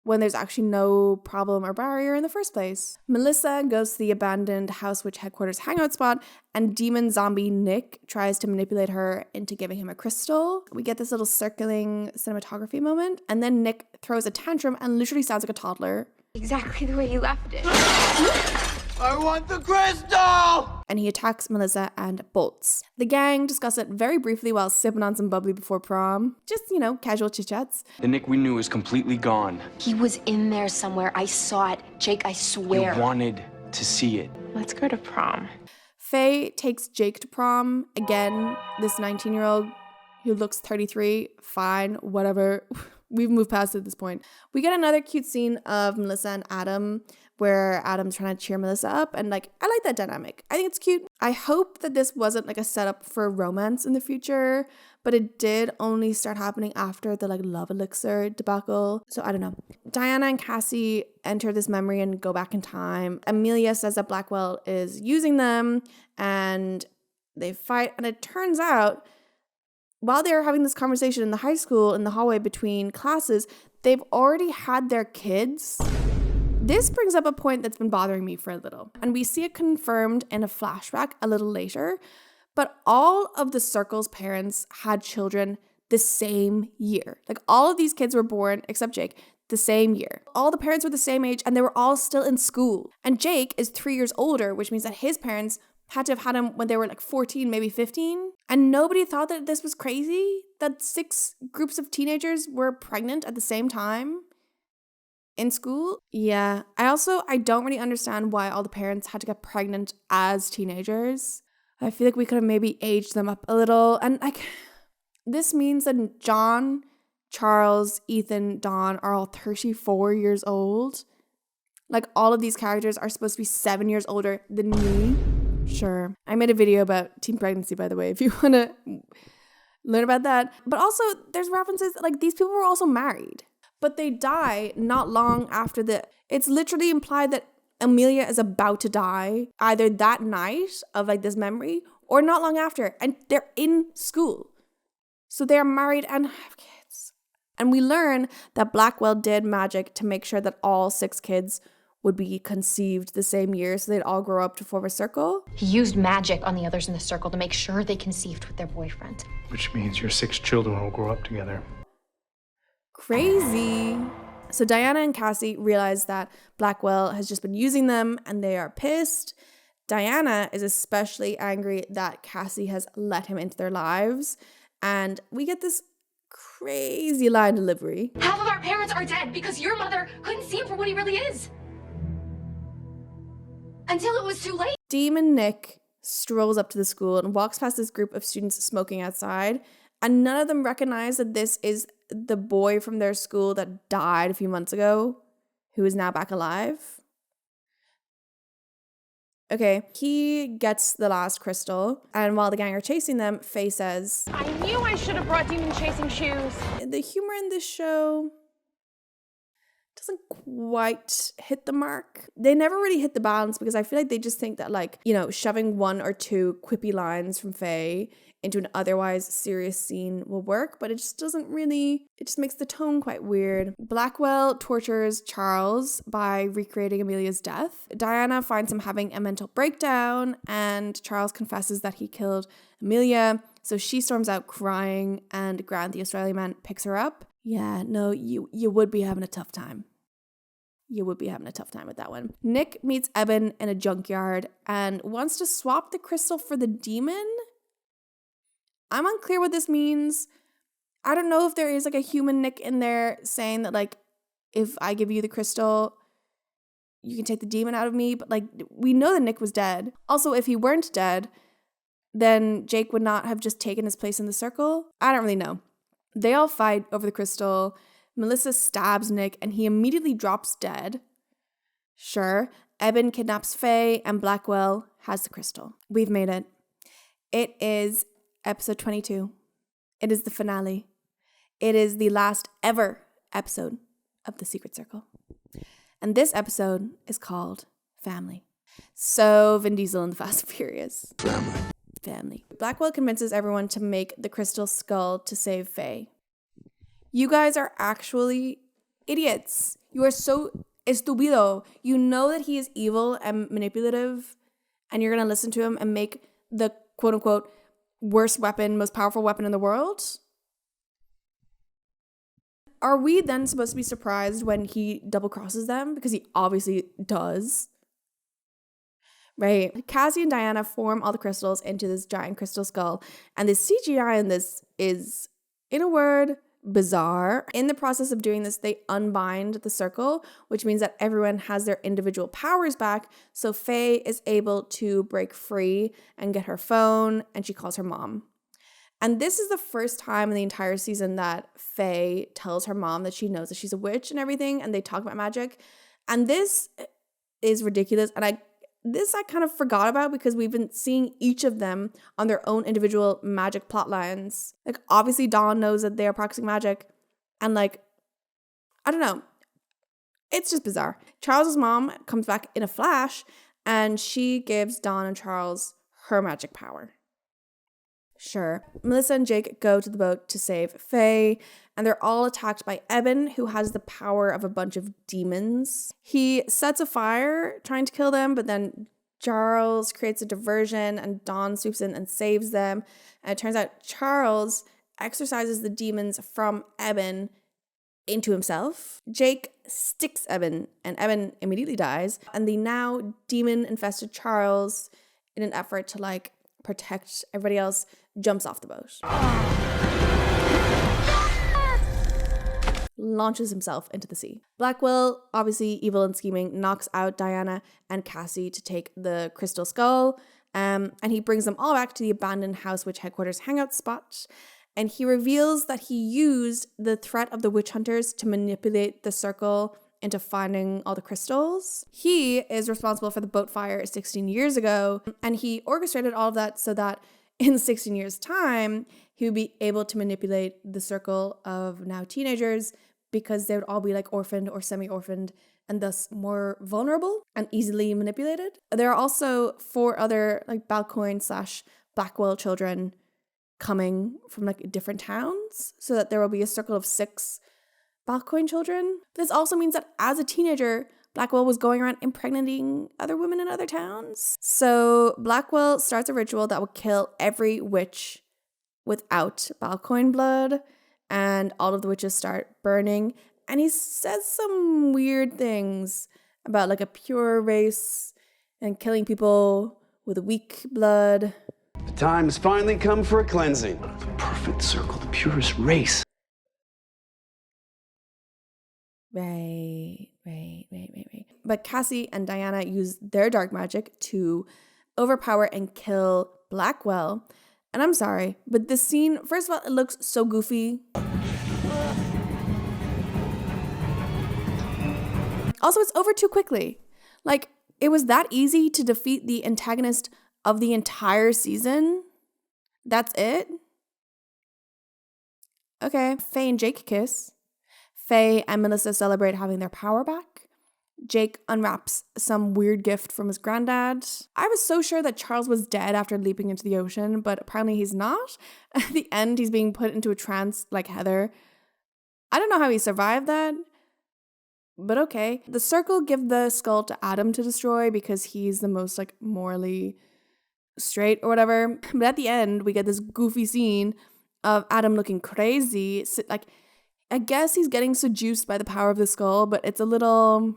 S1: when there's actually no problem or barrier in the first place. Melissa goes to the abandoned House Witch headquarters hangout spot, and demon zombie Nick tries to manipulate her into giving him a crystal. We get this little circling cinematography moment, and then Nick throws a tantrum and literally sounds like a toddler.
S17: Exactly the way you left it.
S19: I want the crystal!
S1: And he attacks Melissa and bolts. The gang discuss it very briefly while sipping on some bubbly before prom. Just, casual chit-chats.
S10: The Nick we knew is completely gone.
S17: He was in there somewhere. I saw it. Jake, I swear.
S10: You wanted to see it.
S5: Let's go to prom.
S1: Faye takes Jake to prom. Again, this 19-year-old who looks 33. Fine, whatever. We've moved past it at this point. We get another cute scene of Melissa and Adam where Adam's trying to cheer Melissa up, and I like that dynamic. I think it's cute. I hope that this wasn't a setup for romance in the future, but it did only start happening after the love elixir debacle. So I don't know. Diana and Cassie enter this memory and go back in time. Amelia says that Blackwell is using them, and they fight, and it turns out while they were having this conversation in the high school in the hallway between classes, they've already had their kids. This brings up a point that's been bothering me for a little, and we see it confirmed in a flashback a little later, but all of the Circle's parents had children the same year. All of these kids were born, except Jake, the same year. All the parents were the same age, and they were all still in school. And Jake is 3 years older, which means that his parents had to have had him when they were 14, maybe 15. And nobody thought that this was crazy, that 6 groups of teenagers were pregnant at the same time in school. Yeah. I don't really understand why all the parents had to get pregnant as teenagers. I feel like we could have maybe aged them up a little. And this means that John, Charles, Ethan, Dawn are all 34 years old. All of these characters are supposed to be 7 years older than me. Sure. I made a video about teen pregnancy, by the way, if you want to learn about that. But also, there's references, these people were also married. But they die not long after it's literally implied that Amelia is about to die either that night of this memory or not long after. And they're in school. So they're married and have kids. And we learn that Blackwell did magic to make sure that all 6 kids would be conceived the same year so they'd all grow up to form a circle.
S20: He used magic on the others in the circle to make sure they conceived with their boyfriend.
S7: Which means your 6 children will grow up together.
S1: Crazy. So Diana and Cassie realize that Blackwell has just been using them and they are pissed. Diana is especially angry that Cassie has let him into their lives. And we get this crazy line delivery.
S20: Half of our parents are dead because your mother couldn't see him for what he really is. Until it was too late.
S1: Demon Nick strolls up to the school and walks past this group of students smoking outside. And none of them recognize that this is the boy from their school that died a few months ago, who is now back alive. Okay, he gets the last crystal, and while the gang are chasing them, Faye says,
S5: I knew I should have brought demon chasing shoes.
S1: The humor in this show doesn't quite hit the mark. They never really hit the balance because I feel like they just think that shoving 1 or 2 quippy lines from Faye into an otherwise serious scene will work, but it just makes the tone quite weird. Blackwell tortures Charles by recreating Amelia's death. Diana finds him having a mental breakdown, and Charles confesses that he killed Amelia, so she storms out crying, and Grant, the Australian man, picks her up. Yeah, no, you would be having a tough time. You would be having a tough time with that one. Nick meets Eben in a junkyard and wants to swap the crystal for the demon. I'm unclear what this means. I don't know if there is a human Nick in there saying that if I give you the crystal, you can take the demon out of me. But we know that Nick was dead. Also, if he weren't dead, then Jake would not have just taken his place in the circle. I don't really know. They all fight over the crystal. Melissa stabs Nick and he immediately drops dead. Sure, Eben kidnaps Faye and Blackwell has the crystal. We've made it. It is episode 22. It is the finale. It is the last ever episode of The Secret Circle. And this episode is called Family. So Vin Diesel and the Fast and Furious. Family. Blackwell convinces everyone to make the crystal skull to save Faye. You guys are actually idiots. You are so estúpido. You know that he is evil and manipulative, and you're going to listen to him and make the quote-unquote worst weapon, most powerful weapon in the world? Are we then supposed to be surprised when he double crosses them? Because he obviously does. Right? Cassie and Diana form all the crystals into this giant crystal skull. And the CGI in this is, in a word, bizarre. In the process of doing this, they unbind the circle, which means that everyone has their individual powers back. So Faye is able to break free and get her phone, and she calls her mom. And this is the first time in the entire season that Faye tells her mom that she knows that she's a witch and everything, and they talk about magic. And this is ridiculous. And I kind of forgot about because we've been seeing each of them on their own individual magic plot lines. Like, obviously Dawn knows that they are practicing magic. And like, I don't know. It's just bizarre. Charles's mom comes back in a flash and she gives Dawn and Charles her magic power. Sure. Melissa and Jake go to the boat to save Faye, and they're all attacked by Eben, who has the power of a bunch of demons. He sets a fire trying to kill them, but then Charles creates a diversion and Dawn swoops in and saves them. And it turns out Charles exorcises the demons from Eben into himself. Jake sticks Eben, and Eben immediately dies. And the now demon-infested Charles, in an effort to like protect everybody else, jumps off the boat. Launches himself into the sea. Blackwell, obviously evil and scheming, knocks out Diana and Cassie to take the crystal skull, and he brings them all back to the abandoned House Witch headquarters hangout spot, and he reveals that he used the threat of the witch hunters to manipulate the circle into finding all the crystals. He is responsible for the boat fire 16 years ago, and he orchestrated all of that so that in 16 years' time, he would be able to manipulate the circle of now teenagers because they would all be like orphaned or semi-orphaned and thus more vulnerable and easily manipulated. There are also 4 other like Balcoin/Blackwell children coming from like different towns so that there will be a circle of 6 Balcoin children. This also means that as a teenager, Blackwell was going around impregnating other women in other towns. So Blackwell starts a ritual that will kill every witch without Balcoin blood, and all of the witches start burning. And he says some weird things about like a pure race and killing people with weak blood.
S15: The time has finally come for a cleansing. The perfect circle, the purest race.
S1: Right. But Cassie and Diana use their dark magic to overpower and kill Blackwell. And I'm sorry, but this scene, first of all, it looks so goofy. Also, it's over too quickly. Like, it was that easy to defeat the antagonist of the entire season? That's it? Okay, Faye and Jake kiss. Faye and Melissa celebrate having their power back. Jake unwraps some weird gift from his granddad. I was so sure that Charles was dead after leaping into the ocean, but apparently he's not. At the end, he's being put into a trance like Heather. I don't know how he survived that, but okay. The circle give the skull to Adam to destroy because he's the most like morally straight or whatever. But at the end, we get this goofy scene of Adam looking crazy. Like, I guess he's getting seduced by the power of the skull, but it's a little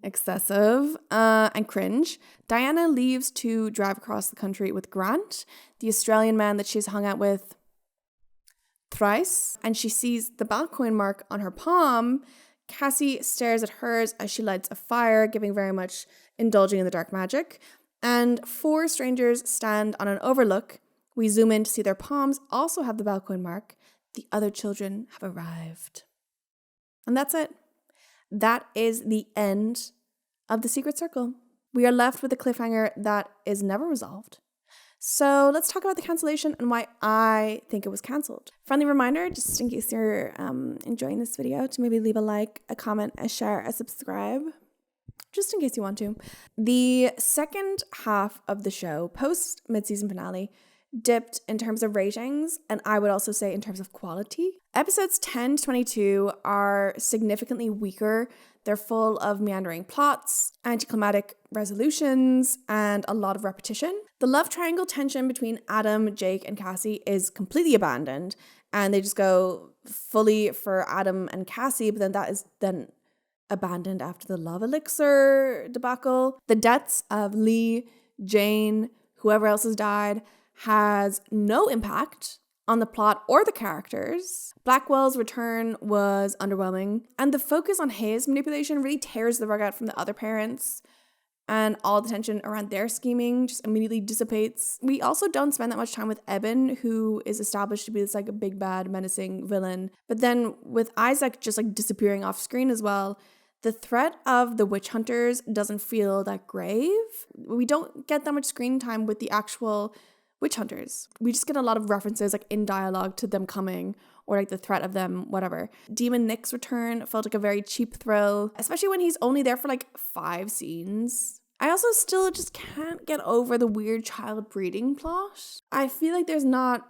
S1: excessive and cringe. Diana leaves to drive across the country with Grant, the Australian man that she's hung out with thrice, and she sees the Balcoin mark on her palm. Cassie stares at hers as she lights a fire, giving very much indulging in the dark magic, and 4 strangers stand on an overlook. We zoom in to see their palms also have the Balcoin mark. The other children have arrived. And that's it. That is the end of The Secret Circle. We are left with a cliffhanger that is never resolved. So let's talk about the cancellation and why I think it was cancelled. Friendly reminder, just in case you're enjoying this video, to maybe leave a like, a comment, a share, a subscribe, just in case you want to. The second half of the show, post mid-season finale, dipped in terms of ratings, and I would also say in terms of quality. Episodes 10 to 22 are significantly weaker. They're full of meandering plots, anticlimactic resolutions, and a lot of repetition. The love triangle tension between Adam, Jake, and Cassie is completely abandoned, and they just go fully for Adam and Cassie, but then that is then abandoned after the love elixir debacle. The deaths of Lee, Jane, whoever else has died, has no impact on the plot or the characters. Blackwell's return was underwhelming, and the focus on his manipulation really tears the rug out from the other parents, and all the tension around their scheming just immediately dissipates. We also don't spend that much time with Eben, who is established to be this like a big bad menacing villain. But then with Isaac just like disappearing off screen as well, the threat of the witch hunters doesn't feel that grave. We don't get that much screen time with the actual witch hunters. We just get a lot of references like in dialogue to them coming or like the threat of them, whatever. Demon Nick's return felt like a very cheap thrill, especially when he's only there for like 5 scenes. I also still just can't get over the weird child breeding plot. I feel like there's not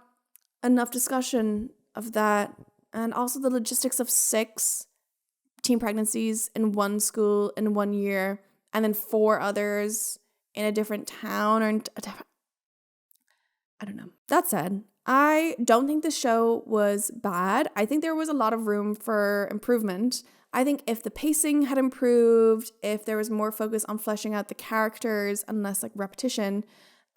S1: enough discussion of that, and also the logistics of 6 teen pregnancies in one school in 1 year, and then 4 others in a different town or in a different... I don't know. That said, I don't think the show was bad. I think there was a lot of room for improvement. I think if the pacing had improved, if there was more focus on fleshing out the characters and less like repetition,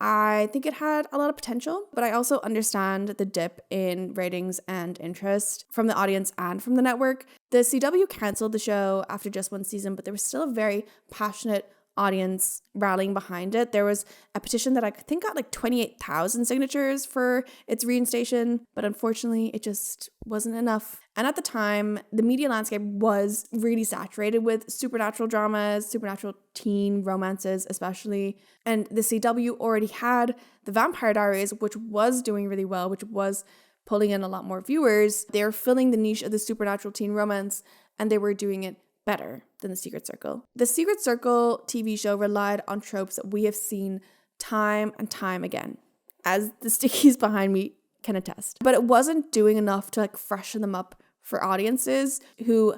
S1: I think it had a lot of potential. But I also understand the dip in ratings and interest from the audience and from the network. The CW canceled the show after just 1 season, but there was still a very passionate audience rallying behind it. There was a petition that I think got like 28,000 signatures for its reinstatation, but unfortunately it just wasn't enough. And at the time, the media landscape was really saturated with supernatural dramas, supernatural teen romances especially, and the CW already had the Vampire Diaries, which was doing really well, which was pulling in a lot more viewers. They were filling the niche of the supernatural teen romance, and they were doing it better than The Secret Circle. The Secret Circle TV show relied on tropes that we have seen time and time again, as the stickies behind me can attest. But it wasn't doing enough to like freshen them up for audiences who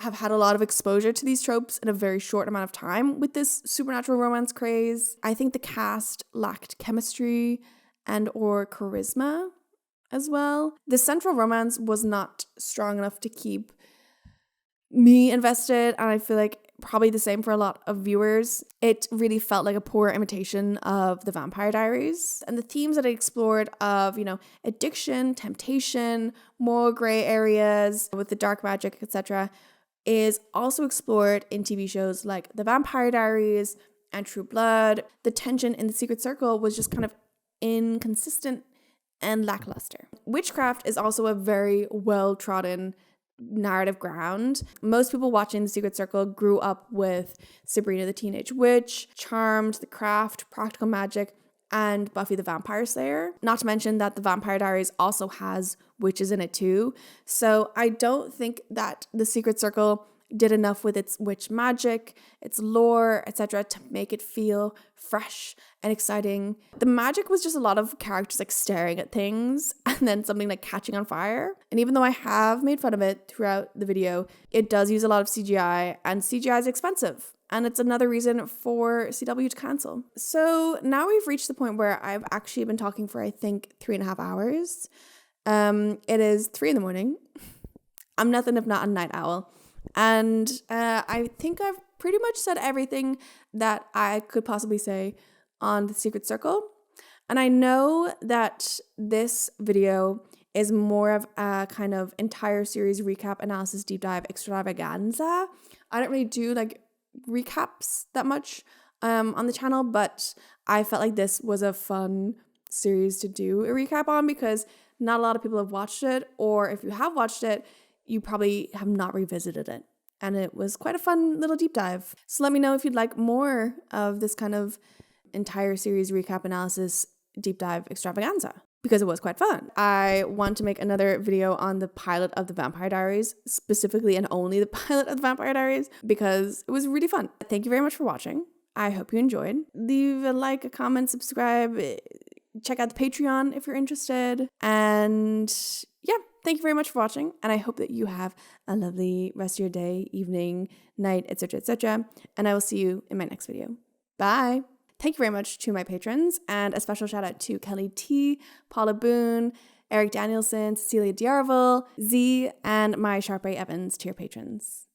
S1: have had a lot of exposure to these tropes in a very short amount of time with this supernatural romance craze. I think the cast lacked chemistry and or charisma as well. The central romance was not strong enough to keep me invested, and I feel like probably the same for a lot of viewers. It really felt like a poor imitation of the Vampire Diaries, and the themes that it explored of, you know, addiction, temptation, more gray areas with the dark magic, etc., is also explored in TV shows like The Vampire Diaries and True Blood. The tension in The Secret Circle was just kind of inconsistent and lackluster. Witchcraft is also a very well-trodden narrative ground. Most people watching The Secret Circle grew up with Sabrina the Teenage Witch, Charmed, The Craft, Practical Magic, and Buffy the Vampire Slayer. Not to mention that The Vampire Diaries also has witches in it too. So I don't think that The Secret Circle did enough with its witch magic, its lore, etc. to make it feel fresh and exciting. The magic was just a lot of characters like staring at things and then something like catching on fire. And even though I have made fun of it throughout the video, it does use a lot of CGI, and CGI is expensive. And it's another reason for CW to cancel. So now we've reached the point where I've actually been talking for, I think, 3.5 hours. It is 3 a.m. I'm nothing if not a night owl. And I think I've pretty much said everything that I could possibly say on The Secret Circle. And I know that this video is more of a kind of entire series recap, analysis, deep dive extravaganza. I don't really do like recaps that much on the channel, but I felt like this was a fun series to do a recap on because not a lot of people have watched it, or if you have watched it, you probably have not revisited it. And it was quite a fun little deep dive. So let me know if you'd like more of this kind of entire series recap, analysis, deep dive extravaganza, because it was quite fun. I want to make another video on the pilot of The Vampire Diaries, specifically and only the pilot of The Vampire Diaries, because it was really fun. Thank you very much for watching. I hope you enjoyed. Leave a like, a comment, subscribe, check out the Patreon if you're interested. And yeah, thank you very much for watching. And I hope that you have a lovely rest of your day, evening, night, etc., etc. And I will see you in my next video. Bye. Thank you very much to my patrons, and a special shout out to Kelly T, Paula Boone, Eric Danielson, Cecilia Diarval, Z, and my Sharpay Evans tier patrons.